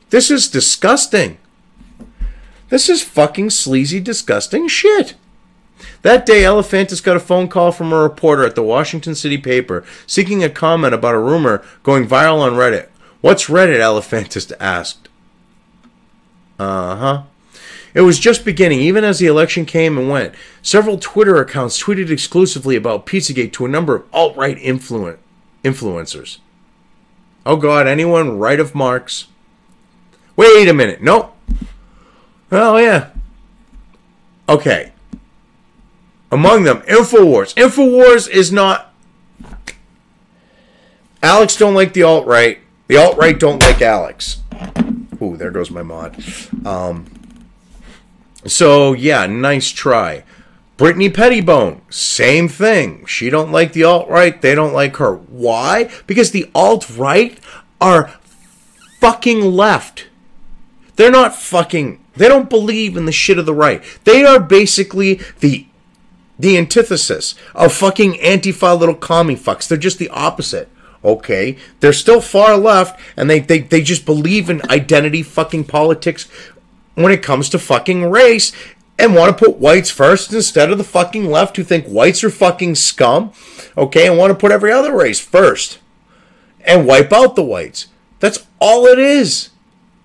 This is disgusting. This is fucking sleazy, disgusting shit. That day, Alefantis got a phone call from a reporter at the Washington City paper seeking a comment about a rumor going viral on Reddit. What's Reddit? Alefantis asked. It was just beginning, even as the election came and went. Several Twitter accounts tweeted exclusively about Pizzagate to a number of alt-right influencers. Oh God, anyone right of Marx? Wait a minute, nope. Oh yeah. Okay. Among them, InfoWars. InfoWars is not... Alex don't like the alt-right. The alt-right don't like Alex. Ooh, there goes my mod. So, yeah, nice try. Brittany Pettibone, same thing. She don't like the alt-right. They don't like her. Why? Because the alt-right are fucking left. They're not fucking They don't believe in the shit of the right. They are basically the antithesis of fucking Antifa little commie fucks. They're just the opposite. Okay? They're still far left, and they just believe in identity fucking politics when it comes to fucking race, and want to put whites first instead of the fucking left, who think whites are fucking scum, okay, and want to put every other race first and wipe out the whites. That's all it is.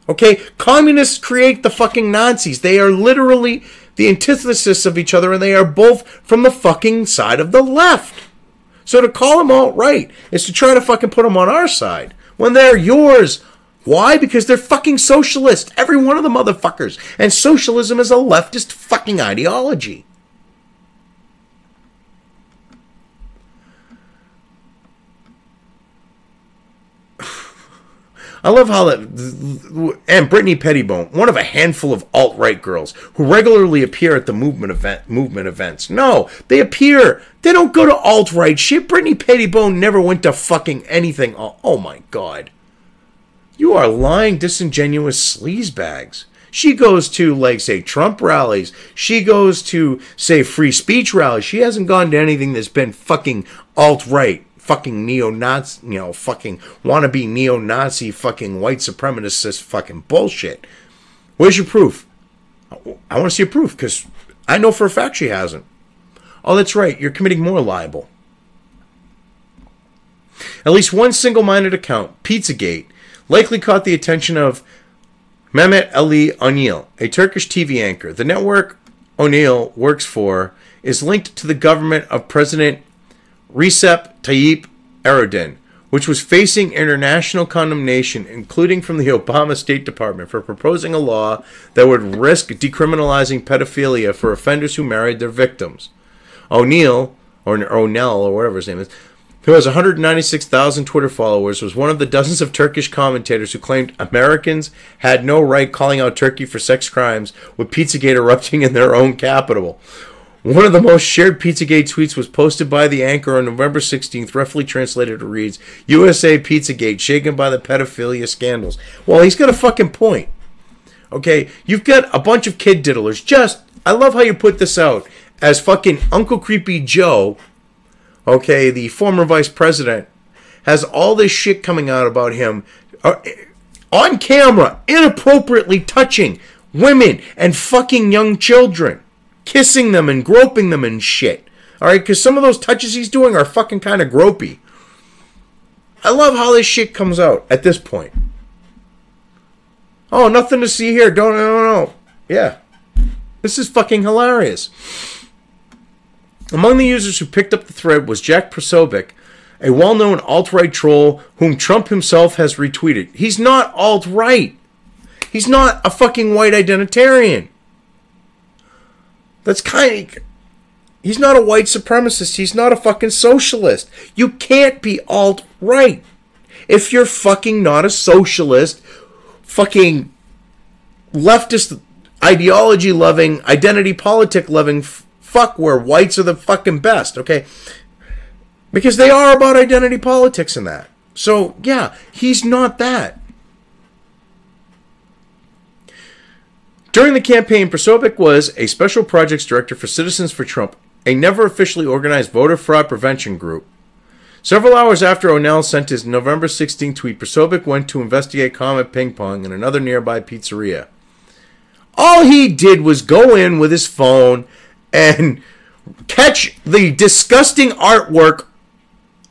Okay? Communists create the fucking Nazis. They are literally the antithesis of each other, and they are both from the fucking side of the left. So to call them alt-right is to try to fucking put them on our side when they're yours. Why? Because they're fucking socialist. Every one of the motherfuckers. And socialism is a leftist fucking ideology. I love how that... And Brittany Pettibone, one of a handful of alt-right girls who regularly appear at the movement events. No, they appear. They don't go to alt-right shit. Brittany Pettibone never went to fucking anything. Oh my God. You are lying, disingenuous sleazebags. She goes to, like, say, Trump rallies. She goes to, say, free speech rallies. She hasn't gone to anything that's been fucking alt-right. Fucking neo-Nazi, fucking wannabe neo-Nazi, fucking white supremacist fucking bullshit. Where's your proof? I want to see your proof, because I know for a fact she hasn't. Oh, that's right. You're committing more libel. At least one single-minded account, Pizzagate, likely caught the attention of Mehmet Ali O'Neill, a Turkish TV anchor. The network O'Neill works for is linked to the government of President Recep Tayyip Erdogan, which was facing international condemnation, including from the Obama State Department, for proposing a law that would risk decriminalizing pedophilia for offenders who married their victims. O'Neill, or O'Neill, or whatever his name is, who has 196,000 Twitter followers, was one of the dozens of Turkish commentators who claimed Americans had no right calling out Turkey for sex crimes, with Pizzagate erupting in their own capital. One of the most shared Pizzagate tweets was posted by the anchor on November 16th, roughly translated, it reads, USA Pizzagate, shaken by the pedophilia scandals. Well, he's got a fucking point. Okay, you've got a bunch of kid diddlers. I love how you put this out as fucking Uncle Creepy Joe, okay, the former vice president, has all this shit coming out about him on camera, inappropriately touching women and fucking young children. Kissing them and groping them and shit. Alright, because some of those touches he's doing are fucking kind of gropey. I love how this shit comes out at this point. Oh, nothing to see here. No. Yeah. This is fucking hilarious. Among the users who picked up the thread was Jack Prosovic, a well-known alt-right troll whom Trump himself has retweeted. He's not alt-right. He's not a fucking white identitarian. That's kind of... He's not a white supremacist. He's not a fucking socialist. You can't be alt-right if you're fucking not a socialist, fucking leftist, ideology-loving, identity politic-loving fuck where whites are the fucking best, okay? Because they are about identity politics and that. So, yeah, he's not that. During the campaign, Prosovic was a special projects director for Citizens for Trump, a never officially organized voter fraud prevention group. Several hours after O'Neill sent his November 16 tweet, Prosovic went to investigate Comet Ping Pong in another nearby pizzeria. All he did was go in with his phone and catch the disgusting artwork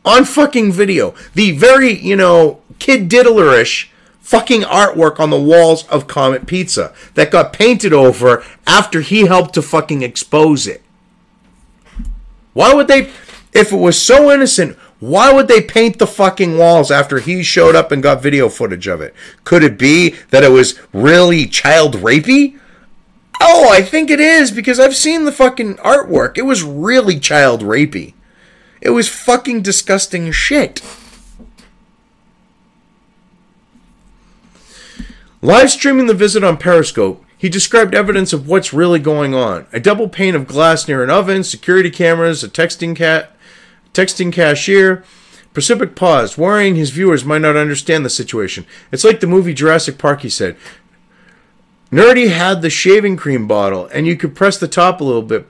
on fucking video. The very, kid diddlerish fucking artwork on the walls of Comet Pizza that got painted over after he helped to fucking expose it. Why would they, if it was so innocent, why would they paint the fucking walls after he showed up and got video footage of it? Could it be that it was really child rapey? Oh, I think it is, because I've seen the fucking artwork. It was really child rapey. It was fucking disgusting shit. Live streaming the visit on Periscope, he described evidence of what's really going on. A double pane of glass near an oven, security cameras, a texting cashier. Prosovic paused, worrying his viewers might not understand the situation. It's like the movie Jurassic Park, he said. Nerdy had the shaving cream bottle, and you could press the top a little bit.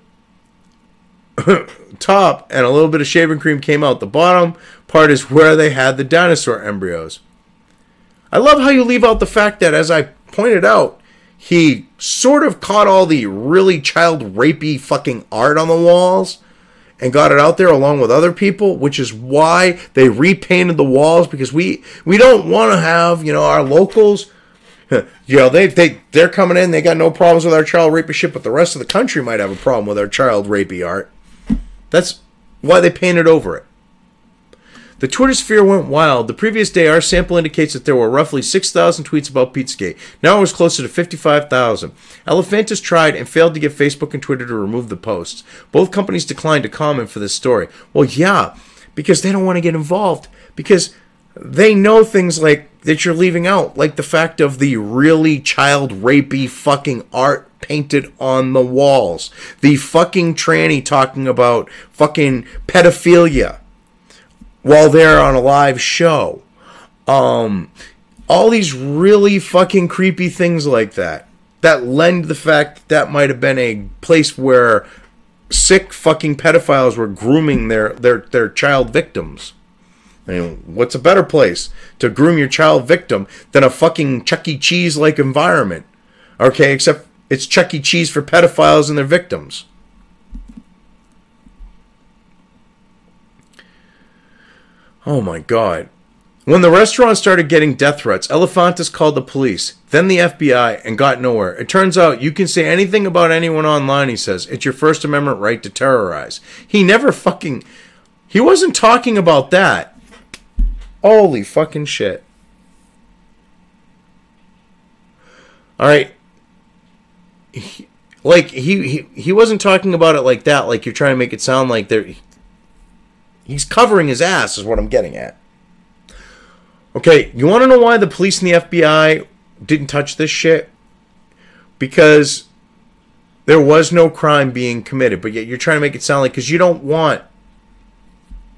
Top, and a little bit of shaving cream came out. The bottom part is where they had the dinosaur embryos. I love how you leave out the fact that, as I pointed out, he sort of caught all the really child rapey fucking art on the walls and got it out there along with other people, which is why they repainted the walls, because we don't want to have, you know, our locals, you know, they're coming in, they got no problems with our child rapey shit, but the rest of the country might have a problem with our child rapey art. That's why they painted over it. The Twitter sphere went wild. The previous day, our sample indicates that there were roughly 6,000 tweets about Pizzagate. Now it was closer to 55,000. Elephantis tried and failed to get Facebook and Twitter to remove the posts. Both companies declined to comment for this story. Well, yeah, because they don't want to get involved. Because they know things like that you're leaving out, like the fact of the really child rapey fucking art painted on the walls. The fucking tranny talking about fucking pedophilia while they're on a live show. All these really fucking creepy things like that. That lend the fact that might have been a place where sick fucking pedophiles were grooming their child victims. I mean, what's a better place to groom your child victim than a fucking Chuck E. Cheese-like environment? Okay, except it's Chuck E. Cheese for pedophiles and their victims. Oh my God. When the restaurant started getting death threats, Elephantis called the police, then the FBI, and got nowhere. It turns out you can say anything about anyone online, he says. It's your First Amendment right to terrorize. He wasn't talking about that. Holy fucking shit. Alright. He wasn't talking about it like that, like you're trying to make it sound like he's covering his ass is what I'm getting at. Okay, you want to know why the police and the FBI didn't touch this shit? Because there was no crime being committed, but yet you're trying to make it sound like, because you don't want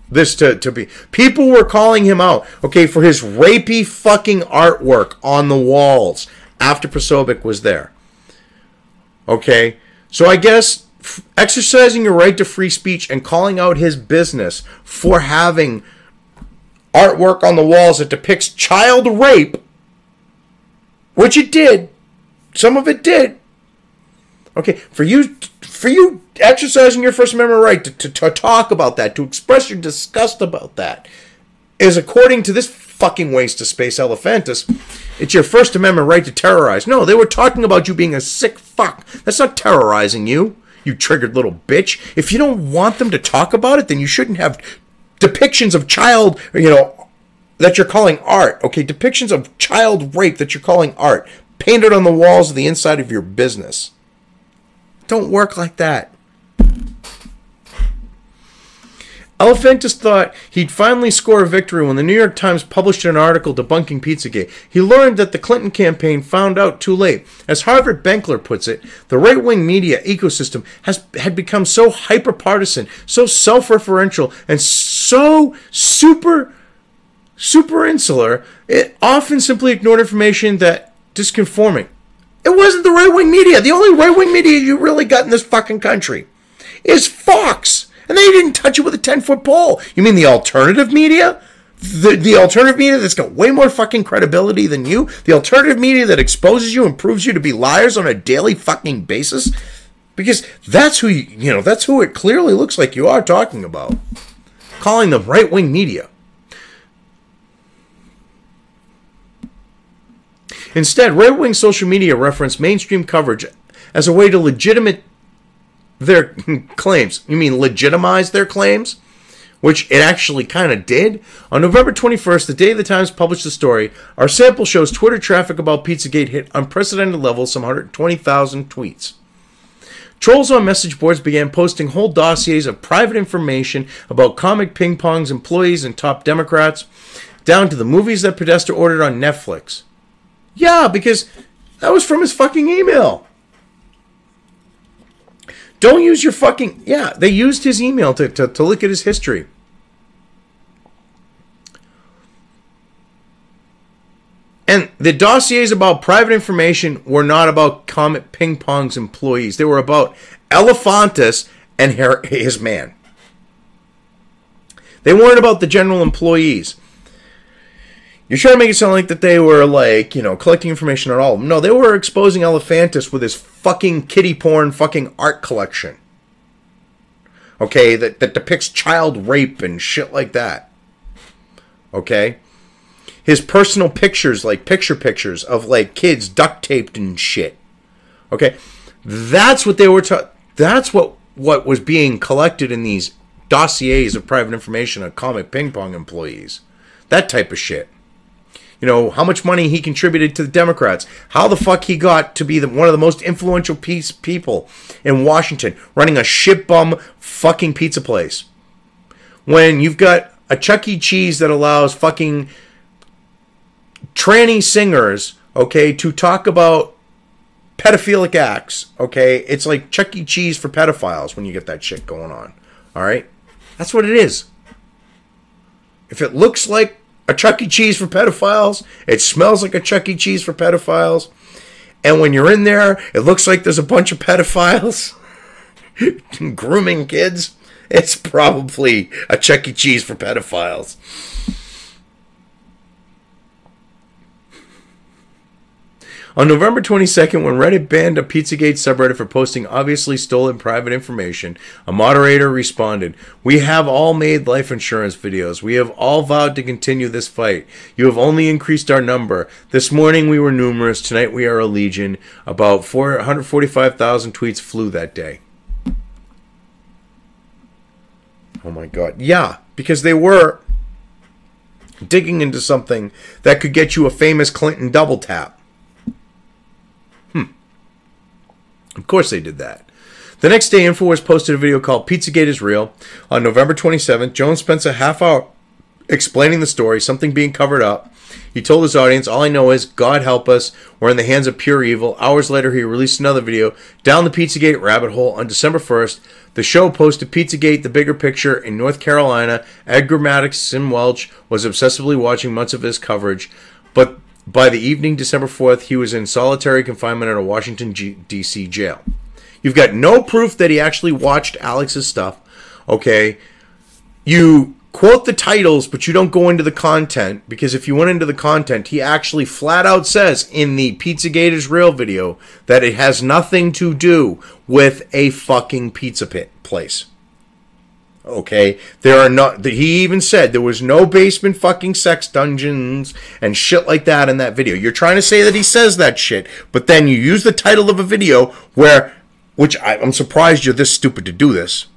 this to be. People were calling him out, okay, for his rapey fucking artwork on the walls after Posobiec was there. Okay, so I guess exercising your right to free speech and calling out his business for having artwork on the walls that depicts child rape, which it did, some of it did. Okay, for you exercising your First Amendment right to talk about that, to express your disgust about that, is, according to this fucking waste of space Elephantis, it's your First Amendment right to terrorize. No, they were talking about you being a sick fuck. That's not terrorizing you, you triggered little bitch. If you don't want them to talk about it, then you shouldn't have depictions of child, that you're calling art. Okay, depictions of child rape that you're calling art, painted on the walls of the inside of your business. Don't work like that. Elephantis thought he'd finally score a victory when the New York Times published an article debunking Pizzagate. He learned that the Clinton campaign found out too late. As Harvard Benkler puts it, the right-wing media ecosystem had become so hyper-partisan, so self-referential, and so super insular, it often simply ignored information that disconforming. It wasn't the right-wing media. The only right-wing media you really got in this fucking country is Fox. And they didn't touch it with a 10-foot pole. You mean the alternative media? The alternative media that's got way more fucking credibility than you? The alternative media that exposes you and proves you to be liars on a daily fucking basis? Because that's who that's who it clearly looks like you are talking about. Calling them right-wing media. Instead, right-wing social media referenced mainstream coverage as a way to legitimate their claims. You mean legitimize their claims? Which it actually kind of did. On November 21st, the day the Times published the story, our sample shows Twitter traffic about Pizzagate hit unprecedented levels, some 120,000 tweets. Trolls on message boards began posting whole dossiers of private information about Comet Ping Pong's employees and top Democrats, down to the movies that Podesta ordered on Netflix. Yeah, because that was from his fucking email. Don't use your fucking... Yeah, they used his email to look at his history. And the dossiers about private information were not about Comet Ping Pong's employees. They were about Elefantis and his man. They weren't about the general employees. You're trying to make it sound like that they were, like, you know, collecting information on all of them. No, they were exposing Elefantis with his fucking kiddie porn fucking art collection. Okay, that depicts child rape and shit like that. Okay? His personal pictures, like pictures of, like, kids duct taped and shit. Okay? That's what they were that's what was being collected in these dossiers of private information on Comet Ping Pong employees. That type of shit. You know, how much money he contributed to the Democrats. How the fuck he got to be one of the most influential people in Washington running a shit bum fucking pizza place. When you've got a Chuck E. Cheese that allows fucking tranny singers, okay, to talk about pedophilic acts, okay? It's like Chuck E. Cheese for pedophiles when you get that shit going on. All right? That's what it is. If it looks like a Chuck E. Cheese for pedophiles, it smells like a Chuck E. Cheese for pedophiles, and when you're in there, it looks like there's a bunch of pedophiles grooming kids, it's probably a Chuck E. Cheese for pedophiles. On November 22nd, when Reddit banned a Pizzagate subreddit for posting obviously stolen private information, a moderator responded, "We have all made life insurance videos. We have all vowed to continue this fight. You have only increased our number. This morning we were numerous. Tonight we are a legion." About 145,000 tweets flew that day. Oh my God. Yeah, because they were digging into something that could get you a famous Clinton double tap. Of course they did that. The next day, InfoWars posted a video called Pizzagate is Real. On November 27th, Jones spent a half hour explaining the story, something being covered up. He told his audience, "All I know is, God help us, we're in the hands of pure evil." Hours later, he released another video, Down the Pizzagate Rabbit Hole. On December 1st, the show posted Pizzagate, the bigger picture. In North Carolina, Edgar Madison Welch was obsessively watching much of his coverage, but by the evening, December 4th, he was in solitary confinement at a Washington, D.C. jail. You've got no proof that he actually watched Alex's stuff, okay? You quote the titles, but you don't go into the content, because if you went into the content, he actually flat out says in the Pizzagate is Real video that it has nothing to do with a fucking pizza place. Okay, there are not. He even said there was no basement fucking sex dungeons and shit like that in that video. You're trying to say that he says that shit, but then you use the title of a video which I'm surprised you're this stupid to do this.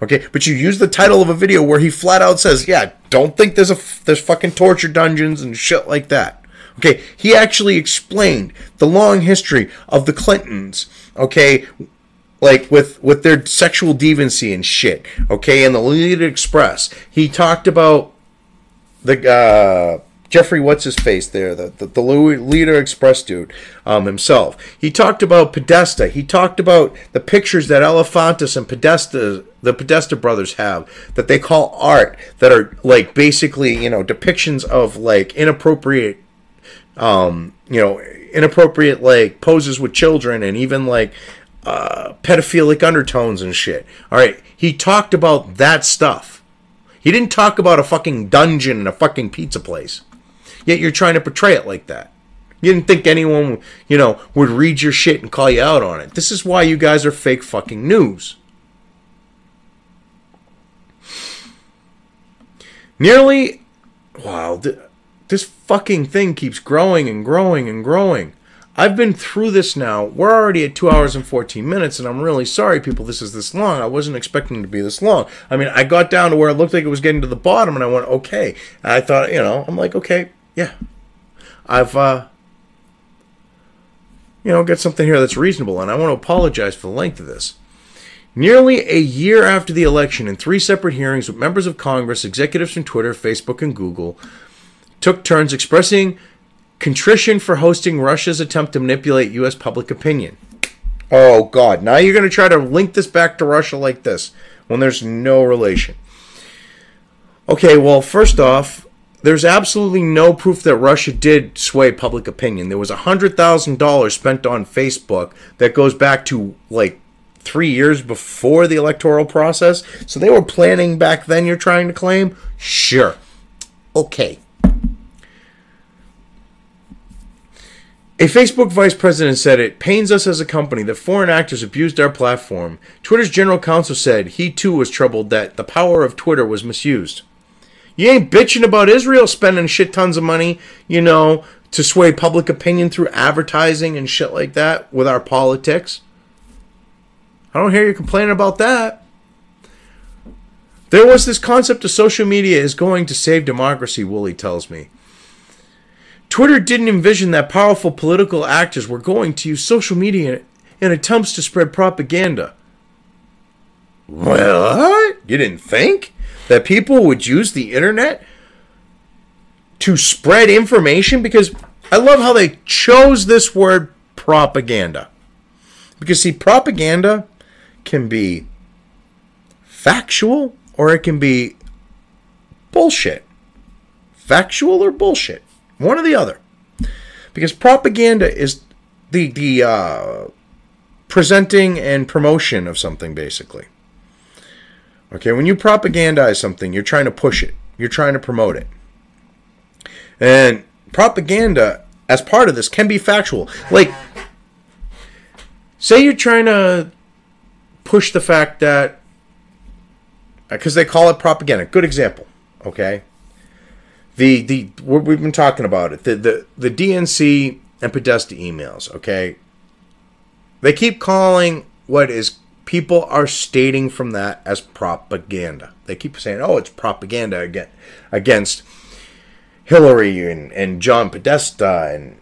Okay, but you use the title of a video where he flat out says, "Yeah, don't think there's fucking torture dungeons and shit like that." Okay, he actually explained the long history of the Clintons. Okay. Like, with their sexual deviancy and shit, okay, and the Leader Express. He talked about the, Jeffrey, what's-his-face there, the Leader Express dude, himself. He talked about Podesta. He talked about the pictures that Elefantis and the Podesta brothers have, that they call art, that are, like, basically, you know, depictions of, like, inappropriate, like, poses with children, and even, like, pedophilic undertones and shit. Alright, he talked about that stuff. He didn't talk about a fucking dungeon and a fucking pizza place. Yet you're trying to portray it like that. You didn't think anyone, you know, would read your shit and call you out on it. This is why you guys are fake fucking news. Wow, this fucking thing keeps growing and growing and growing. I've been through this now. We're already at 2 hours and 14 minutes, and I'm really sorry, people, this is this long. I wasn't expecting it to be this long. I mean, I got down to where it looked like it was getting to the bottom, and I went, okay. And I thought, you know, I'm like, okay, yeah. I've, got something here that's reasonable, and I want to apologize for the length of this. Nearly a year after the election, in 3 separate hearings with members of Congress, executives from Twitter, Facebook, and Google took turns expressing contrition for hosting Russia's attempt to manipulate U.S. public opinion. Oh, God. Now you're going to try to link this back to Russia like this when there's no relation. Okay, well, first off, there's absolutely no proof that Russia did sway public opinion. There was $100,000 spent on Facebook that goes back to like 3 years before the electoral process. So they were planning back then, you're trying to claim? Sure. Okay. A Facebook vice president said, "It pains us as a company that foreign actors abused our platform." Twitter's general counsel said he too was troubled that the power of Twitter was misused. You ain't bitching about Israel spending shit tons of money, to sway public opinion through advertising and shit like that with our politics. I don't hear you complaining about that. There was this concept of social media is going to save democracy, Wooly tells me. Twitter didn't envision that powerful political actors were going to use social media in attempts to spread propaganda. What? You didn't think that people would use the internet to spread information? Because I love how they chose this word propaganda. Because, see, propaganda can be factual or it can be bullshit. Factual or bullshit. One or the other. Because propaganda is the presenting and promotion of something, basically. Okay, when you propagandize something, you're trying to push it. You're trying to promote it. And propaganda, as part of this, can be factual. Like, say you're trying to push the fact that, because they call it propaganda. Good example, okay? We've been talking about it. The DNC and Podesta emails, okay? They keep calling what is people are stating from that as propaganda. They keep saying, oh, it's propaganda against Hillary and John Podesta. And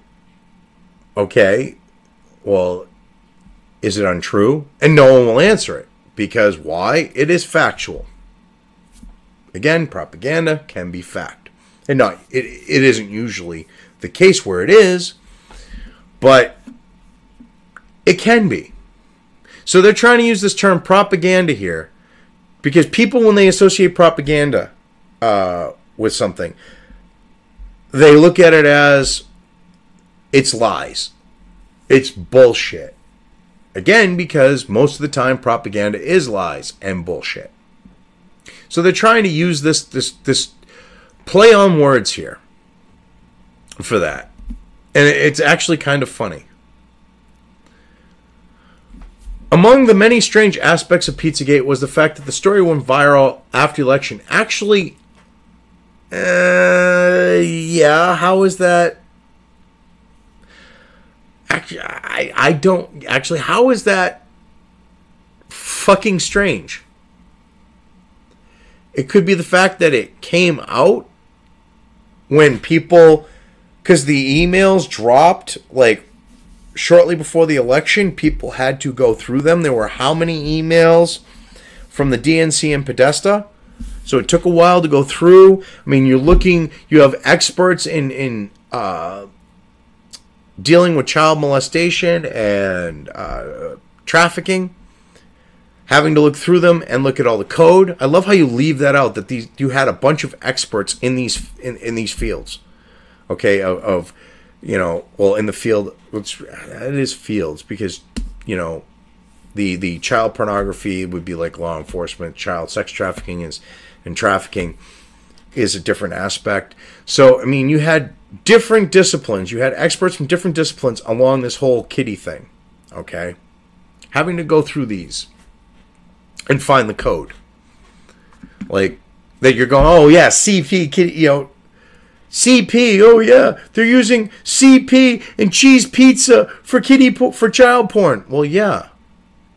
okay, well, is it untrue? And no one will answer it. Because why? It is factual. Again, propaganda can be fact. And no, it isn't usually the case where it is, but it can be. So they're trying to use this term propaganda here because people, when they associate propaganda with something, they look at it as it's lies. It's bullshit. Again, because most of the time propaganda is lies and bullshit. So they're trying to use this play on words here for that. And it's actually kind of funny. Among the many strange aspects of Pizzagate was the fact that the story went viral after the election. Actually, yeah, how is that? Actually, I don't... Actually, how is that fucking strange? It could be the fact that it came out when people... Because the emails dropped, like, shortly before the election. People had to go through them. There were how many emails from the DNC and Podesta? So it took a while to go through. I mean, you have experts in dealing with child molestation and trafficking, having to look through them and look at all the code. I love how you leave that out, that you had a bunch of experts in these fields. Okay, well, in the field, it is fields, because, the child pornography would be like law enforcement. Child sex trafficking and trafficking is a different aspect. So, I mean, you had different disciplines. You had experts from different disciplines along this whole kiddie thing. Okay? Having to go through these and find the code. Like, that you're going, oh, yeah, CP, kiddie, CP, oh yeah, they're using CP and cheese pizza for child porn. Well, yeah,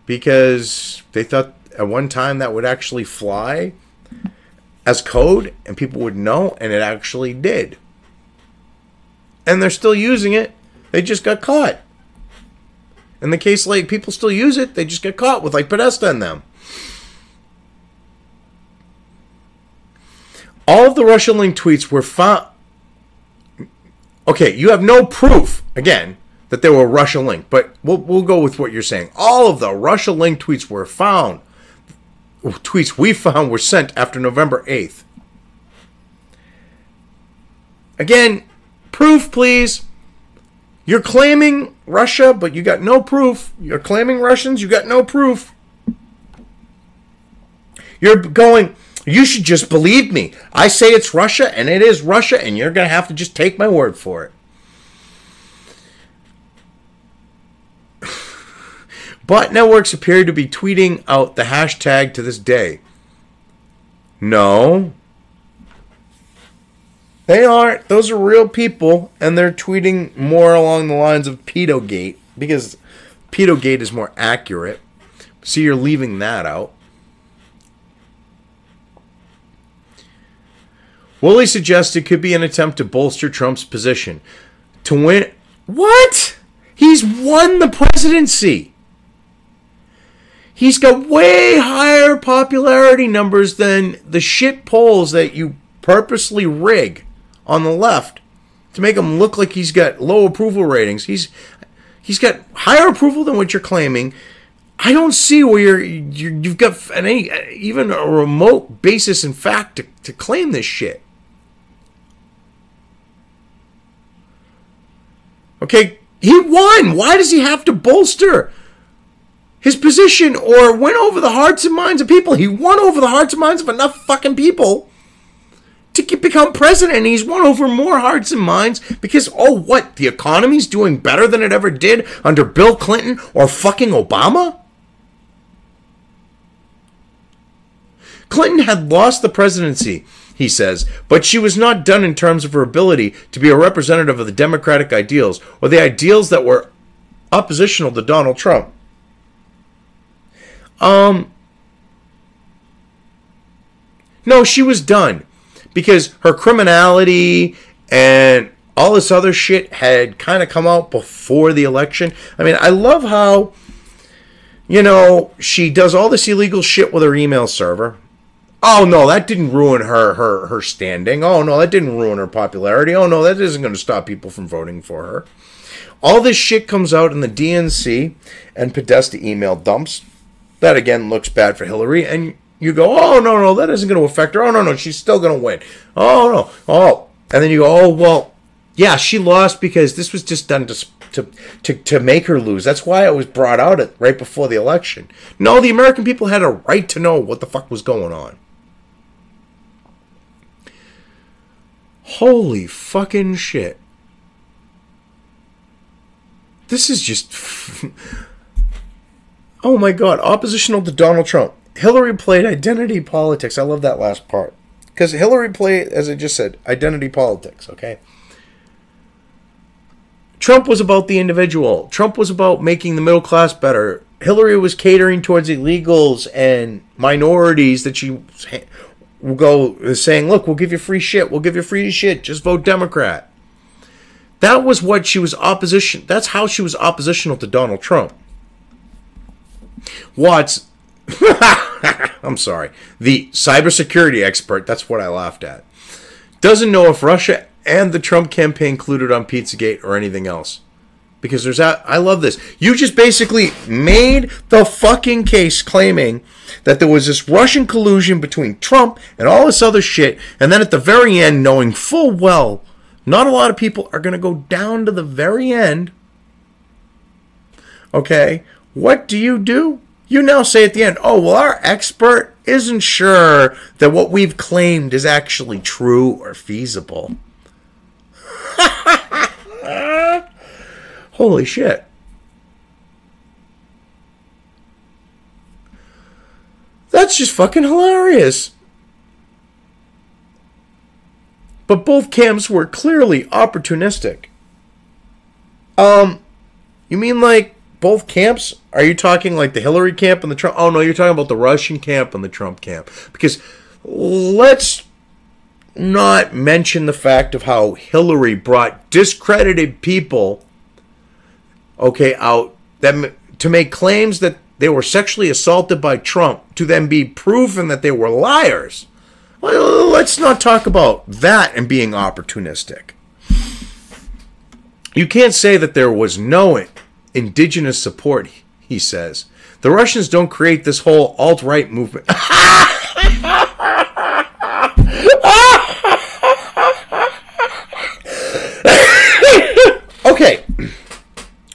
because they thought at one time that would actually fly as code and people would know, and it actually did. And they're still using it. They just got caught. In the case, like, people still use it, they just get caught with, like, Podesta and them. All of the Russia-linked tweets were found... Okay, you have no proof, again, that they were Russia-linked, but we'll go with what you're saying. All of the Russia-linked tweets were found. Tweets we found were sent after November 8th. Again, proof, please. You're claiming Russia, but you got no proof. You're claiming Russians, you got no proof. You're going, you should just believe me. I say it's Russia, and it is Russia, and you're going to have to just take my word for it. Bot networks appear to be tweeting out the hashtag to this day. No. They aren't. Those are real people, and they're tweeting more along the lines of pedogate, because pedogate is more accurate. So you're leaving that out. Woolley suggests it could be an attempt to bolster Trump's position. To win... What? He's won the presidency. He's got way higher popularity numbers than the shit polls that you purposely rig on the left to make him look like he's got low approval ratings. He's got higher approval than what you're claiming. I don't see where you've got even a remote basis in fact to claim this shit. Okay, he won. Why does he have to bolster his position or win over the hearts and minds of people? He won over the hearts and minds of enough fucking people to become president. And he's won over more hearts and minds because, oh, what? The economy's doing better than it ever did under Bill Clinton or fucking Obama? Clinton had lost the presidency, he says, but she was not done in terms of her ability to be a representative of the democratic ideals or the ideals that were oppositional to Donald Trump. No, she was done because her criminality and all this other shit had kind of come out before the election. I mean, I love how, you know, she does all this illegal shit with her email server. Oh, no, that didn't ruin her standing. Oh, no, that didn't ruin her popularity. Oh, no, that isn't going to stop people from voting for her. All this shit comes out in the DNC and Podesta email dumps. That, again, looks bad for Hillary. And you go, oh, no, that isn't going to affect her. Oh, no, she's still going to win. Oh, no. Oh. And then you go, oh, well, yeah, she lost because this was just done to make her lose. That's why it was brought out right before the election. No, the American people had a right to know what the fuck was going on. Holy fucking shit. This is just... Oh my God, oppositional to Donald Trump. Hillary played identity politics. I love that last part. Because Hillary played, as I just said, identity politics, okay? Trump was about the individual. Trump was about making the middle class better. Hillary was catering towards illegals and minorities that she will go saying, look, we'll give you free shit. We'll give you free shit. Just vote Democrat. That was what she was opposition. That's how she was oppositional to Donald Trump. Watts, I'm sorry, the cybersecurity expert, that's what I laughed at, doesn't know if Russia and the Trump campaign colluded on Pizzagate or anything else. Because there's that, I love this. You just basically made the fucking case claiming that there was this Russian collusion between Trump and all this other shit, and then at the very end, knowing full well not a lot of people are going to go down to the very end. Okay, what do? You now say at the end, oh, well, our expert isn't sure that what we've claimed is actually true or feasible. Holy shit. That's just fucking hilarious. But both camps were clearly opportunistic. You mean like both camps? Are you talking like the Hillary camp and the Trump? Oh, no, you're talking about the Russian camp and the Trump camp. Because let's not mention the fact of how Hillary brought discredited people, okay, out that, to make claims that they were sexually assaulted by Trump, to then be proven that they were liars. Well, let's not talk about that and being opportunistic. You can't say that there was no indigenous support, he says. The Russians don't create this whole alt-right movement.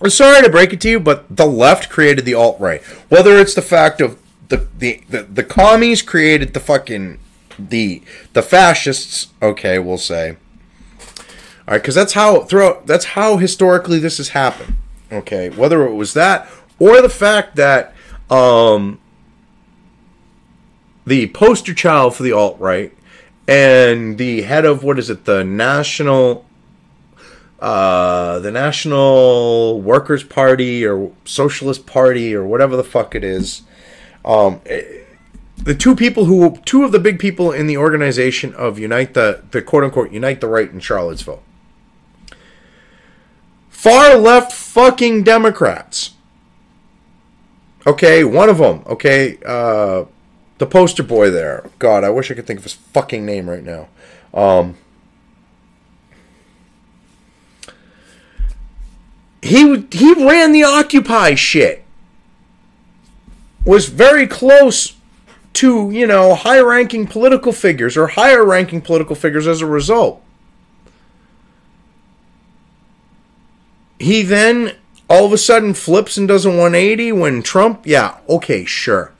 I'm sorry to break it to you, but the left created the alt-right. Whether it's the fact of the commies created the fucking the fascists, okay, we'll say. All right, because that's how historically this has happened. Okay, whether it was that or the fact that the poster child for the alt-right and the head of the National Workers' Party or Socialist Party or whatever the fuck it is. The two of the big people in the organization of the quote-unquote Unite the Right in Charlottesville. Far left fucking Democrats. Okay, one of them. Okay, the poster boy there. God, I wish I could think of his fucking name right now. He ran the Occupy shit. Was very close to, high-ranking political figures or higher-ranking political figures as a result. He then all of a sudden flips and does a 180 when Trump, yeah, okay, sure.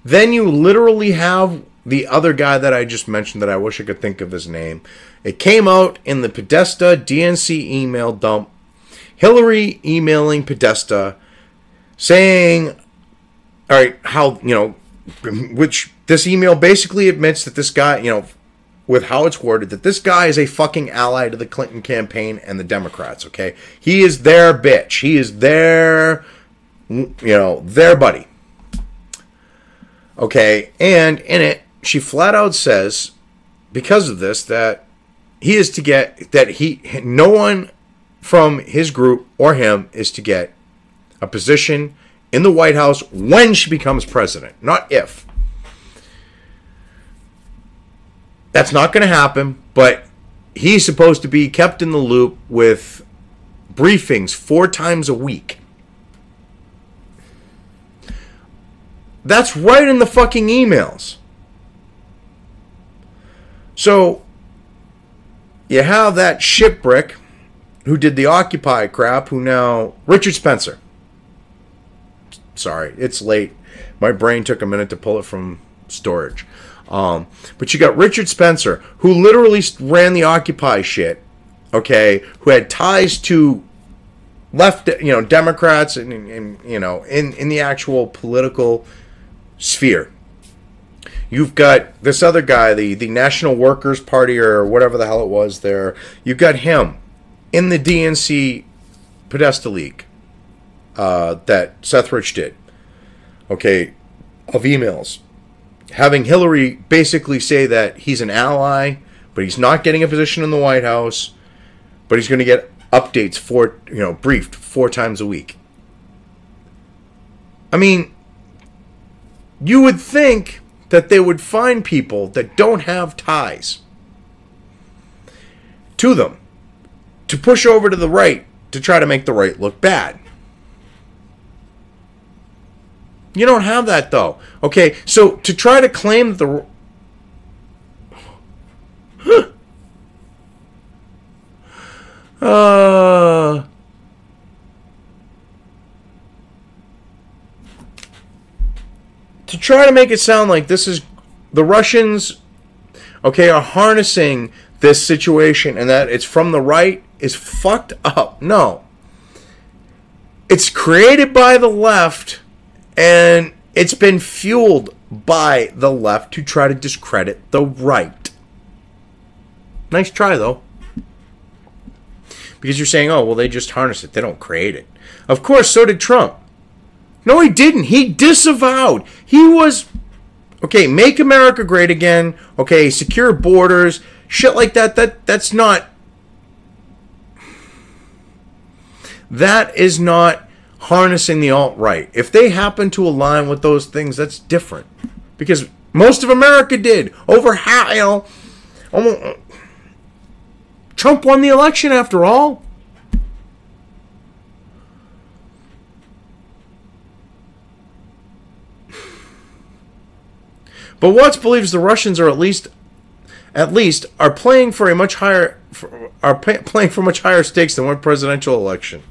Then you literally have the other guy that I just mentioned that I wish I could think of his name. It came out in the Podesta DNC email dump. Hillary emailing Podesta saying, all right, how, which this email basically admits that this guy, with how it's worded, that this guy is a fucking ally to the Clinton campaign and the Democrats, okay? He is their bitch. He is their buddy. Okay, and in it, she flat out says, because of this, that he is to get, no one from his group or him is to get a position in the White House when she becomes president, not if. That's not going to happen, but he's supposed to be kept in the loop with briefings 4 times a week. That's right in the fucking emails. So, you have that shitbrick who did the Occupy crap, who now... Richard Spencer. Sorry, it's late. My brain took a minute to pull it from storage. But you got Richard Spencer, who literally ran the Occupy shit, okay, who had ties to left, Democrats and in the actual political sphere. You've got this other guy, the National Workers' Party or whatever the hell it was there. You've got him in the DNC Podesta League that Seth Rich did, okay, of emails. Having Hillary basically say that he's an ally, but he's not getting a position in the White House, but he's going to get updates briefed 4 times a week. I mean, you would think that they would find people that don't have ties to them to push over to the right to try to make the right look bad. You don't have that, though. Okay, so to try to claim the... to try to make it sound like this is... The Russians, okay, are harnessing this situation and that it's from the right is fucked up. No. It's created by the left... And it's been fueled by the left to try to discredit the right. Nice try, though. Because you're saying, oh, well, they just harness it. They don't create it. Of course, so did Trump. No, he didn't. He disavowed. He was, okay, make America great again. Okay, secure borders. Shit like that. That's not... That is not... harnessing the alt-right. If they happen to align with those things, that's different. Because most of America did. Over half, Trump won the election after all. But Watts believes the Russians are at least are playing for a much higher playing for much higher stakes than one presidential election.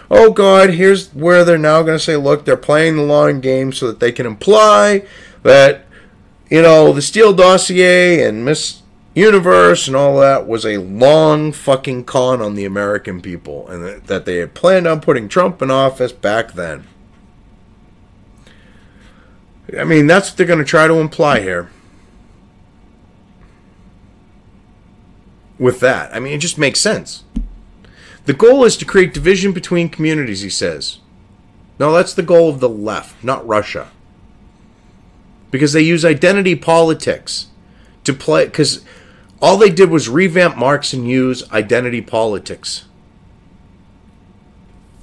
oh God, here's where they're now going to say, look, they're playing the long game so that they can imply that, you know, the Steele dossier and Miss Universe and all that was a long fucking con on the American people, and that they had planned on putting Trump in office back then. I mean, that's what they're going to try to imply here. With that, I mean, it just makes sense. The goal is to create division between communities, he says. No, that's the goal of the left, not Russia. Because they use identity politics to play, because all they did was revamp Marx and use identity politics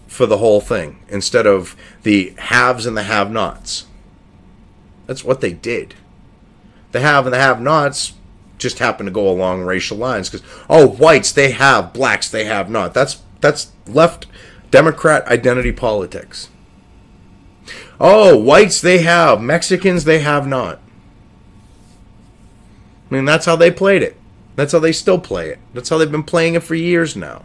for the whole thing, instead of the haves and the have-nots. That's what they did. The have and the have-nots just happen to go along racial lines, because, oh, whites, they have, blacks, they have not. That's left Democrat identity politics. Oh, whites, they have, Mexicans, they have not. I mean, that's how they played it. That's how they still play it. That's how they've been playing it for years now.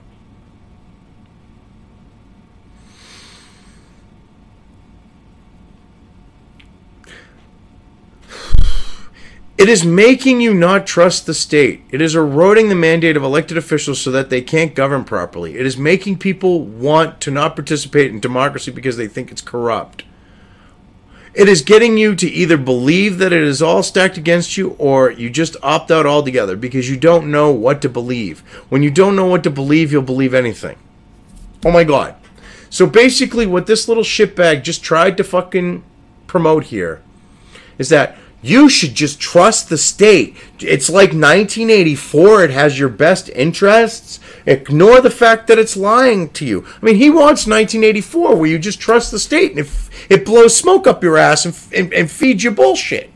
It is making you not trust the state. It is eroding the mandate of elected officials so that they can't govern properly. It is making people want to not participate in democracy because they think it's corrupt. It is getting you to either believe that it is all stacked against you, or you just opt out altogether because you don't know what to believe. When you don't know what to believe, you'll believe anything. Oh my God. So basically what this little shitbag just tried to fucking promote here is that you should just trust the state. It's like 1984. It has your best interests. Ignore the fact that it's lying to you. I mean, he wants 1984 where you just trust the state and it blows smoke up your ass and feeds you bullshit.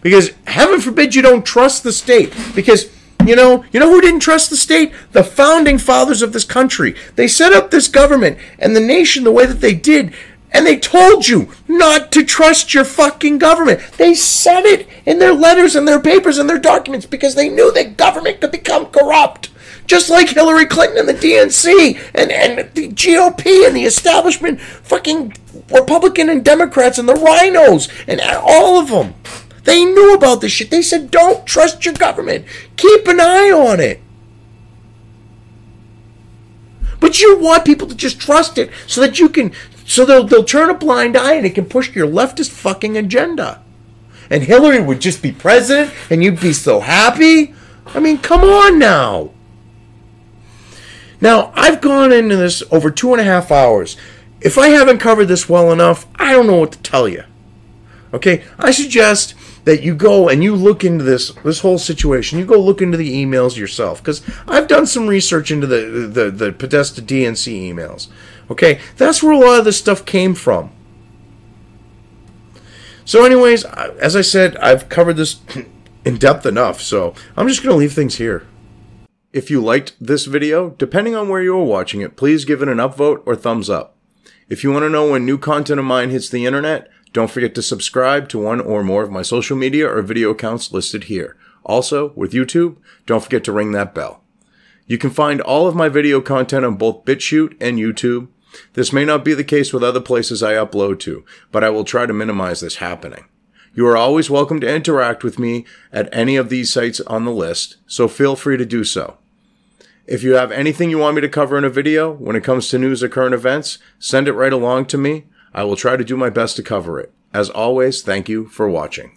Because heaven forbid you don't trust the state. Because you know who didn't trust the state? The founding fathers of this country. They set up this government and the nation the way that they did, and they told you not to trust your fucking government. They said it in their letters and their papers and their documents because they knew that government could become corrupt. Just like Hillary Clinton and the DNC and the GOP and the establishment, fucking Republican and Democrats and the rhinos and all of them. They knew about this shit. They said, don't trust your government. Keep an eye on it. But you want people to just trust it so that you can, so they'll turn a blind eye and it can push your leftist fucking agenda. And Hillary would just be president and you'd be so happy. I mean, come on now. Now, I've gone into this over 2.5 hours. If I haven't covered this well enough, I don't know what to tell you. Okay? I suggest that you go and you look into this whole situation. You go look into the emails yourself, because I've done some research into the Podesta DNC emails. Okay, that's where a lot of this stuff came from. So anyways, as I said, I've covered this in depth enough, so I'm just going to leave things here. If you liked this video, depending on where you are watching it, please give it an upvote or thumbs up. If you want to know when new content of mine hits the internet, don't forget to subscribe to one or more of my social media or video accounts listed here. Also, with YouTube, don't forget to ring that bell. You can find all of my video content on both BitChute and YouTube. This may not be the case with other places I upload to, but I will try to minimize this happening. You are always welcome to interact with me at any of these sites on the list, so feel free to do so. If you have anything you want me to cover in a video when it comes to news or current events, send it right along to me. I will try to do my best to cover it. As always, thank you for watching.